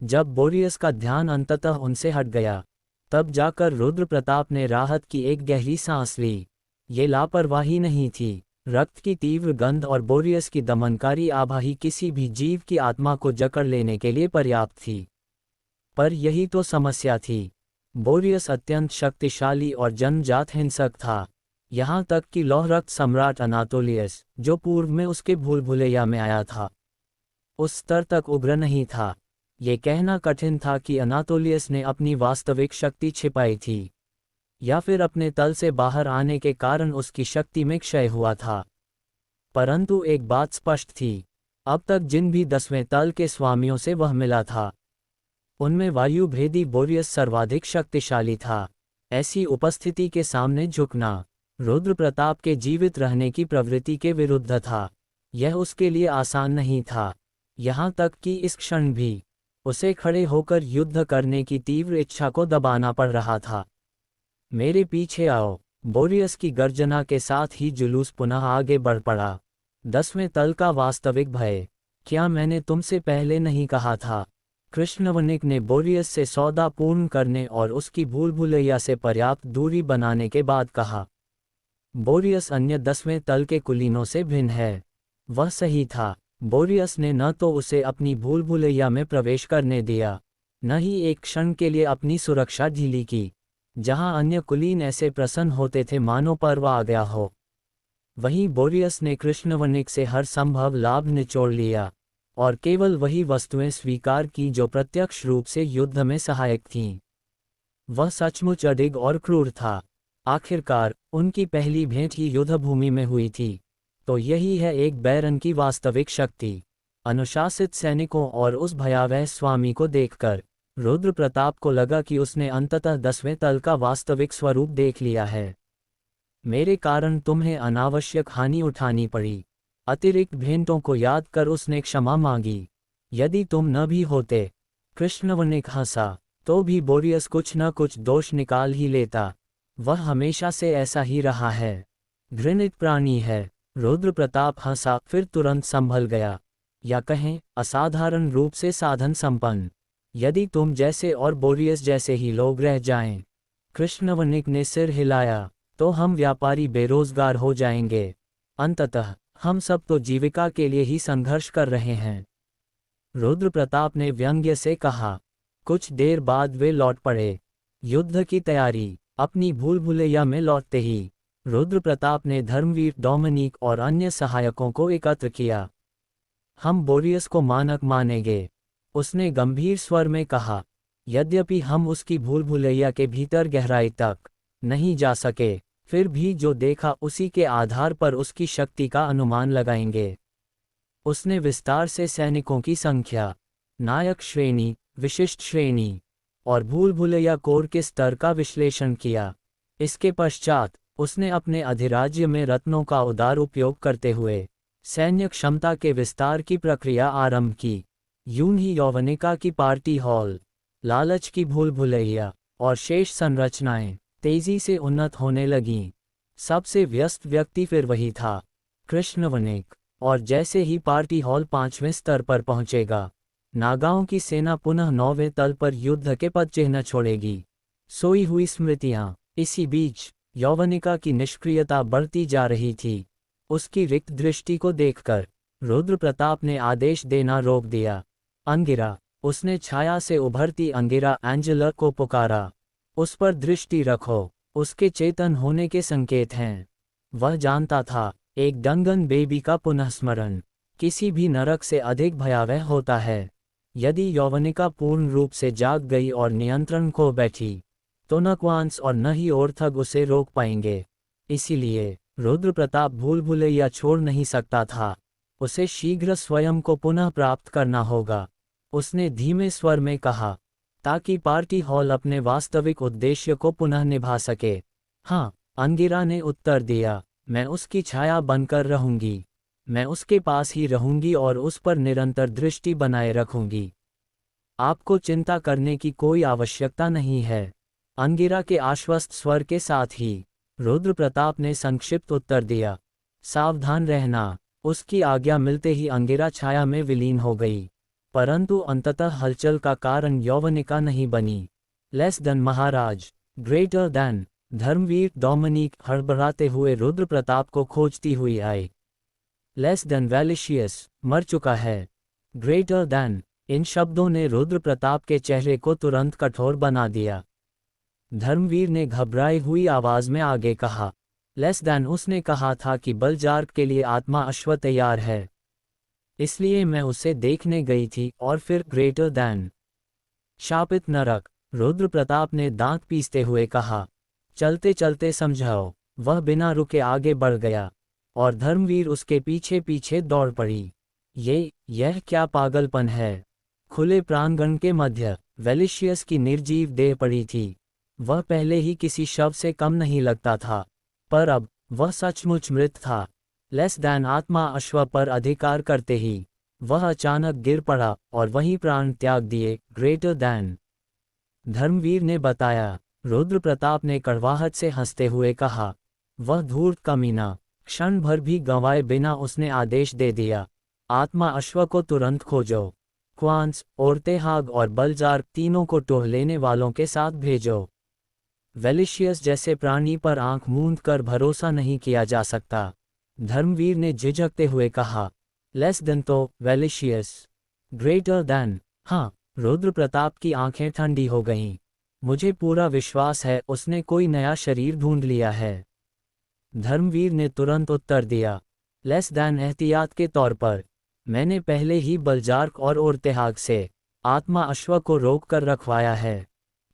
जब बोरियस का ध्यान अंततः उनसे हट गया, तब जाकर रुद्र प्रताप ने राहत की एक गहरी सांस ली। ये लापरवाही नहीं थी। रक्त की तीव्र गंध और बोरियस की दमनकारी आभा ही किसी भी जीव की आत्मा को जकड़ लेने के लिए पर्याप्त थी। पर यही तो समस्या थी। बोरियस अत्यंत शक्तिशाली और जन्मजात हिंसक था। यहाँ तक कि लौहरक्त सम्राट अनातोलियस, जो पूर्व में उसके भूल भुलैया में आया था, उस स्तर तक उग्र नहीं था। ये कहना कठिन था कि अनातोलियस ने अपनी वास्तविक शक्ति छिपाई थी, या फिर अपने तल से बाहर आने के कारण उसकी शक्ति में क्षय हुआ था। परंतु एक बात स्पष्ट थी, अब तक जिन भी 10वें तल के स्वामियों से वह मिला था, उनमें वायुभेदी बोरियस सर्वाधिक शक्तिशाली था। ऐसी उपस्थिति के सामने झुकना रुद्र प्रताप के जीवित रहने की प्रवृत्ति के विरुद्ध था। यह उसके लिए आसान नहीं था, यहाँ तक कि इस क्षण भी उसे खड़े होकर युद्ध करने की तीव्र इच्छा को दबाना पड़ रहा था। मेरे पीछे आओ, बोरियस की गर्जना के साथ ही जुलूस पुनः आगे बढ़ पड़ा। 10वें तल का वास्तविक भय, क्या मैंने तुमसे पहले नहीं कहा था? कृष्णवर्णिक ने बोरियस से सौदा पूर्ण करने और उसकी भूल भुलैया से पर्याप्त दूरी बनाने के बाद कहा। बोरियस अन्य 10वें तल के कुलीनों से भिन्न है। वह सही था। बोरियस ने न तो उसे अपनी भूल भुलैया में प्रवेश करने दिया, न ही एक क्षण के लिए अपनी सुरक्षा ढीली की। जहां अन्य कुलीन ऐसे प्रसन्न होते थे मानो पर्व आ गया हो, वहीं बोरियस ने कृष्णवर्णिक से हर संभव लाभ निचोड़ लिया और केवल वही वस्तुएं स्वीकार की जो प्रत्यक्ष रूप से युद्ध में सहायक थीं। वह सचमुच अडिग और क्रूर था। आखिरकार उनकी पहली भेंट ही युद्धभूमि में हुई थी, तो यही है एक बैरन की वास्तविक शक्ति। अनुशासित सैनिकों और उस भयावह स्वामी को देखकर रुद्र प्रताप को लगा कि उसने अंततः 10वें तल का वास्तविक स्वरूप देख लिया है। मेरे कारण तुम्हें अनावश्यक हानि उठानी पड़ी। अतिरिक्त भेंटों को याद कर उसने क्षमा मांगी। यदि तुम न भी होते, कृष्णवर्णिक हंसा, तो भी बोरियस कुछ न कुछ दोष निकाल ही लेता। वह हमेशा से ऐसा ही रहा है। घृणित प्राणी है। रुद्र प्रताप हंसा, फिर तुरंत संभल गया। या कहें, असाधारण रूप से साधन संपन्न। यदि तुम जैसे और बोरियस जैसे ही लोग रह जाएं, कृष्णवर्णिक ने सिर हिलाया, तो हम व्यापारी बेरोजगार हो जाएंगे। अंततः हम सब तो जीविका के लिए ही संघर्ष कर रहे हैं। रुद्र प्रताप ने व्यंग्य से कहा। कुछ देर बाद वे लौट पड़े। युद्ध की तैयारी। अपनी भूल भुलैया में लौटते ही रुद्र प्रताप ने धर्मवीर डोमिनिक और अन्य सहायकों को एकत्र किया। हम बोरियस को मानक मानेंगे, उसने गंभीर स्वर में कहा। यद्यपि हम उसकी भूल भुलैया के भीतर गहराई तक नहीं जा सके, फिर भी जो देखा उसी के आधार पर उसकी शक्ति का अनुमान लगाएंगे। उसने विस्तार से सैनिकों की संख्या, नायक श्रेणी, विशिष्ट श्रेणी और भूल भुलैया कोर के स्तर का विश्लेषण किया। इसके पश्चात उसने अपने अधिराज्य में रत्नों का उदार उपयोग करते हुए सैन्य क्षमता के विस्तार की प्रक्रिया आरंभ की। यूं ही यौवनिका की पार्टी हॉल, लालच की भूल भुलैया और शेष संरचनाएं तेजी से उन्नत होने लगीं। सबसे व्यस्त व्यक्ति फिर वही था, कृष्णवर्णिक। और जैसे ही पार्टी हॉल 5वें स्तर पर पहुंचेगा, नागाओं की सेना पुनः 9वें तल पर युद्ध के पद चिन्ह छोड़ेगी। सोई हुई स्मृतियां। इसी बीच यौवनिका की निष्क्रियता बढ़ती जा रही थी। उसकी रिक्त दृष्टि को देखकर रुद्र प्रताप ने आदेश देना रोक दिया। अंगिरा, उसने छाया से उभरती अंगिरा एंजेला को पुकारा। उस पर दृष्टि रखो, उसके चेतन होने के संकेत हैं। वह जानता था, एक डंगन बेबी का पुनःस्मरण किसी भी नरक से अधिक भयावह होता है। यदि यौवनिका पूर्ण रूप से जाग गई और नियंत्रण खो बैठी, तो न क्वांस और न ही ओर्थग उसे रोक पाएंगे। इसीलिए रुद्र प्रताप भूल भुलैया छोड़ नहीं सकता था। उसे शीघ्र स्वयं को पुनः प्राप्त करना होगा। उसने धीमे स्वर में कहा, ताकि पार्टी हॉल अपने वास्तविक उद्देश्य को पुनः निभा सके। हाँ, अंगिरा ने उत्तर दिया, मैं उसकी छाया बनकर रहूंगी। मैं उसके पास ही रहूंगी और उस पर निरंतर दृष्टि बनाए रखूंगी। आपको चिंता करने की कोई आवश्यकता नहीं है। अंगिरा के आश्वस्त स्वर के साथ ही रुद्र प्रताप ने संक्षिप्त उत्तर दिया, सावधान रहना। उसकी आज्ञा मिलते ही अंगिरा छाया में विलीन हो गई, परंतु अंततः हलचल का कारण यौवनिका नहीं बनी। लेस देन महाराज, ग्रेटर देन। धर्मवीर डोमिनिक हड़बड़ाते हुए रुद्र प्रताप को खोजती हुई आई। लेस देन वैलिशियस, मर चुका है। ग्रेटर देन, इन शब्दों ने रुद्र प्रताप के चेहरे को तुरंत कठोर बना दिया। धर्मवीर ने घबराई हुई आवाज में आगे कहा, लेस देन उसने कहा था कि बलजार्क के लिए आत्मा अश्व तैयार है, इसलिए मैं उसे देखने गई थी। और फिर ग्रेटर देन। शापित नरक, रुद्र प्रताप ने दांत पीसते हुए कहा। चलते चलते समझाओ। वह बिना रुके आगे बढ़ गया और धर्मवीर उसके पीछे पीछे दौड़ पड़ी। यह क्या पागलपन है। खुले प्रांगण के मध्य वेलिशियस की निर्जीव देह पड़ी थी। वह पहले ही किसी शव से कम नहीं लगता था, पर अब वह सचमुच मृत था। लेस दैन आत्मा अश्व पर अधिकार करते ही वह अचानक गिर पड़ा और वहीं प्राण त्याग दिए। ग्रेटर दैन, धर्मवीर ने बताया। रुद्र प्रताप ने कड़वाहट से हंसते हुए कहा, वह धूर्त कमीना। क्षण भर भी गंवाए बिना उसने आदेश दे दिया, आत्मा अश्व को तुरंत खोजो। क्वांस, ओर्तेहाग और बलजार्क तीनों को टोह लेने वालों के साथ भेजो। वेलिशियस जैसे प्राणी पर आंख मूंद कर भरोसा नहीं किया जा सकता। धर्मवीर ने झिझकते हुए कहा, लेस देन तो वेलिशियस। Greater than. हाँ। रुद्र प्रताप की आंखें ठंडी हो गईं। मुझे पूरा विश्वास है उसने कोई नया शरीर ढूंढ लिया है। धर्मवीर ने तुरंत उत्तर दिया, लेस दैन एहतियात के तौर पर मैंने पहले ही बलजार्क और ओर्तेहाग से आत्मा अश्व को रोक कर रखवाया है।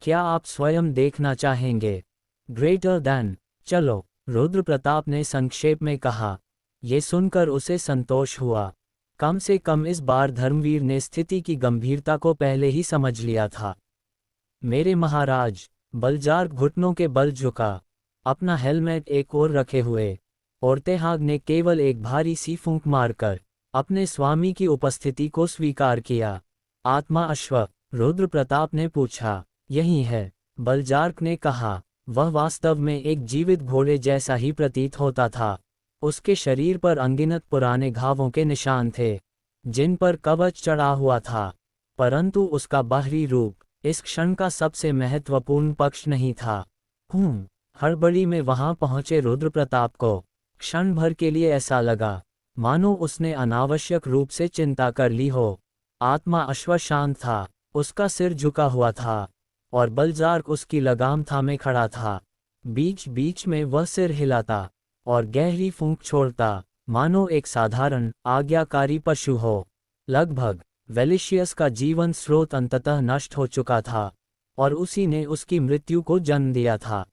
क्या आप स्वयं देखना चाहेंगे? Greater than. चलो, रुद्र प्रताप ने संक्षेप में कहा। ये सुनकर उसे संतोष हुआ। कम से कम इस बार धर्मवीर ने स्थिति की गंभीरता को पहले ही समझ लिया था। मेरे महाराज, बलजार्क घुटनों के बल झुका, अपना हेलमेट एक ओर रखे हुए। ओर्तेहाग ने केवल एक भारी सी फूंक मारकर अपने स्वामी की उपस्थिति को स्वीकार किया। आत्मा अश्व? रुद्र प्रताप ने पूछा। यही है, बलजार्क ने कहा। वह वास्तव में एक जीवित घोड़े जैसा ही प्रतीत होता था। उसके शरीर पर अनगिनत पुराने घावों के निशान थे, जिन पर कवच चढ़ा हुआ था, परंतु उसका बाहरी रूप इस क्षण का सबसे महत्वपूर्ण पक्ष नहीं था। हड़बड़ी में वहां पहुंचे रुद्र प्रताप को क्षण भर के लिए ऐसा लगा मानो उसने अनावश्यक रूप से चिंता कर ली हो। आत्मा अश्व शांत था, उसका सिर झुका हुआ था और बलजार्क उसकी लगाम थामे खड़ा था। बीच बीच में वह सिर हिलाता और गहरी फूंक छोड़ता, मानो एक साधारण आज्ञाकारी पशु हो। लगभग वेलिशियस का जीवन स्रोत अंततः नष्ट हो चुका था और उसी ने उसकी मृत्यु को जन्म दिया था।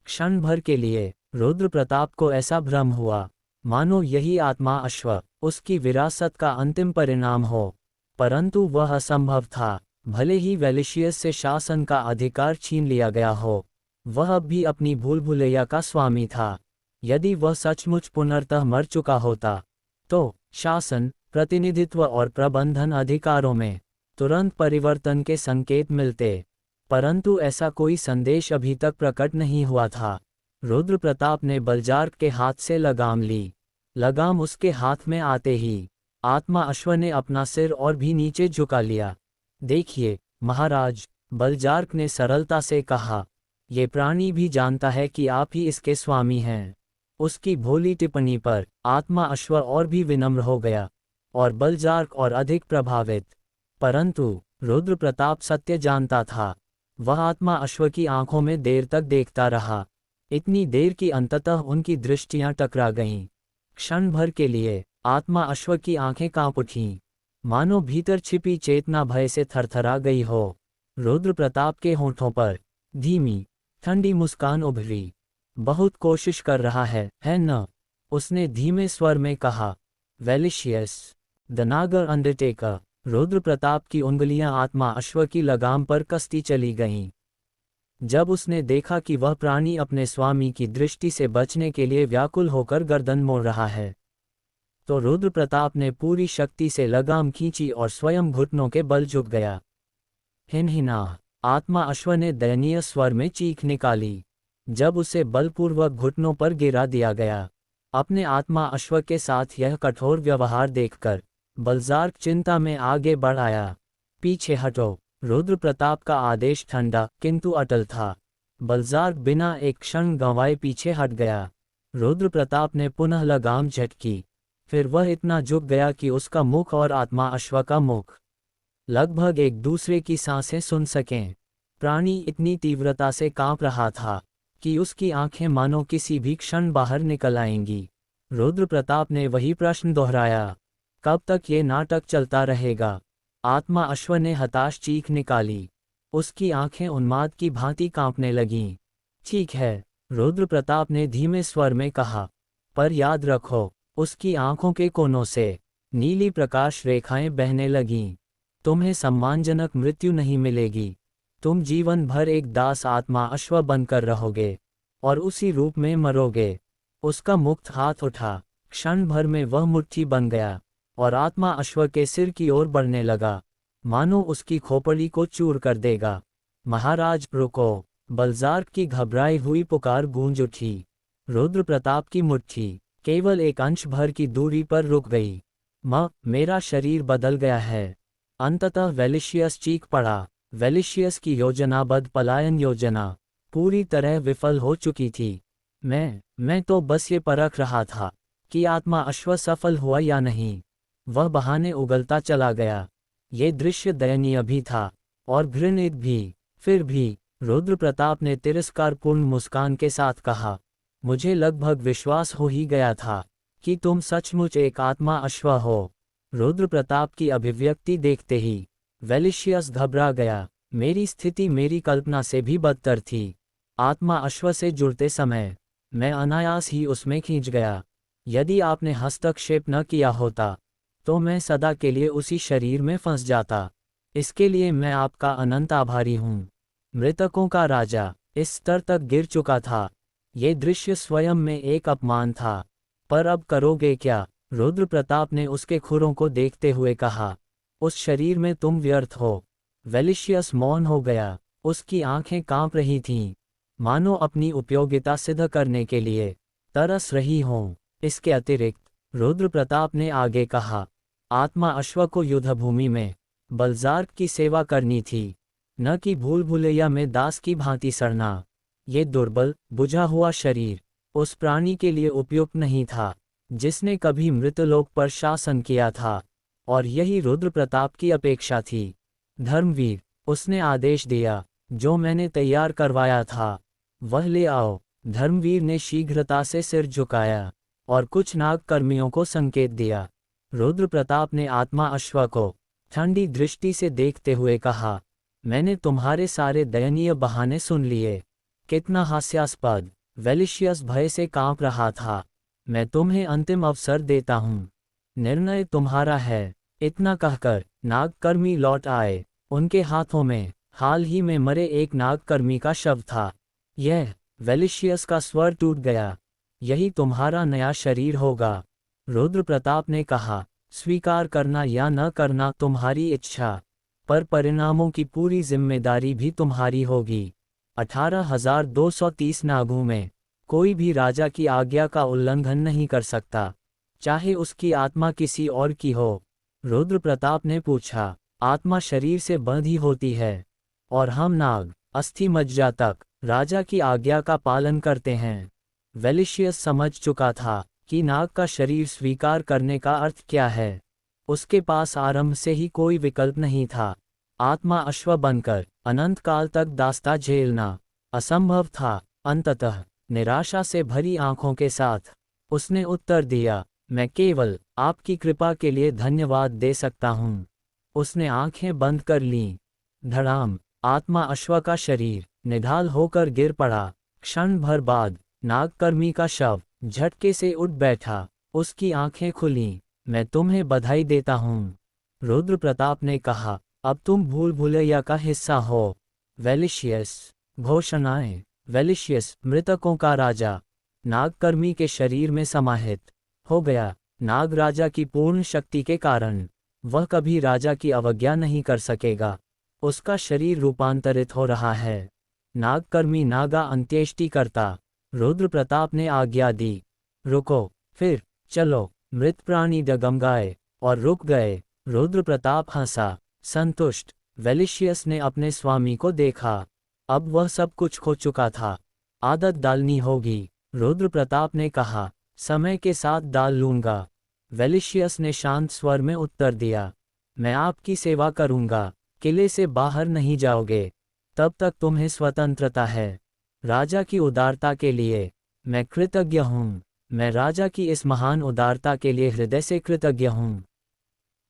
क्षण भर के लिए रुद्र प्रताप को ऐसा भ्रम हुआ मानो यही आत्मा अश्व उसकी विरासत का अंतिम परिणाम हो, परंतु वह असंभव था। भले ही वेलिशियस से शासन का अधिकार छीन लिया गया हो, वह अब भी अपनी भूल भुलैया का स्वामी था। यदि वह सचमुच पुनर्तः मर चुका होता, तो शासन, प्रतिनिधित्व और प्रबंधन अधिकारों में तुरंत परिवर्तन के संकेत मिलते, परंतु ऐसा कोई संदेश अभी तक प्रकट नहीं हुआ था। रुद्र प्रताप ने बलजार्क के हाथ से लगाम ली। लगाम उसके हाथ में आते ही आत्मा अश्व ने अपना सिर और भी नीचे झुका लिया। देखिए महाराज, बलजार्क ने सरलता से कहा, ये प्राणी भी जानता है कि आप ही इसके स्वामी हैं। उसकी भोली टिप्पणी पर आत्मा अश्व और भी विनम्र हो गया और बलजार्क और अधिक प्रभावित। परंतु रुद्र प्रताप सत्य जानता था। वह आत्मा अश्व की आंखों में देर तक देखता रहा, इतनी देर कि अंततः उनकी दृष्टियां टकरा गईं। क्षण भर के लिए आत्मा अश्व की आंखें कांप उठीं, मानो भीतर छिपी चेतना भय से थरथरा गई हो। रुद्र प्रताप के होंठों पर धीमी ठंडी मुस्कान उभरी। बहुत कोशिश कर रहा है न? उसने धीमे स्वर में कहा। वेलिशियस, द नागर अंडरटेकर। रुद्र प्रताप की उंगलियां आत्मा अश्व की लगाम पर कसती चली गईं। जब उसने देखा कि वह प्राणी अपने स्वामी की दृष्टि से बचने के लिए व्याकुल होकर गर्दन मोड़ रहा है, तो रुद्र प्रताप ने पूरी शक्ति से लगाम खींची और स्वयं घुटनों के बल झुक गया। हिनहिना आत्मा अश्व ने दयनीय स्वर में चीख निकाली। जब उसे बलपूर्वक घुटनों पर गिरा दिया गया, अपने आत्मा अश्व के साथ यह कठोर व्यवहार देखकर बलजार्क चिंता में आगे बढ़ आया। पीछे हटो। रुद्र प्रताप का आदेश ठंडा किंतु अटल था। बलजार्क बिना एक क्षण गंवाए पीछे हट गया। रुद्र प्रताप ने पुनः लगाम झटकी। फिर वह इतना झुक गया कि उसका मुख और आत्मा अश्व का मुख लगभग एक दूसरे की सांसें सुन सकें। प्राणी इतनी तीव्रता से कांप रहा था कि उसकी आंखें मानो किसी भी क्षण बाहर निकल आएंगी। रुद्र प्रताप ने वही प्रश्न दोहराया, कब तक ये नाटक चलता रहेगा? आत्मा अश्व ने हताश चीख निकाली। उसकी आंखें उन्माद की भांति कांपने लगीं। ठीक है, रुद्र प्रताप ने धीमे स्वर में कहा, पर याद रखो। उसकी आंखों के कोनों से नीली प्रकाश रेखाएं बहने लगीं। तुम्हें सम्मानजनक मृत्यु नहीं मिलेगी। तुम जीवन भर एक दास आत्मा अश्व बनकर रहोगे और उसी रूप में मरोगे। उसका मुक्त हाथ उठा। क्षण भर में वह मुट्ठी बन गया और आत्मा अश्व के सिर की ओर बढ़ने लगा, मानो उसकी खोपड़ी को चूर कर देगा। महाराज रुको! बलजार्क की घबराई हुई पुकार गूंज उठी। रुद्र प्रताप की मुट्ठी केवल एक अंश भर की दूरी पर रुक गई। मेरा शरीर बदल गया है। अंततः वेलिशियस चीख पड़ा। वेलिशियस की योजनाबद्ध पलायन योजना पूरी तरह विफल हो चुकी थी। मैं तो बस ये परख रहा था कि आत्मा अश्व सफल हुआ या नहीं। वह बहाने उगलता चला गया। ये दृश्य दयनीय भी था और घृणित भी। फिर भी रुद्र प्रताप ने तिरस्कारपूर्ण मुस्कान के साथ कहा, मुझे लगभग विश्वास हो ही गया था कि तुम सचमुच एक आत्मा अश्व हो। रुद्र प्रताप की अभिव्यक्ति देखते ही वेलिशियस घबरा गया। मेरी स्थिति मेरी कल्पना से भी बदतर थी। आत्मा अश्व से जुड़ते समय मैं अनायास ही उसमें खींच गया। यदि आपने हस्तक्षेप न किया होता तो मैं सदा के लिए उसी शरीर में फंस जाता। इसके लिए मैं आपका अनंत आभारी हूँ। मृतकों का राजा इस स्तर तक गिर चुका था। ये दृश्य स्वयं में एक अपमान था। पर अब करोगे क्या? रुद्र प्रताप ने उसके खुरों को देखते हुए कहा, उस शरीर में तुम व्यर्थ हो। वेलिशियस मौन हो गया। उसकी आंखें कांप रही थीं, मानो अपनी उपयोगिता सिद्ध करने के लिए तरस रही हों। इसके अतिरिक्त रुद्र प्रताप ने आगे कहा, आत्मा अश्व को युद्धभूमि में बलजार्क की सेवा करनी थी, न कि भूल भुलैया में दास की भांति सड़ना। ये दुर्बल बुझा हुआ शरीर उस प्राणी के लिए उपयुक्त नहीं था जिसने कभी मृतलोक पर शासन किया था, और यही रुद्र प्रताप की अपेक्षा थी। धर्मवीर, उसने आदेश दिया, जो मैंने तैयार करवाया था वह ले आओ। धर्मवीर ने शीघ्रता से सिर झुकाया और कुछ नाग कर्मियों को संकेत दिया। रुद्र प्रताप ने आत्मा अश्व को ठंडी दृष्टि से देखते हुए कहा, मैंने तुम्हारे सारे दयनीय बहाने सुन लिए। कितना हास्यास्पद! वेलिशियस भय से कांप रहा था। मैं तुम्हें अंतिम अवसर देता हूँ। निर्णय तुम्हारा है। इतना कहकर नागकर्मी लौट आए। उनके हाथों में हाल ही में मरे एक नागकर्मी का शव था। यह वेलिशियस का स्वर टूट गया। यही तुम्हारा नया शरीर होगा। रुद्र प्रताप ने कहा, स्वीकार करना या न करना तुम्हारी इच्छा, पर परिणामों की पूरी जिम्मेदारी भी तुम्हारी होगी। 18,230 नागों में कोई भी राजा की आज्ञा का उल्लंघन नहीं कर सकता, चाहे उसकी आत्मा किसी और की हो। रुद्र प्रताप ने पूछा, आत्मा शरीर से बंधी होती है और हम नाग अस्थि मज्जा तक राजा की आज्ञा का पालन करते हैं। वेलिशियस समझ चुका था कि नाग का शरीर स्वीकार करने का अर्थ क्या है। उसके पास आरंभ से ही कोई विकल्प नहीं था। आत्मा अश्व बनकर अनंत काल तक दास्ता झेलना असंभव था। अंततः निराशा से भरी आंखों के साथ उसने उत्तर दिया, मैं केवल आपकी कृपा के लिए धन्यवाद दे सकता हूँ। उसने आंखें बंद कर लीं। धड़ाम! आत्मा अश्व का शरीर निढाल होकर गिर पड़ा। क्षण भर बाद नागकर्मी का शव झटके से उठ बैठा। उसकी आंखें खुलीं। मैं तुम्हें बधाई देता हूँ। रुद्र प्रताप ने कहा, अब तुम भूल भुलैया का हिस्सा हो। वेलिशियस घोषणाएं। वेलिशियस मृतकों का राजा नागकर्मी के शरीर में समाहित हो गया। नाग राजा की पूर्ण शक्ति के कारण वह कभी राजा की अवज्ञा नहीं कर सकेगा। उसका शरीर रूपांतरित हो रहा है। नागकर्मी नागा अंत्येष्टि करता। रुद्र प्रताप ने आज्ञा दी, रुको, फिर चलो। मृत प्राणी डगमगाए और रुक गए। रुद्र प्रताप हंसा, संतुष्ट। वेलिशियस ने अपने स्वामी को देखा। अब वह सब कुछ खो चुका था। आदत डालनी होगी। रुद्र प्रताप ने कहा, समय के साथ डाल लूंगा। वेलिशियस ने शांत स्वर में उत्तर दिया, मैं आपकी सेवा करूंगा। किले से बाहर नहीं जाओगे तब तक तुम्हें स्वतंत्रता है। राजा की उदारता के लिए मैं कृतज्ञ हूँ। मैं राजा की इस महान उदारता के लिए हृदय से कृतज्ञ हूँ।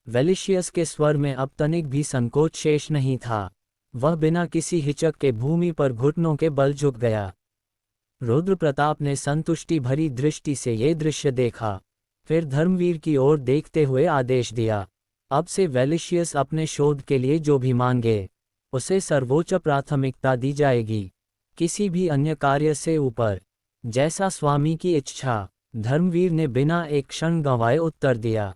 वेलिशियस के स्वर में अब तनिक भी संकोच शेष नहीं था। वह बिना किसी हिचक के भूमि पर घुटनों के बल झुक गया। रुद्र प्रताप ने संतुष्टि भरी दृष्टि से ये दृश्य देखा, फिर धर्मवीर की ओर देखते हुए आदेश दिया, अब से वेलिशियस अपने शोध के लिए जो भी मांगे उसे सर्वोच्च प्राथमिकता दी जाएगी, किसी भी अन्य कार्य से ऊपर। जैसा स्वामी की इच्छा। धर्मवीर ने बिना एक क्षण गंवाए उत्तर दिया।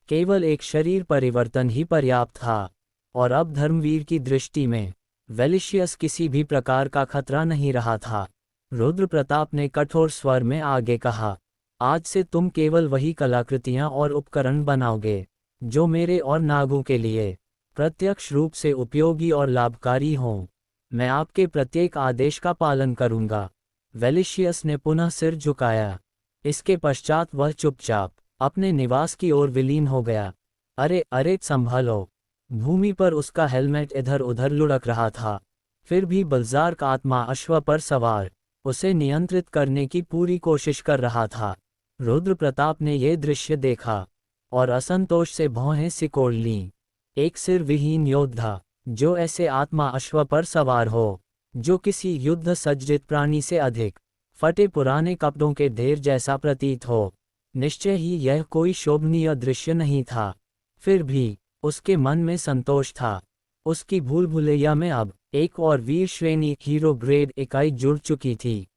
केवल एक शरीर परिवर्तन ही पर्याप्त था, और अब धर्मवीर की दृष्टि में वेलिशियस किसी भी प्रकार का खतरा नहीं रहा था। रुद्र प्रताप ने कठोर स्वर में आगे कहा, आज से तुम केवल वही कलाकृतियां और उपकरण बनाओगे जो मेरे और नागों के लिए प्रत्यक्ष रूप से उपयोगी और लाभकारी हों। मैं आपके प्रत्येक आदेश का पालन करूंगा। वेलिशियस ने पुनः सिर झुकाया। इसके पश्चात वह चुपचाप अपने निवास की ओर विलीन हो गया। अरे अरे संभालो। भूमि पर उसका हेलमेट इधर उधर लुढ़क रहा था। फिर भी बलजार्क आत्मा अश्व पर सवार उसे नियंत्रित करने की पूरी कोशिश कर रहा था। रुद्र प्रताप ने यह दृश्य देखा और असंतोष से भौहें सिकोड़ लीं। एक सिर विहीन योद्धा जो ऐसे आत्मा अश्व पर सवार हो, जो किसी युद्ध सज्जित प्राणी से अधिक फटे पुराने कपड़ों के ढेर जैसा प्रतीत हो, निश्चय ही यह कोई शोभनीय दृश्य नहीं था। फिर भी उसके मन में संतोष था। उसकी भूल भुलैया में अब एक और वीर श्रेणी हीरो ग्रेड इकाई जुड़ चुकी थी,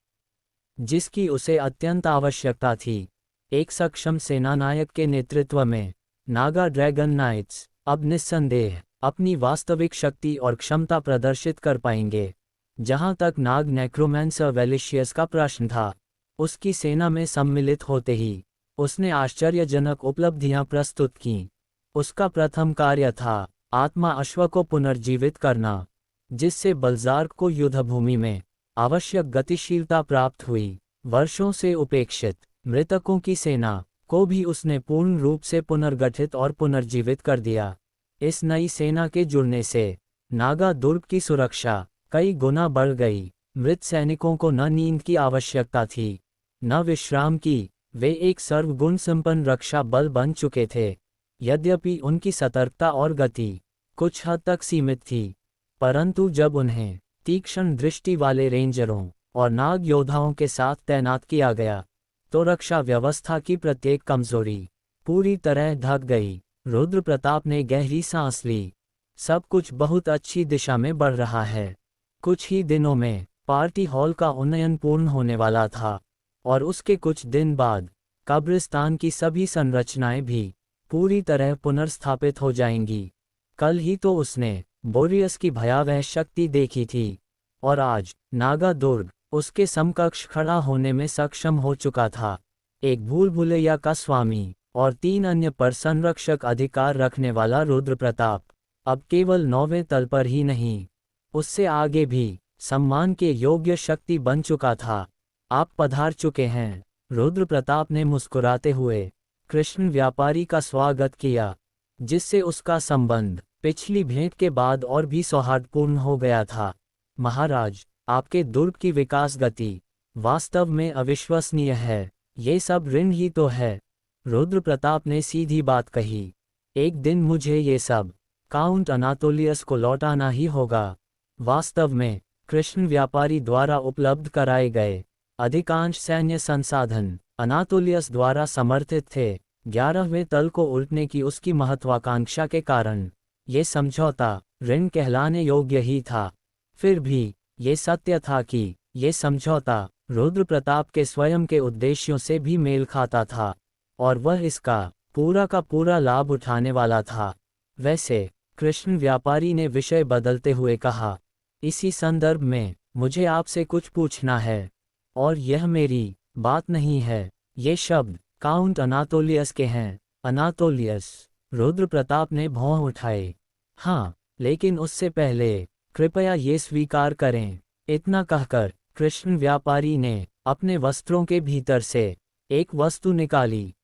जिसकी उसे अत्यंत आवश्यकता थी। एक सक्षम सेनानायक के नेतृत्व में नागा ड्रैगन नाइट्स अब निस्संदेह अपनी वास्तविक शक्ति और क्षमता प्रदर्शित कर पाएंगे। जहां तक नाग नेक्रोमैंसर वेलिशियस का प्रश्न था, उसकी सेना में सम्मिलित होते ही उसने आश्चर्यजनक उपलब्धियां प्रस्तुत कीं। उसका प्रथम कार्य था आत्मा अश्व को पुनर्जीवित करना, जिससे बलजार्क को युद्धभूमि में आवश्यक गतिशीलता प्राप्त हुई। वर्षों से उपेक्षित मृतकों की सेना को भी उसने पूर्ण रूप से पुनर्गठित और पुनर्जीवित कर दिया। इस नई सेना के जुड़ने से नागा दुर्ग की सुरक्षा कई गुना बढ़ गई। मृत सैनिकों को न नींद की आवश्यकता थी, न विश्राम की। वे एक सर्वगुण संपन्न रक्षा बल बन चुके थे। यद्यपि उनकी सतर्कता और गति कुछ हद तक सीमित थी, परंतु जब उन्हें तीक्ष्ण दृष्टि वाले रेंजरों और नाग योद्धाओं के साथ तैनात किया गया, तो रक्षा व्यवस्था की प्रत्येक कमजोरी पूरी तरह ढक गई। रुद्र प्रताप ने गहरी सांस ली। सब कुछ बहुत अच्छी दिशा में बढ़ रहा है। कुछ ही दिनों में पार्टी हॉल का उन्नयन पूर्ण होने वाला था, और उसके कुछ दिन बाद कब्रिस्तान की सभी संरचनाएं भी पूरी तरह पुनर्स्थापित हो जाएंगी। कल ही तो उसने बोरियस की भयावह शक्ति देखी थी, और आज नागा दुर्ग उसके समकक्ष खड़ा होने में सक्षम हो चुका था। एक भूल भुलैया का स्वामी और 3 अन्य पर संरक्षक अधिकार रखने वाला रुद्र प्रताप अब केवल 9वें तल पर ही नहीं, उससे आगे भी सम्मान के योग्य शक्ति बन चुका था। आप पधार चुके हैं। रुद्र प्रताप ने मुस्कुराते हुए कृष्ण व्यापारी का स्वागत किया, जिससे उसका संबंध पिछली भेंट के बाद और भी सौहार्दपूर्ण हो गया था। महाराज, आपके दुर्ग की विकास गति वास्तव में अविश्वसनीय है। ये सब ऋण ही तो है। रुद्र प्रताप ने सीधी बात कही। एक दिन मुझे ये सब काउंट अनातोलियस को लौटाना ही होगा। वास्तव में कृष्ण व्यापारी द्वारा उपलब्ध कराए गए अधिकांश सैन्य संसाधन अनातोलियस द्वारा समर्थित थे। 11वें तल को उल्टने की उसकी महत्वाकांक्षा के कारण ये समझौता ऋण कहलाने योग्य ही था। फिर भी ये सत्य था कि ये समझौता रुद्र प्रताप के स्वयं के उद्देश्यों से भी मेल खाता था और वह इसका पूरा का पूरा लाभ उठाने वाला था। वैसे कृष्ण व्यापारी ने विषय बदलते हुए कहा, इसी संदर्भ में मुझे आपसे कुछ पूछना है, और यह मेरी बात नहीं है। ये शब्द काउंट अनातोलियस के हैं। अनातोलियस। रुद्र प्रताप ने भौं उठाए। हाँ, लेकिन उससे पहले कृपया ये स्वीकार करें। इतना कहकर कृष्ण व्यापारी ने अपने वस्त्रों के भीतर से एक वस्तु निकाली